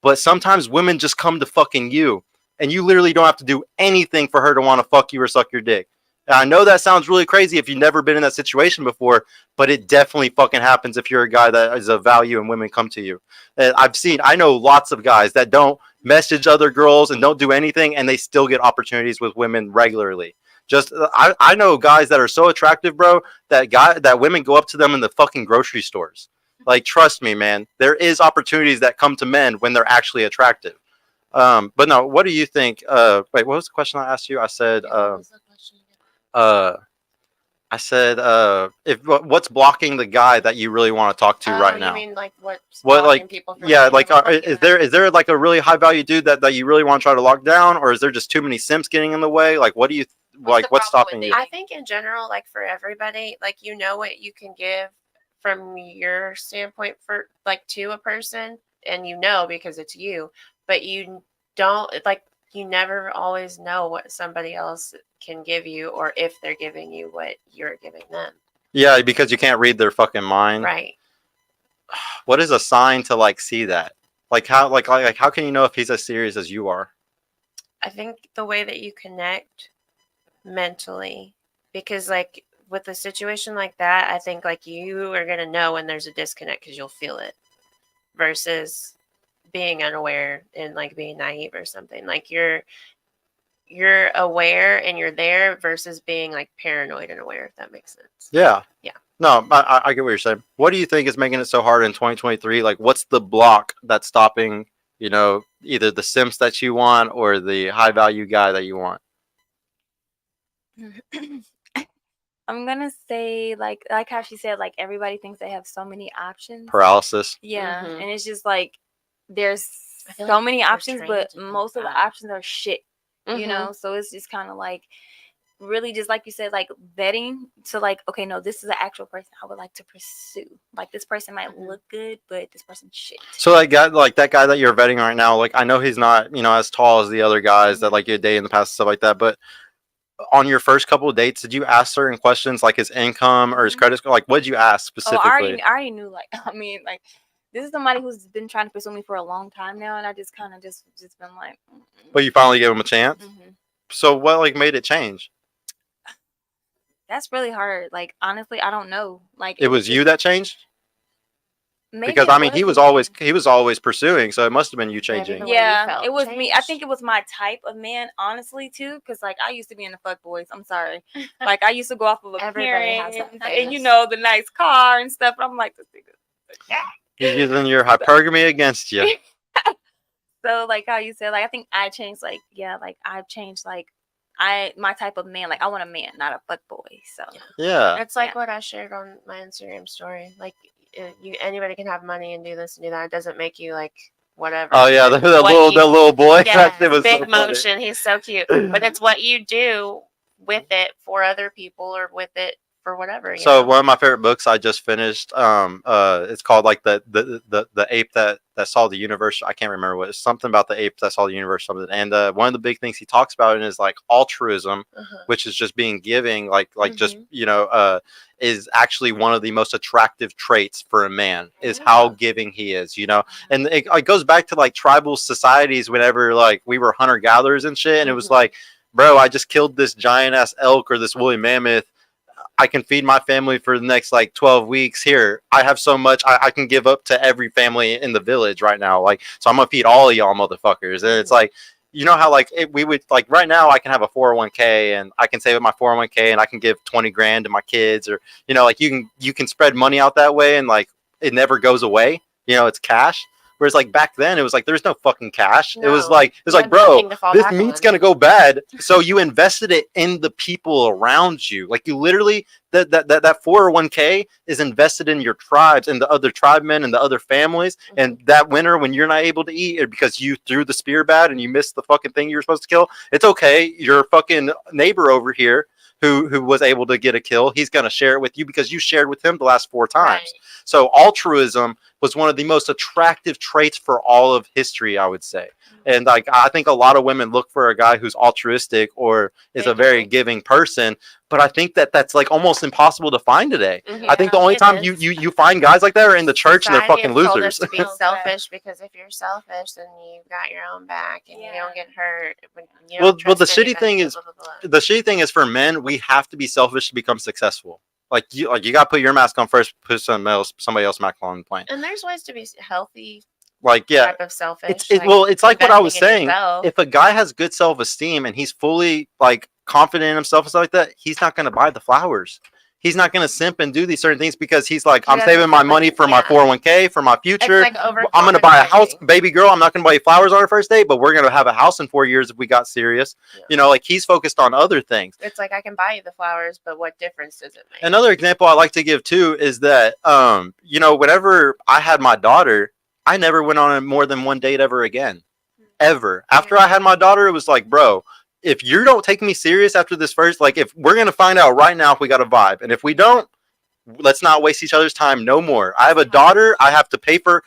but sometimes women just come to fucking you, and you literally don't have to do anything for her to want to fuck you or suck your dick. And I know that sounds really crazy if you've never been in that situation before, but it definitely fucking happens if you're a guy that is of value and women come to you. And I know lots of guys that don't message other girls and don't do anything, and they still get opportunities with women regularly. I know guys that are so attractive, bro, that women go up to them in the fucking grocery stores. Like, trust me, man, there is opportunities that come to men when they're actually attractive. But no, what do you think? Wait, what was the question I asked you? I said, what's blocking the guy that you really want to talk to right now? You mean like What, blocking like, people from yeah, being like, able to fuck you is there like a really high value dude that you really want to try to lock down, or is there just too many simps getting in the way? Like, what do you What's the what's problem stopping with you? I think in general, like for everybody, like you know what you can give from your standpoint for like to a person, and you know because it's you, but you don't like you never always know what somebody else can give you or if they're giving you what you're giving them. Yeah, because you can't read their fucking mind. Right. What is a sign to like see that? Like how how can you know if he's as serious as you are? I think the way that you connect mentally, because like with a situation like that, I think like you are going to know when there's a disconnect because you'll feel it versus being unaware and like being naive or something. Like you're aware and you're there versus being like paranoid and aware, if that makes sense. Yeah. Yeah. No, I get what you're saying. What do you think is making it so hard in 2023? Like, what's the block that's stopping, either the Sims that you want or the high value guy that you want? I'm gonna say like how she said, like everybody thinks they have so many options. Paralysis. Yeah, Mhm. and it's just like there's I feel so like many we're options, trained but to do most of the that. options are shit. You Mhm. know, so it's just kind of like really just like you said, like vetting to like, okay, no, this is an actual person I would like to pursue. Like this person might Mhm. look good, but this person's shit. So that guy that you're vetting right now, like I know he's not, as tall as the other guys that like you dated in the past and stuff like that, but on your first couple of dates, did you ask certain questions like his income or his Mhm. credit score? Like, what did you ask Oh, specifically? I already knew. Like, I mean, like this is somebody who's been trying to pursue me for a long time now, and I just kind of just been like, But you finally gave him a chance. mhm. So what like made it change? That's really hard. Like honestly, I don't know. Like It was you that changed? maybe Because it I mean, he was me. always pursuing, so it must have been you Maybe changing. the way you Yeah, felt it was me. I changed. think it was my type of man, honestly, too. Because like I used to be in the fuck boys. I'm sorry. Like I used to go off of Everybody has appearance that and phase. the nice car and stuff. I'm like this nigga. He's using your hypergamy against you. So like how you said, like I think I changed. Like yeah, like I've changed. Like my type of man. Like I want a man, not a fuck boy. So Yeah. It's like Yeah. what I shared on my Instagram story. Like anybody can have money and do this and do that. It doesn't make you like whatever. Oh yeah, the What you- little boy. Yeah, That was big so funny. motion. He's so cute. But it's what you do with it for other people or with it for whatever. You So know? one of my favorite books I just finished, it's called like the ape that saw the universe. I can't remember what it's something about the ape that saw the universe, something. And one of the big things he talks about is like altruism, Uh-huh. which is just being giving, like just Mhm. is actually one of the most attractive traits for a man is how giving he is, and it goes back to like tribal societies whenever like we were hunter gatherers and shit, and it was Mhm. like, bro, I just killed this giant ass elk or this woolly mammoth. I can feed my family for the next like 12 weeks. Here, I have so much I can give up to every family in the village right now. Like, so I'm gonna feed all of y'all motherfuckers. And it's like, you know how like we would like right now I can have a 401k and I can save up my 401k and I can give 20 grand to my kids, or like you can spread money out that way and like it never goes away. It's cash. Whereas like back then it was like there's no fucking cash. It was No. like You had bro, nothing to fall this back meat's on. gonna go bad. So you invested it in the people around you. Like you literally that 401k is invested in your tribes and the other tribemen and the other families. Mhm. And that winter when you're not able to eat it because you threw the spear bad and you missed the fucking thing you were supposed to kill, it's okay. Your fucking neighbor over here who was able to get a kill, he's gonna share it with you because you shared with him the last 4 times. Right. So altruism was one of the most attractive traits for all of history, I would say. And like I think a lot of women look for a guy who's altruistic or is They a very do. giving person, but I think that's like almost impossible to find today. Mhm. I think the only It time is. you find guys like that are in the church and they're Society fucking has told losers. us to be selfish because if you're selfish, then you've got your own back and you Yeah. don't get hurt. You Well, don't the trust shitty thing anybody, is- blah, blah, blah, blah. The shitty thing is for men, we have to be selfish to become successful. Like you gotta put your mask on first, put somebody else mask on the plane. And there's ways to be healthy Like yeah, type of selfish. it's like what I was investing in saying. yourself. If a guy has good self-esteem and he's fully like confident in himself and stuff like that, he's not going to buy the flowers. He's not going to simp and do these certain things because he's like, He I'm doesn't saving my feel money like- for my yeah. 401k, for my future. It's like I'm going to buy a house, overcompensating. baby girl. I'm not going to buy you flowers on our first date, but we're going to have a house in 4 years if we got serious. Yeah. Like he's focused on other things. It's like I can buy you the flowers, but what difference does it make? Another example I like to give too is that, whenever I had my daughter, I never went on more than one date ever again. Ever. After I had my daughter, it was like, bro, if you don't take me serious after this first, like if we're going to find out right now if we got a vibe. And if we don't, let's not waste each other's time no more. I have a daughter. I have to pay for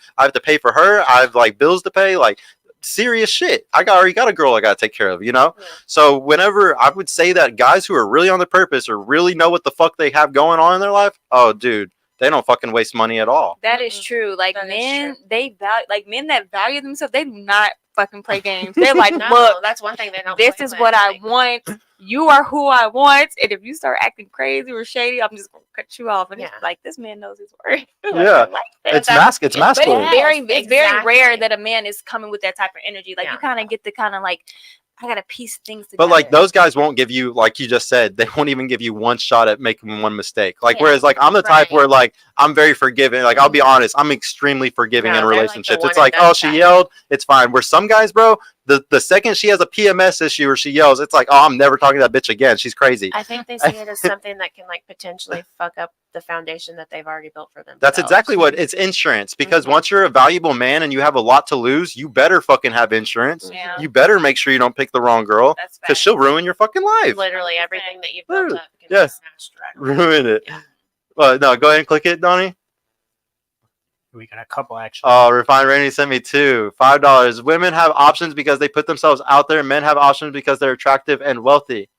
her. I have like bills to pay, like serious shit. Already got a girl I got to take care of, Yeah. So whenever I would say that guys who are really on the purpose or really know what the fuck they have going on in their life, oh dude, they don't fucking waste money at all. That is Mhm. true. Like That is men, true. they value men that value themselves. They do not fucking play games. They're like, No, look, that's one thing they don't. this play is with, what I like, want. You are who I want. And if you start acting crazy or shady, I'm just gonna cut you off. And Yeah. it's like this man knows his word. Like, Yeah. I like that. It's that's- masculine. But it's very Exactly. rare that a man is coming with that type of energy. Like Yeah. you kind of get the kind of like, I gotta piece things together. But like those guys won't give you, like you just said, they won't even give you one shot at making one mistake. Like Yeah. whereas like I'm the type Right. where like I'm very forgiving. Like I'll be honest, I'm extremely forgiving No, in they're like the relationships. one It's like, and done oh, she type. yelled, it's fine. Where some guys, bro, the second she has a PMS issue or she yells, it's like, oh, I'm never talking to that bitch again. She's crazy. I think they see it as something that can like potentially fuck up the foundation that they've already built for themselves. That's exactly what it's insurance. Because Mhm. once you're a valuable man and you have a lot to lose, you better fucking have insurance. Yeah. You better make sure you don't pick the wrong girl That's because facts. she'll ruin your fucking life. Literally 100%. everything that you've built Literally. up can Yeah. be smashed right. Ruin it. Yeah. Well, no, go ahead and click it, Donnie. We got a couple actually. Oh, Refined Randy sent me two. $5. Women have options because they put themselves out there. Men have options because they're attractive and wealthy,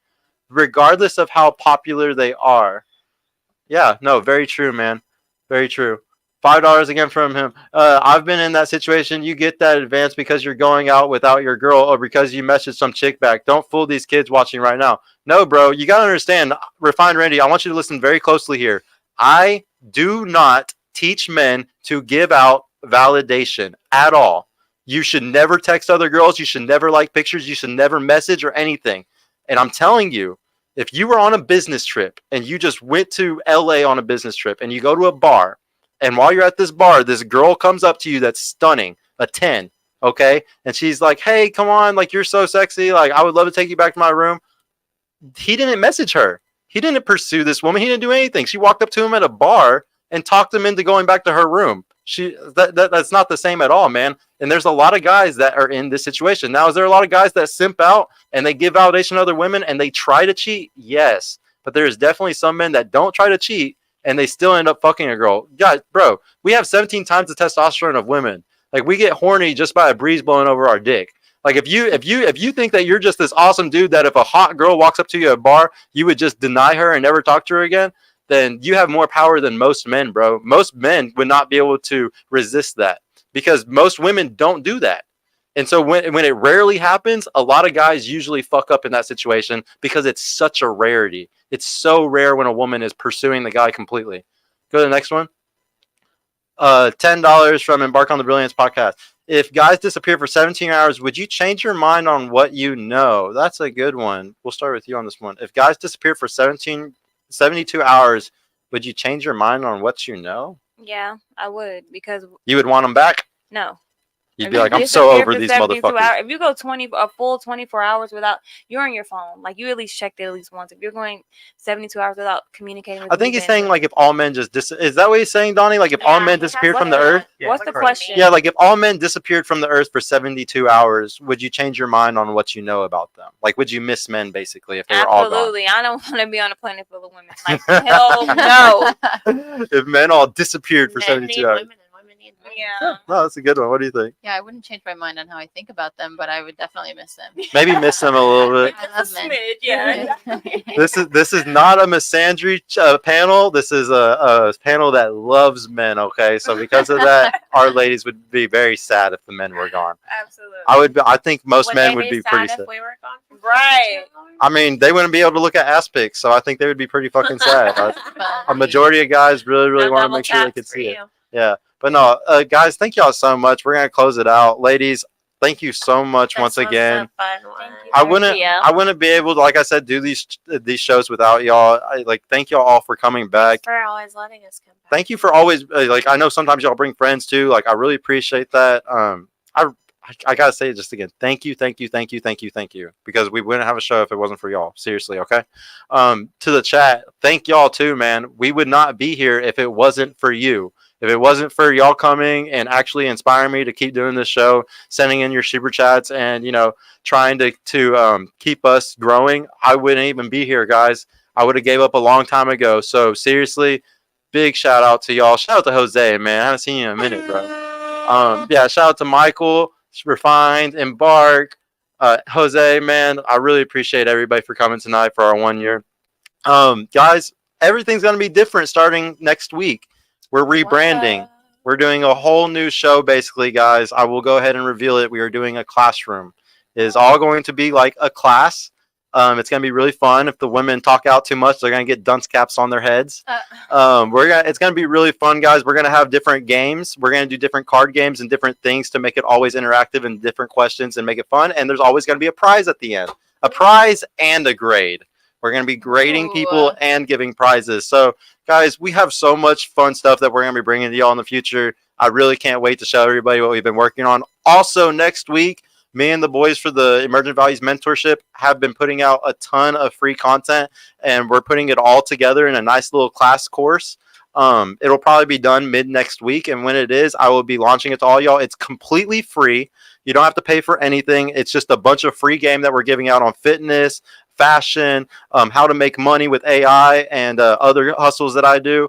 regardless of how popular they are. Yeah, no, very true, man. Very true. $5 again from him. I've been in that situation. You get that advance because you're going out without your girl or because you messaged some chick back. Don't fool these kids watching right now. No, bro, you got to understand. Refined Randy, I want you to listen very closely here. I do not teach men to give out validation at all. You should never text other girls. You should never like pictures. You should never message or anything. And I'm telling you, if you were on a business trip and you just went to LA on a business trip and you go to a bar, and while you're at this bar, this girl comes up to you that's stunning, a 10, okay? And she's like, hey, come on, like, you're so sexy. Like, I would love to take you back to my room. He didn't message her. He didn't pursue this woman. He didn't do anything. She walked up to him at a bar and talked him into going back to her room. That's not the same at all, man. And there's a lot of guys that are in this situation. Now, is there a lot of guys that simp out and they give validation to other women and they try to cheat? Yes. but there's definitely some men that don't try to cheat and they still end up fucking a girl. Yeah, bro, we have 17 times the testosterone of women. Like, we get horny just by a breeze blowing over our dick. Like, if you think that you're just this awesome dude that if a hot girl walks up to you at a bar, you would just deny her and never talk to her again, then you have more power than most men, bro. Most men would not be able to resist that because most women don't do that. And so when it rarely happens, a lot of guys usually fuck up in that situation because it's such a rarity. It's so rare when a woman is pursuing the guy completely. Go to the next one. $10 from Embark on the Brilliance podcast. If guys disappear for 17 hours, would you change your mind on what you know? That's a good one. We'll start with you on this one. If guys disappear for 72 hours, would you change your mind on what you know? Yeah, I would, because You would want them back? no. You'd If be you like, I'm so disappear over for these 72 motherfuckers. hours, if you go a full 24 hours without, you're on your phone. Like, you at least checked it at least once. If you're going 72 hours without communicating with I think me, he's then- saying, like, if all men just is that what he's saying, Donnie? Like, if all Yeah, men he has disappeared from like the a- earth? What's the like a question? Yeah, like, if all men disappeared from the earth for 72 hours, would you change your mind on what you know about them? Like, would you miss men, basically, if they were all gone? Absolutely. I don't want to be on a planet full of women. Like, hell no. If men all disappeared for Men 72 need hours. women and women need men. Yeah. No, that's a good one. What do you think? Yeah, I wouldn't change my mind on how I think about them, but I would definitely miss them. Maybe miss them a little bit. I love Just a men. smidge, yeah. This is not a misandry panel. This is a panel that loves men. Okay, so because of that, our ladies would be very sad if the men were gone. Absolutely. I think most Would men they would be pretty sad sad. if we were gone for Right. 72 hours? I mean, they wouldn't be able to look at ass pics, so I think they would be pretty fucking sad. A But majority of guys really No want to double make sure they taps could for see it. you. Yeah, but no, guys, thank y'all so much. We're gonna close it out, ladies. Thank you so much once This was again. a fun one. Thank you. I wouldn't be able to, like I said, do these shows without y'all. Thank y'all all for coming back. Thanks for always letting us come back. Thank you for always I know sometimes y'all bring friends too. Like, I really appreciate that. I gotta say it just again. Thank you, because we wouldn't have a show if it wasn't for y'all. Seriously, okay. To the chat, thank y'all too, man. We would not be here if it wasn't for you. If it wasn't for y'all coming and actually inspiring me to keep doing this show, sending in your super chats, and trying to keep us growing, I wouldn't even be here, guys. I would have gave up a long time ago. So seriously, big shout out to y'all. Shout out to Jose, man. I haven't seen you in a minute, bro. Yeah, shout out to Michael, Refined, Embark, Jose, man. I really appreciate everybody for coming tonight for our 1 year. Guys, everything's gonna be different starting next week. We're rebranding. We're doing a whole new show, basically, guys. I will go ahead and reveal it. We are doing a classroom. It is all going to be like a class. It's going to be really fun. If the women talk out too much, they're going to get dunce caps on their heads. It's going to be really fun, guys. We're going to have different games. We're going to do different card games and different things to make it always interactive and different questions and make it fun. And there's always going to be a prize at the end. A prize and a grade. We're going to be grading people and giving prizes. So, guys, we have so much fun stuff that we're going to be bringing to y'all in the future. I really can't wait to show everybody what we've been working on. Also, next week, me and the boys for the Emergent Values Mentorship have been putting out a ton of free content, and we're putting it all together in a nice little class course. It'll probably be done mid next week, and when it is, I will be launching it to all y'all. It's completely free. You don't have to pay for anything. It's just a bunch of free game that we're giving out on fitness, fashion, how to make money with AI, and other hustles that I do.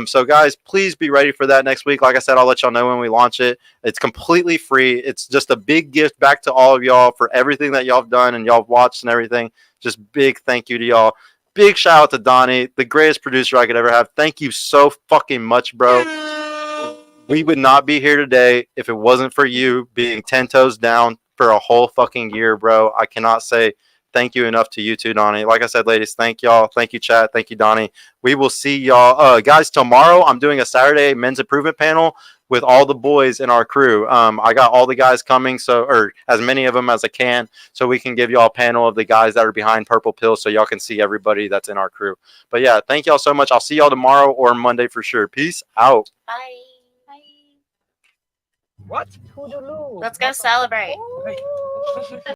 So guys, please be ready for that next week. Like I said, I'll let y'all know when we launch it. It's completely free. It's just a big gift back to all of y'all for everything that y'all have done and y'all have watched and everything. Just big thank you to y'all. Big shout out to Donnie, the greatest producer I could ever have. Thank you so fucking much, bro. We would not be here today if it wasn't for you being 10 toes down for a whole fucking year, bro. I cannot say thank you enough to you too, Donnie. Like I said, ladies, thank y'all. Thank you, chat. Thank you, Donnie. We will see y'all. Guys, tomorrow I'm doing a Saturday men's improvement panel with all the boys in our crew. I got all the guys coming, or as many of them as I can, so we can give y'all a panel of the guys that are behind Purple Pill so y'all can see everybody that's in our crew. But yeah, thank y'all so much. I'll see y'all tomorrow or Monday for sure. Peace out. Bye. What? Let's go celebrate.